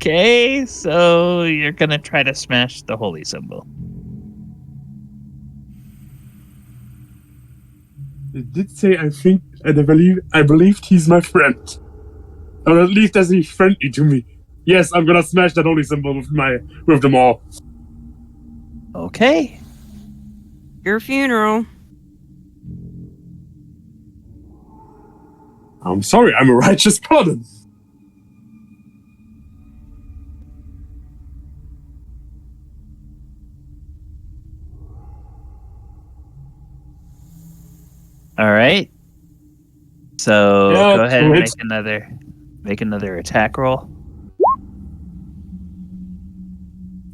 Okay, so you're gonna try to smash the holy symbol. I did say I think and I believed he's my friend. Or at least as he's friendly to me. Yes, I'm gonna smash that holy symbol with them all. Okay. Your funeral. I'm sorry, I'm a righteous paladin. All right. So Yeah, go ahead and it's- make another attack roll.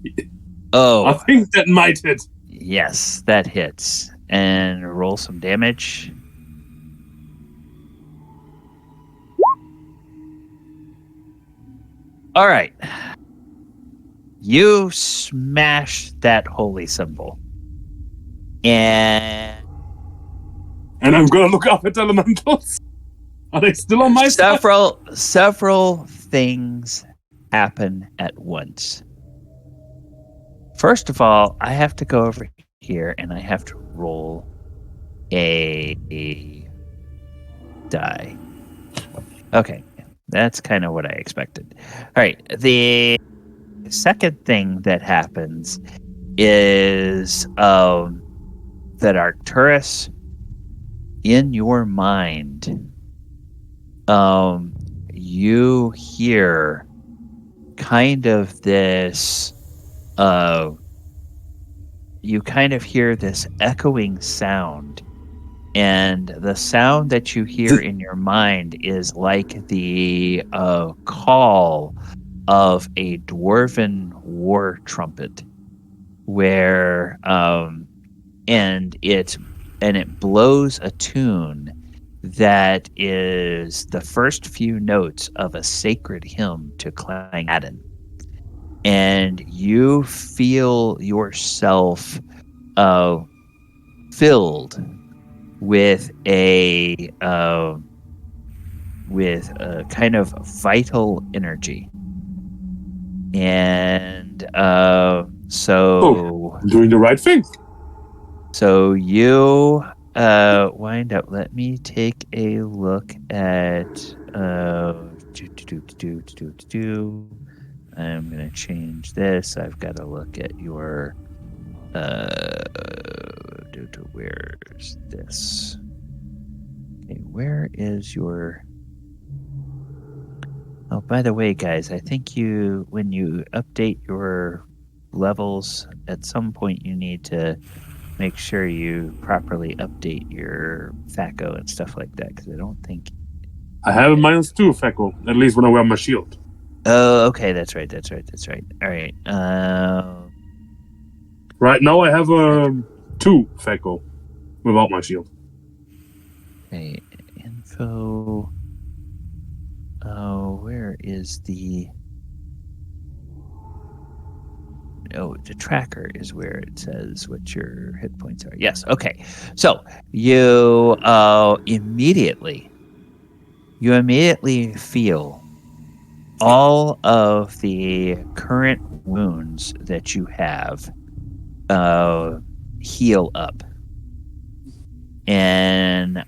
I Oh, think that might hit. yes, that hits. And roll some damage. All right. You smash that holy symbol. And I'm gonna look up at elementals. Are they still on my side? several things happen at once. First of all, I have to go over here and I have to roll a die. Okay, that's kind of what I expected. All right, the second thing that happens is that Arcturus, in your mind, you hear kind of this echoing sound And the sound that you hear in your mind is like the call of a dwarven war trumpet, where and it blows a tune that is the first few notes of a sacred hymn to Paladin. And you feel yourself filled with a kind of vital energy. And so I'm doing the right thing. So you wind up. Let me take a look at. I'm gonna change this. I've got to look at your. Where's this? Okay, where is your? Oh, by the way, guys, I think when you update your levels, at some point you need to make sure you properly update your FACO and stuff like that, because I don't think... I have a -2 FACO, at least when I wear my shield. Oh, okay, that's right. All right. Right now I have a 2 FACO without my shield. Okay, info... Oh, where is the... Oh, the tracker is where it says what your hit points are. Yes, okay. So you immediately feel all of the current wounds that you have heal up. And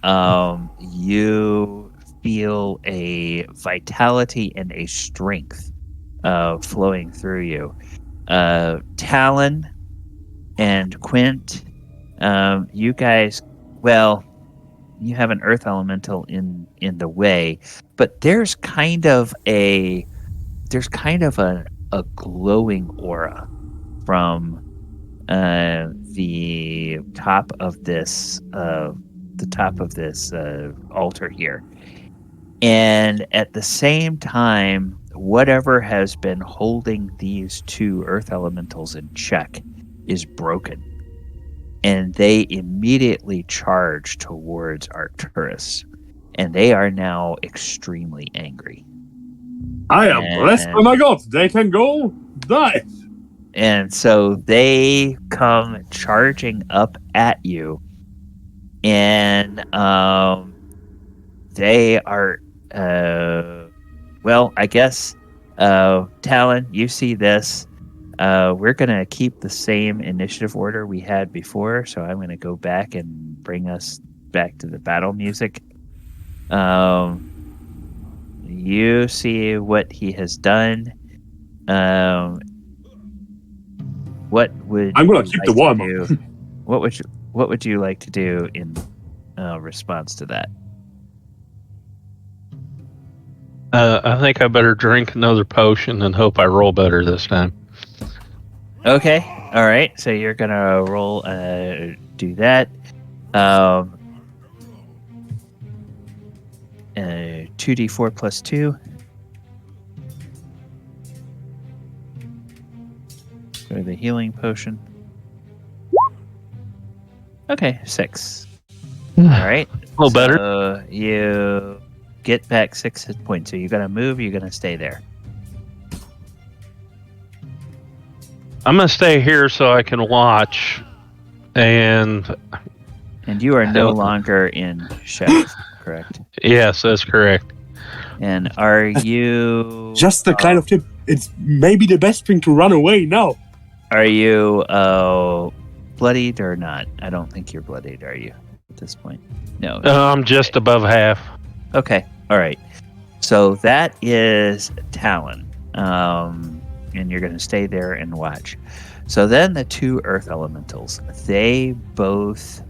you feel a vitality and a strength flowing through you. Talon and Quint, you guys, well, you have an earth elemental in the way, but there's kind of a glowing aura from the top of this altar here. And at the same time, whatever has been holding these two earth elementals in check is broken. And they immediately charge towards Arcturus. And they are now extremely angry. I am blessed by my god. They can go die. And so they come charging up at you. And they are... well, I guess, Talon, you see this. We're going to keep the same initiative order we had before, so I'm going to go back and bring us back to the battle music. You see what he has done. What would I'm going to keep the warm up. What would you like to do in response to that? I think I better drink another potion and hope I roll better this time. Okay. All right. So you're going to roll, do that. 2d4 plus 2. For the healing potion. Okay, 6. All right. A little better. You get back 6 hit points. So you're going to move, you're going to stay there. I'm going to stay here so I can watch. And you are no longer in chef, correct? Yes, that's correct. And are you... Just the kind of tip. It's maybe the best thing to run away now. Are you bloodied or not? I don't think you're bloodied, are you, at this point? No. I'm just above half. Okay. All right. So that is Talon. And you're going to stay there and watch. So then the two earth elementals, they both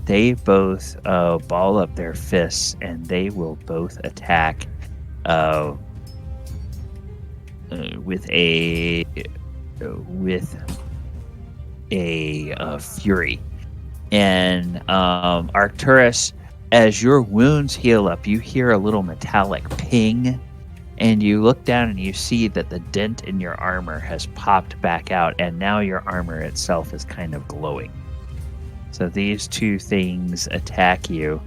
ball up their fists, and they will both attack with a fury. And Arcturus, as your wounds heal up, you hear a little metallic ping, and you look down and you see that the dent in your armor has popped back out, and now your armor itself is kind of glowing. So these two things attack you,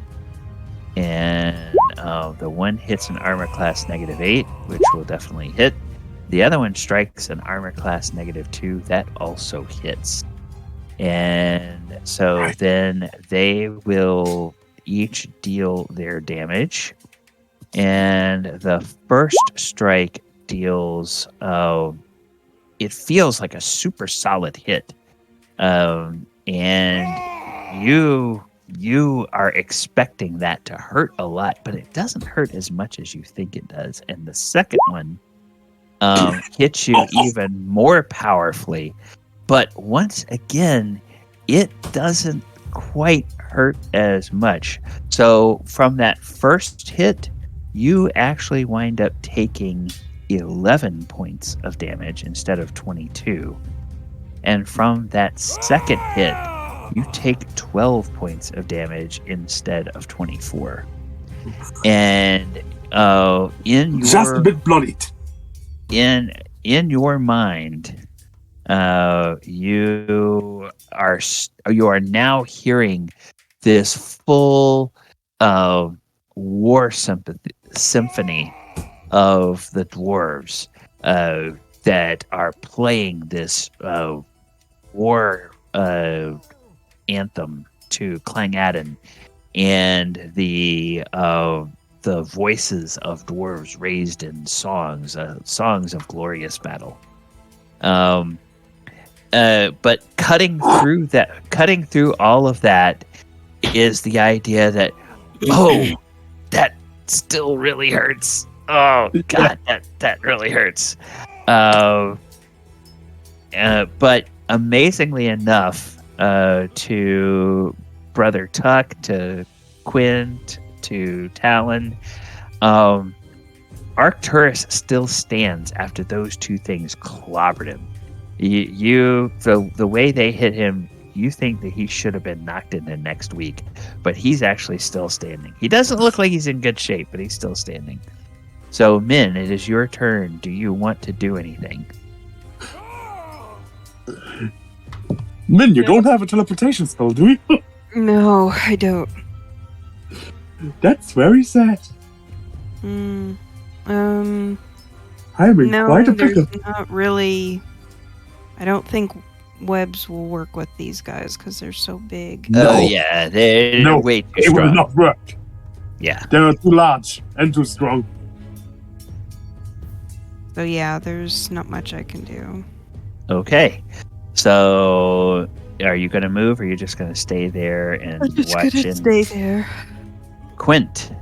and the one hits an armor class -8, which will definitely hit. The other one strikes an armor class -2, that also hits. And so then they will each deal their damage. And the first strike deals, it feels like a super solid hit. And you are expecting that to hurt a lot, but it doesn't hurt as much as you think it does. And the second one hits you even more powerfully. But once again, it doesn't quite hurt as much. So from that first hit, you actually wind up taking 11 points of damage instead of 22. And from that second hit, you take 12 points of damage instead of 24. And in your just a bit bloodied. In your mind, you are now hearing this full war symphony of the dwarves that are playing this war anthem to Clangadden, and the voices of dwarves raised in songs of glorious battle. But cutting through all of that is the idea that, that still really hurts. Oh God, that really hurts. But amazingly enough, to Brother Tuck, to Quint, to Talon, Arcturus still stands after those two things clobbered him. The way they hit him, you think that he should have been knocked into next week, but he's actually still standing. He doesn't look like he's in good shape, but he's still standing. So, Min, it is your turn. Do you want to do anything? Min, you don't have a teleportation spell, do you? No, I don't. That's very sad. No, I'm in quite a pickle. there's not really. I don't think webs will work with these guys because they're so big. No. Oh yeah, they're way too it will strong. not work. Yeah. They're too large and too strong. So yeah, there's not much I can do. Okay. So, are you going to move, or are you just going to stay there and I'm just watch? gonna stay there. Quint.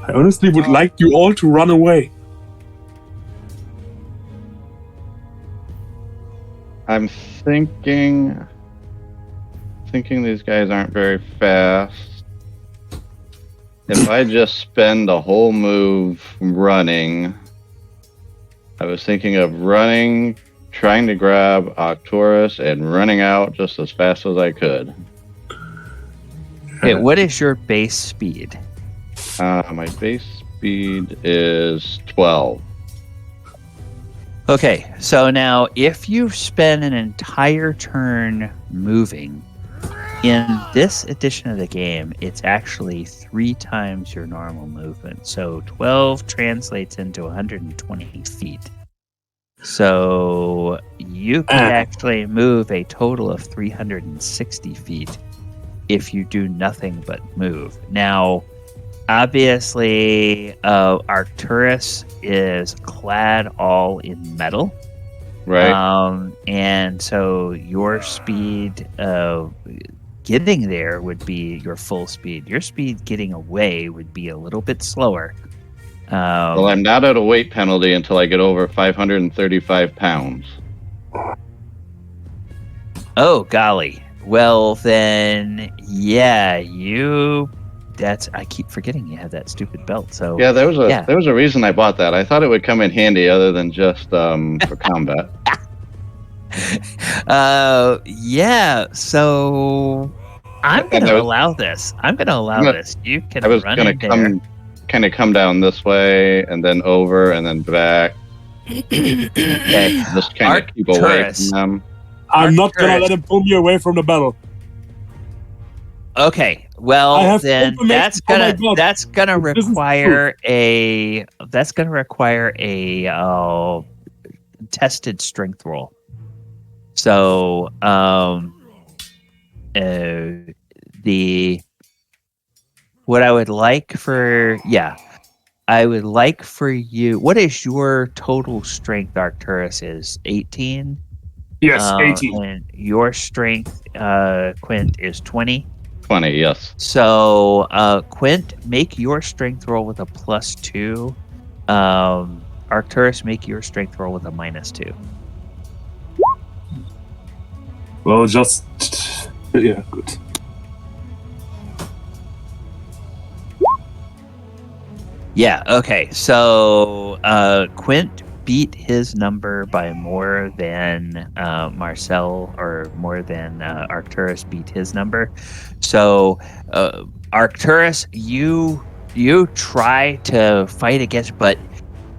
I honestly would like you all to run away. I'm thinking these guys aren't very fast. If I just spend a whole move running, I was thinking of running, trying to grab Arcturus, and running out just as fast as I could. Okay, what is your base speed? My base speed is 12. Okay, so now if you spend an entire turn moving, in this edition of the game, it's actually 3 times your normal movement. So 12 translates into 120 feet. So you can actually move a total of 360 feet if you do nothing but move. Now, obviously, Arcturus is clad all in metal. Right. And so your speed getting there would be your full speed. Your speed getting away would be a little bit slower. Well, I'm not at a weight penalty until I get over 535 pounds. Oh, golly. Well, then, yeah, I keep forgetting you have that stupid belt. So yeah, there was a reason I bought that. I thought it would come in handy other than just for combat. Yeah. So I'm And gonna allow this. I'm gonna allow gonna- this. You can I was run gonna in there. come down this way and then over and then back. Okay. Just kind of keep away Arcturus. from them. I'm not gonna Arcturus. let him pull me away from the battle. Okay. I Well, have then information that's from my gonna god. that's gonna This is require a contested strength roll. So what I would like for I would like for you. What is your total strength, Arcturus? Is 18? Yes, 18. And your strength, Quint, is 20. 20, yes. So, Quint, make your strength roll with a +2. Arcturus, make your strength roll with a -2. Well, just yeah, good. Yeah, okay. So Quint beat his number by more than Marcel, or more than Arcturus beat his number. So Arcturus, you try to fight against, but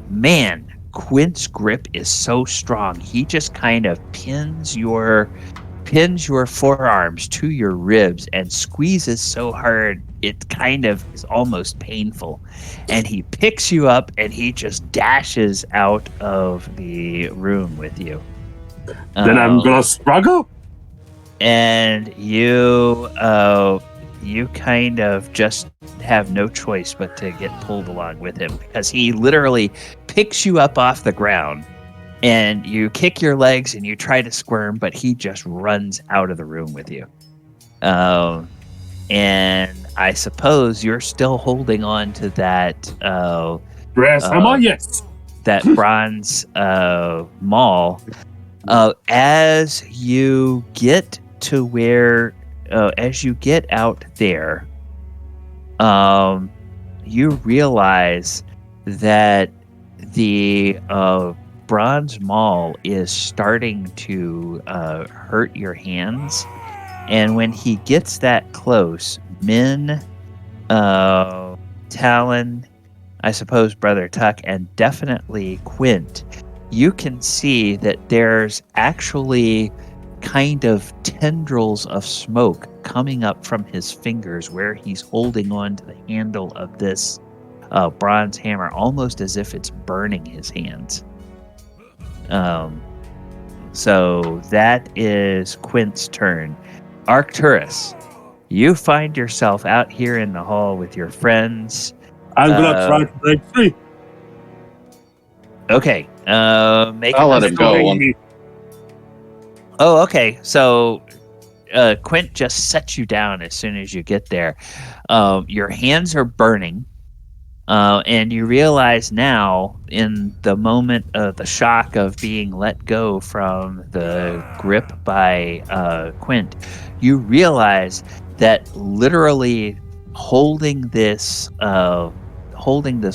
man, Quint's grip is so strong. He just kind of pins your forearms to your ribs and squeezes so hard it kind of is almost painful. And he picks you up and he just dashes out of the room with you. Then I'm gonna struggle. And you kind of just have no choice but to get pulled along with him, because he literally picks you up off the ground. And you kick your legs and you try to squirm, but he just runs out of the room with you. And I suppose you're still holding on to that Brass hammer, yes. that bronze maul. As you get to where, as you get out there, you realize that the bronze maul is starting to hurt your hands, and when he gets that close, Min, Talon, I suppose Brother Tuck, and definitely Quint, you can see that there's actually kind of tendrils of smoke coming up from his fingers where he's holding on to the handle of this bronze hammer, almost as if it's burning his hands. So that is Quint's turn. Arcturus, you find yourself out here in the hall with your friends. I'm gonna try to break free. Okay. I'll let him go. Oh, okay. So Quint just sets you down as soon as you get there. Your hands are burning. And you realize now, in the moment of the shock of being let go from the grip by Quint, you realize that literally holding this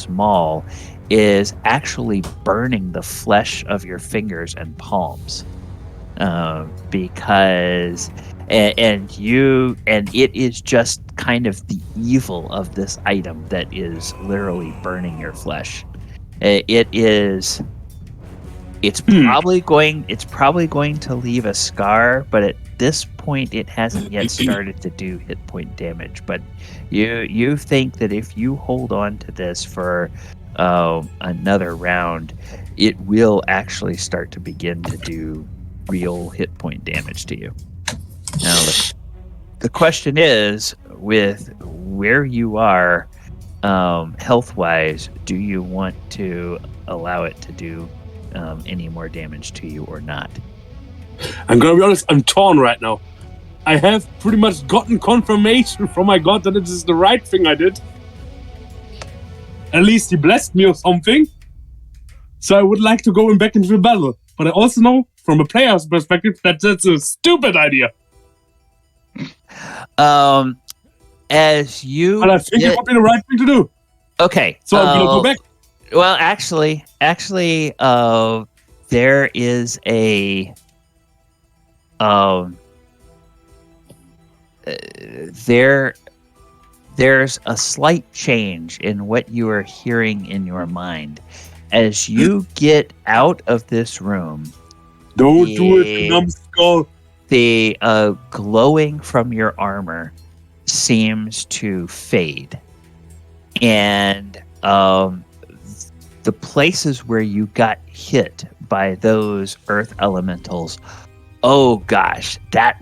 maul is actually burning the flesh of your fingers and palms, because and it is just kind of the evil of this item that is literally burning your flesh. It's probably going to leave a scar, but at this point it hasn't yet started to do hit point damage. But you think that if you hold on to this for another round, it will actually start to begin to do real hit point damage to you. Now the question is, with where you are health-wise, do you want to allow it to do any more damage to you or not? I'm gonna be honest, I'm torn right now. I have pretty much gotten confirmation from my god that it is the right thing I did. At least he blessed me or something. So I would like to go back into the battle. But I also know, from a player's perspective, that that's a stupid idea. As you, but I think it would be the right thing to do. Okay, so I'm gonna go back. Well, actually, there is a there's a slight change in what you are hearing in your mind as you get out of this room. Don't do it, numbskull. The glowing from your armor seems to fade, and the places where you got hit by those earth elementals, oh gosh, that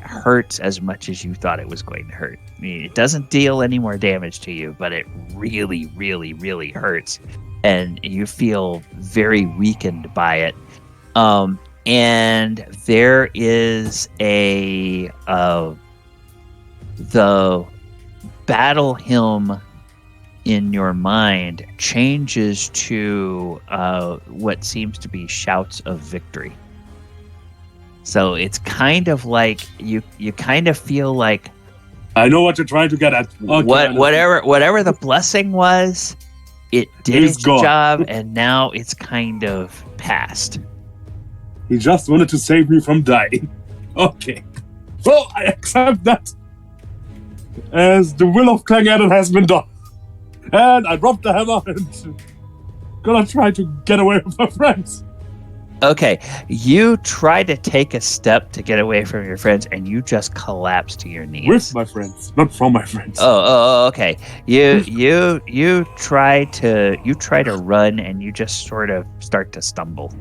hurts as much as you thought it was going to hurt. I mean, it doesn't deal any more damage to you, but it really, really, really hurts, and you feel very weakened by it. And there is the battle hymn in your mind changes to what seems to be shouts of victory. So it's kind of like you kind of feel like, I know what you're trying to get at. Okay, whatever the blessing was, it did its gone. job, and now it's kind of past. He just wanted to save me from dying. Okay. Well, I accept that. As the will of Clangaddon has been done. And I dropped the hammer and gonna try to get away from my friends. Okay, you try to take a step to get away from your friends, and you just collapse to your knees. With my friends, not from my friends. Oh, okay. You try to run, and you just sort of start to stumble.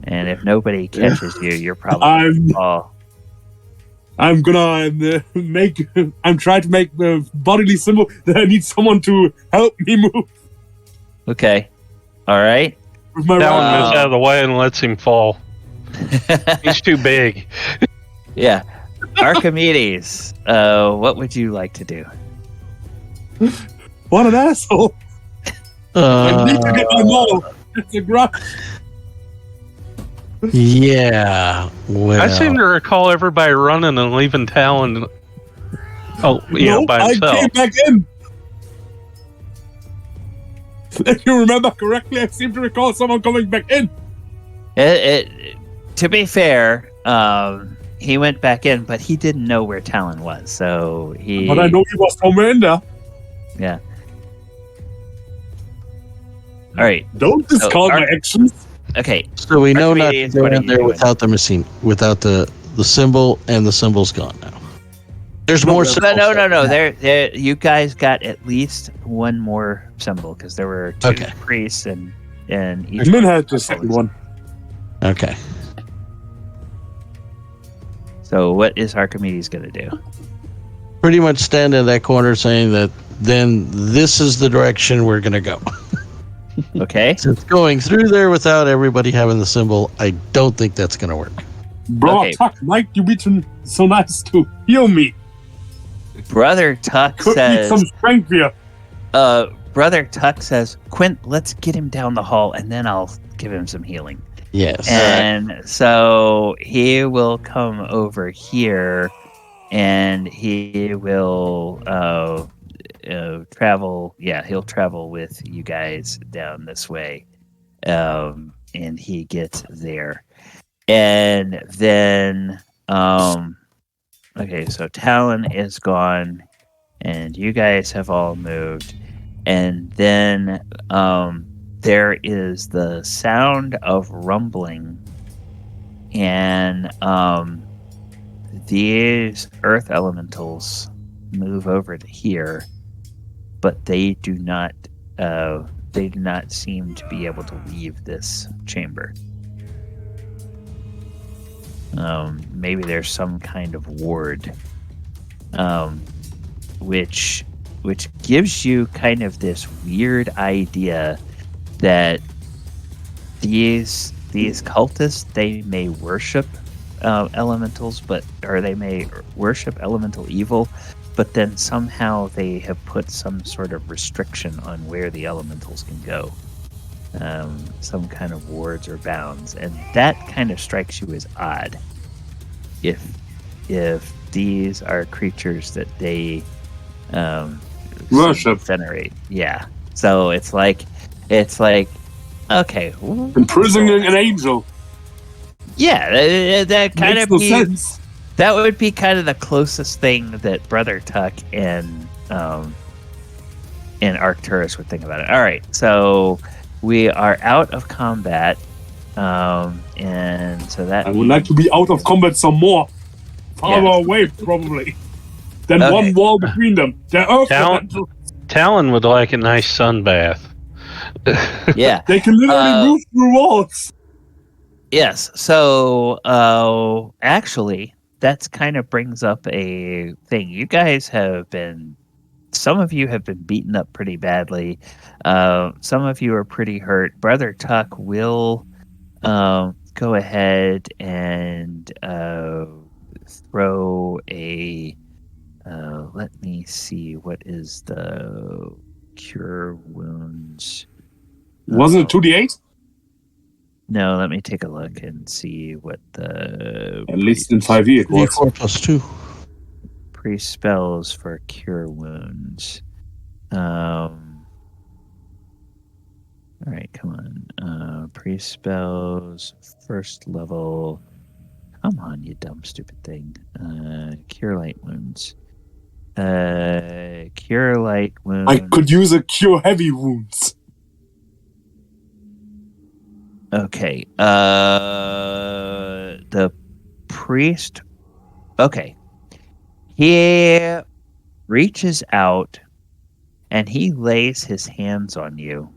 And if nobody catches you, you're probably fall. I'm gonna I'm trying to make the bodily symbol that I need someone to help me move. Okay. All right. With my Talon moves out of the way and lets him fall. He's too big. Yeah. Archimedes, what would you like to do? What an asshole! I need to get my model. It's a grunt. Yeah. Well, I seem to recall everybody running and leaving Talon. By himself. I came back in. If you remember correctly, I seem to recall someone coming back in. To be fair, he went back in, but he didn't know where Talon was, so he. But I know he was somewhere in there. Yeah. All right. Don't discount my actions. Okay. So we know not to Archimedes, go what are in you there doing? without the machine, without the symbol, and the symbol's gone now. There's more symbols. No. There, you guys got at least one more symbol because there were two priests and each. Min had the second one. Okay. So what is Archimedes going to do? Pretty much stand in that corner saying that then this is the direction we're going to go. Okay. Since going through there without everybody having the symbol, I don't think that's going to work. Bro, Okay. Tuck, Mike, you been so nice to heal me. Brother Tuck Could need says. some strength here. Brother Tuck says, Quint, let's get him down the hall, and then I'll give him some healing. Yes. And so he will come over here, and he will travel. Yeah, he'll travel with you guys down this way, and he gets there, and then okay. So Talon is gone, and you guys have all moved, and then there is the sound of rumbling, and these earth elementals move over to here, but they do not seem to be able to leave this chamber. Maybe there's some kind of ward, which gives you kind of this weird idea that these cultists, they may worship elementals, or they may worship elemental evil, but then somehow they have put some sort of restriction on where the elementals can go, some kind of wards or bounds, and that kind of strikes you as odd. If these are creatures that they Worship. venerate, yeah. So it's like, okay, Imprisoning an angel. Yeah, that kind Makes of no be sense. that would be kind of the closest thing that Brother Tuck and Arcturus would think about it. All right, so we are out of combat, and so that I would like to be out of combat some more. Farther Yeah. away, probably. Then Okay. one wall between them. They're Earth elemental. Talon would like a nice sun bath. Yeah. They can literally move through walls. Yes. So, actually, that's kind of brings up a thing. You guys some of you have been beaten up pretty badly. Some of you are pretty hurt. Brother Tuck will go ahead and throw a. Let me see. What is the cure wounds? Wasn't it 2d8? No, let me take a look and see what the At least in 5e it was. 4 plus 2. pre-spells for cure wounds. All right, come on. Pre-spells, first level. Come on, you dumb, stupid thing. Cure light wounds. Cure light wounds. I could use a cure heavy wounds. Okay. The priest. Okay. He reaches out and he lays his hands on you.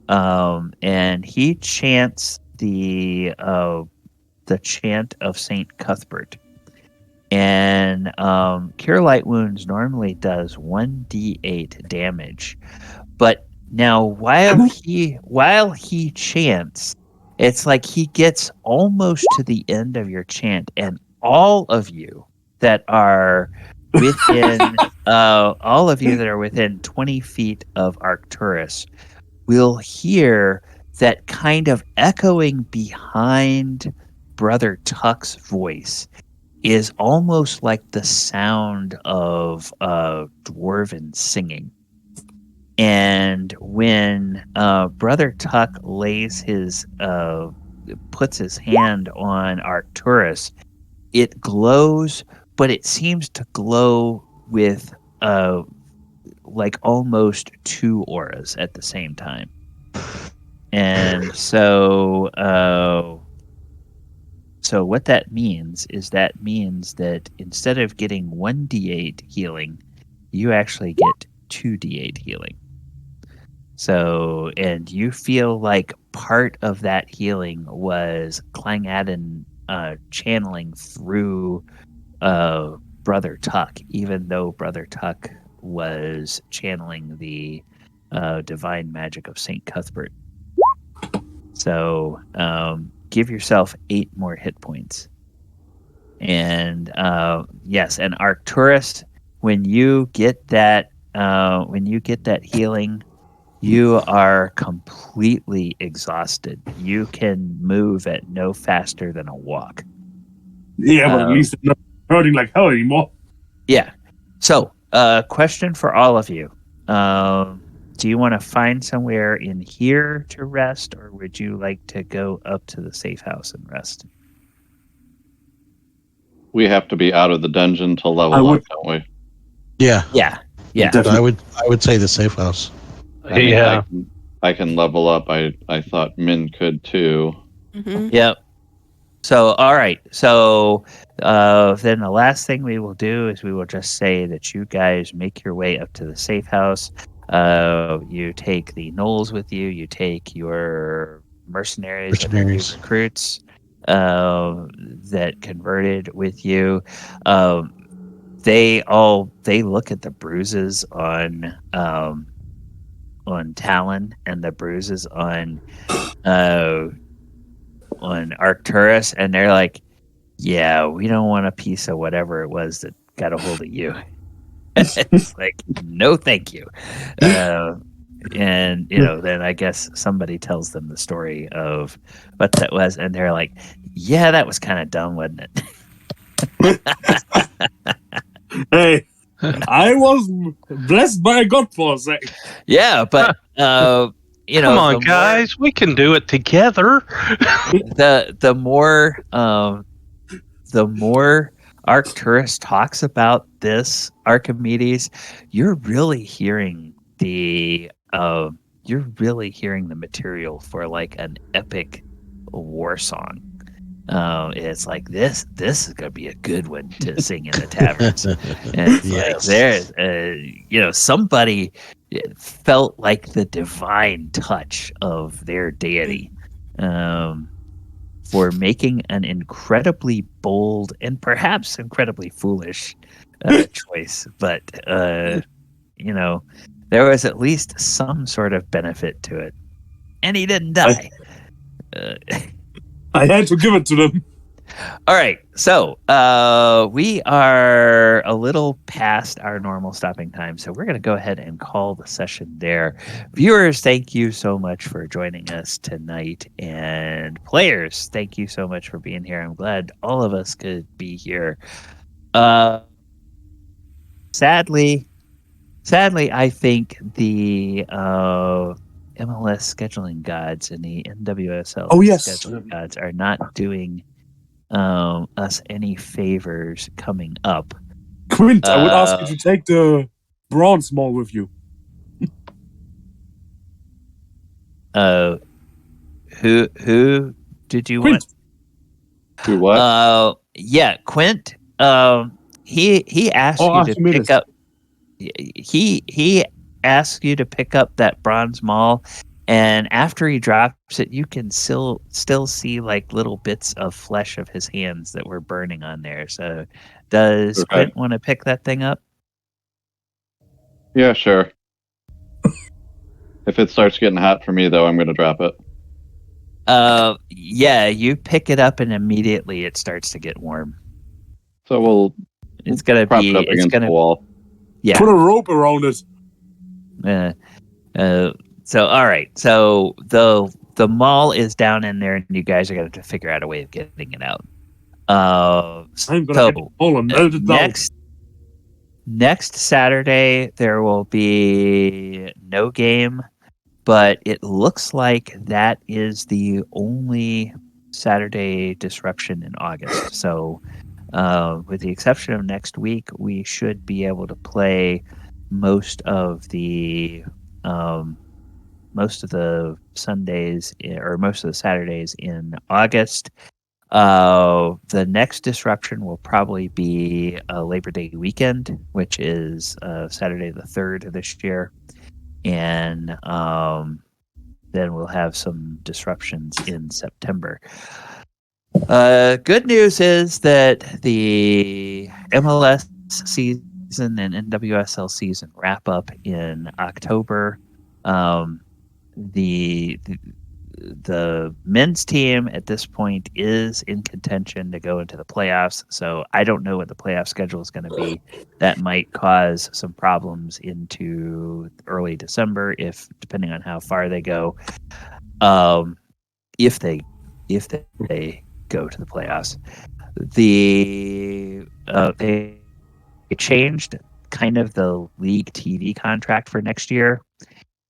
And he chants the chant of Saint Cuthbert. And Cure Light Wounds normally does 1d8 damage. But now while he chants, it's like he gets almost to the end of your chant, and all of you that are within 20 feet of Arcturus will hear that kind of echoing behind Brother Tuck's voice is almost like the sound of dwarven singing. And when Brother Tuck puts his hand on Arcturus, it glows, but it seems to glow with like almost two auras at the same time. And so what that means is that instead of getting 1d8 healing, you actually get 2d8 healing. So, and you feel like part of that healing was Clangadin channeling through Brother Tuck, even though Brother Tuck was channeling the divine magic of Saint Cuthbert. So, give yourself 8 more hit points. And yes, and Arcturus, when you get that healing, you are completely exhausted. You can move at no faster than a walk. Yeah, but at least I'm not hurting like hell anymore. Yeah. So, question for all of you. Do you want to find somewhere in here to rest, or would you like to go up to the safe house and rest? We have to be out of the dungeon to level up, don't we? Yeah. Yeah. I would say the safe house. I mean, Yeah. I can level up. I thought Min could too. Mm-hmm. Yep. So, all right. So, then the last thing we will do is we will just say that you guys make your way up to the safe house. You take the gnolls with you. You take your mercenaries. Recruits that converted with you. They look at the bruises on Talon and the bruises on Arcturus, and they're like, yeah, we don't want a piece of whatever it was that got a hold of you. It's like, no thank you. And then I guess somebody tells them the story of what that was, and they're like, yeah, that was kind of dumb, wasn't it? Hey, I was blessed by God for a second. Yeah, but you Come know, on, guys, we can do it together. the more Arcturus talks about this Archimedes, you're really hearing the material for like an epic war song. It's like this is gonna be a good one to sing in the taverns. And it's like there's somebody felt like the divine touch of their deity. For making an incredibly bold and perhaps incredibly foolish choice. But, there was at least some sort of benefit to it. And he didn't die. I had to give it to them. All right. So we are a little past our normal stopping time. So we're going to go ahead and call the session there. Viewers, thank you so much for joining us tonight. And players, thank you so much for being here. I'm glad all of us could be here. Sadly, I think the MLS scheduling gods and the NWSL scheduling gods are not doing us any favors coming up. Quint, I would ask you to take the bronze maul with you. Who did you Quint. want? Do what? Yeah, Quint. He asked you to pick up. He asked you to pick up that bronze maul, and after he drops it, you can still see like little bits of flesh of his hands that were burning on there. So, does Quint want to pick that thing up? Yeah, sure. If it starts getting hot for me, though, I'm going to drop it. Yeah, you pick it up and immediately it starts to get warm. So it's gonna prop be it up against the wall. Yeah. Put a rope around it. So all right. So the maul is down in there, and you guys are gonna have to figure out a way of getting it out. I'm gonna get and melt it down. Next Saturday there will be no game, but it looks like that is the only Saturday disruption in August. So, with the exception of next week, we should be able to play most of the Sundays or most of the Saturdays in August. The next disruption will probably be Labor Day weekend, which is Saturday the 3rd of this year. And then we'll have some disruptions in September. Good news is that the MLS season and NWSL season wrap up in October. The men's team at this point is in contention to go into the playoffs. So I don't know what the playoff schedule is going to be. That might cause some problems into early December, depending on how far they go. If they go to the playoffs, they changed kind of the league TV contract for next year.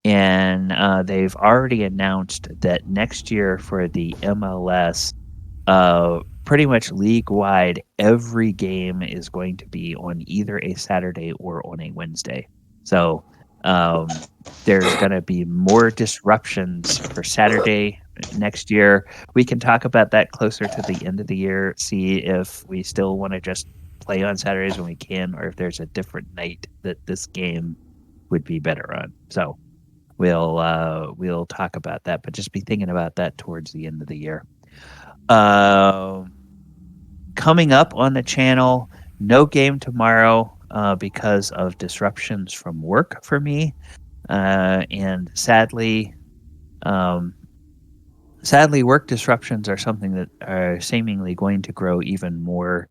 And they've already announced that next year for the MLS, pretty much league-wide, every game is going to be on either a Saturday or on a Wednesday. So there's going to be more disruptions for Saturday next year. We can talk about that closer to the end of the year, see if we still want to just play on Saturdays when we can, or if there's a different night that this game would be better on. So we'll talk about that, but just be thinking about that towards the end of the year. Coming up on the channel, no game tomorrow because of disruptions from work for me, and sadly, work disruptions are something that are seemingly going to grow even more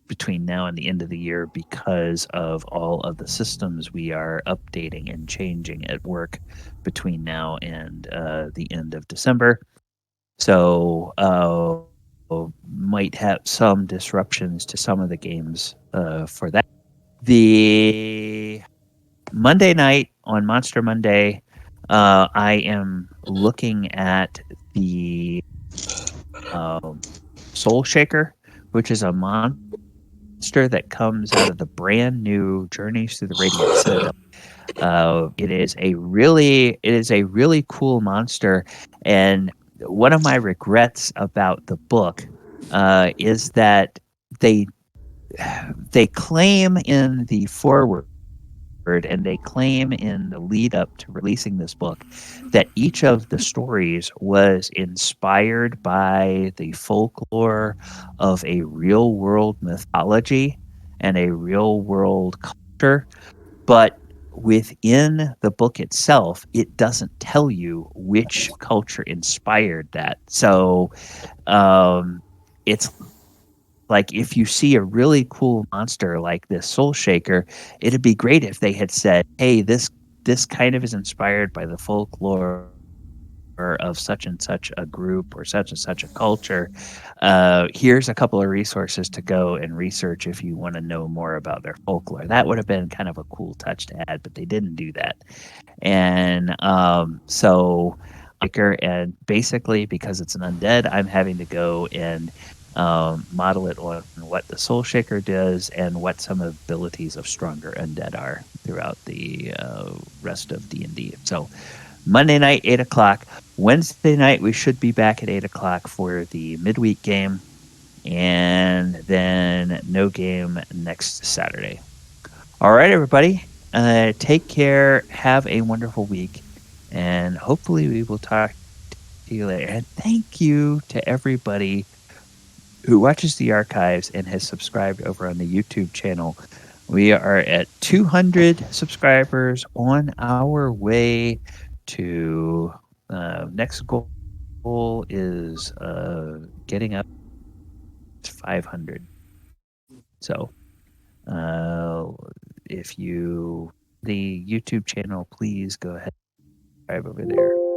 between now and the end of the year because of all of the systems we are updating and changing at work between now and the end of December. So might have some disruptions to some of the games for that. The Monday night on Monster Monday, I am looking at the Soul Shaker, which is a monster that comes out of the brand new Journeys Through the Radiant Citadel. It is a really cool monster, and one of my regrets about the book is that they claim in the foreword and they claim in the lead up to releasing this book that each of the stories was inspired by the folklore of a real world mythology and a real world culture. But within the book itself, it doesn't tell you which culture inspired that. So it's like if you see a really cool monster like this Soul Shaker, it'd be great if they had said, "Hey, this kind of is inspired by the folklore of such and such a group or such and such a culture. Here's a couple of resources to go and research if you want to know more about their folklore." That would have been kind of a cool touch to add, but they didn't do that. And and basically because it's an undead, I'm having to go and model it on what the Soul Shaker does and what some abilities of stronger undead are throughout the rest of D&D. So Monday night, 8 o'clock. Wednesday night, we should be back at 8 o'clock for the midweek game. And then no game next Saturday. All right, everybody. Take care. Have a wonderful week. And hopefully we will talk to you later. And thank you to everybody who watches the archives and has subscribed over on the YouTube channel. We are at 200 subscribers, on our way to next goal is getting up to 500. So if you the YouTube channel, please go ahead and subscribe over there.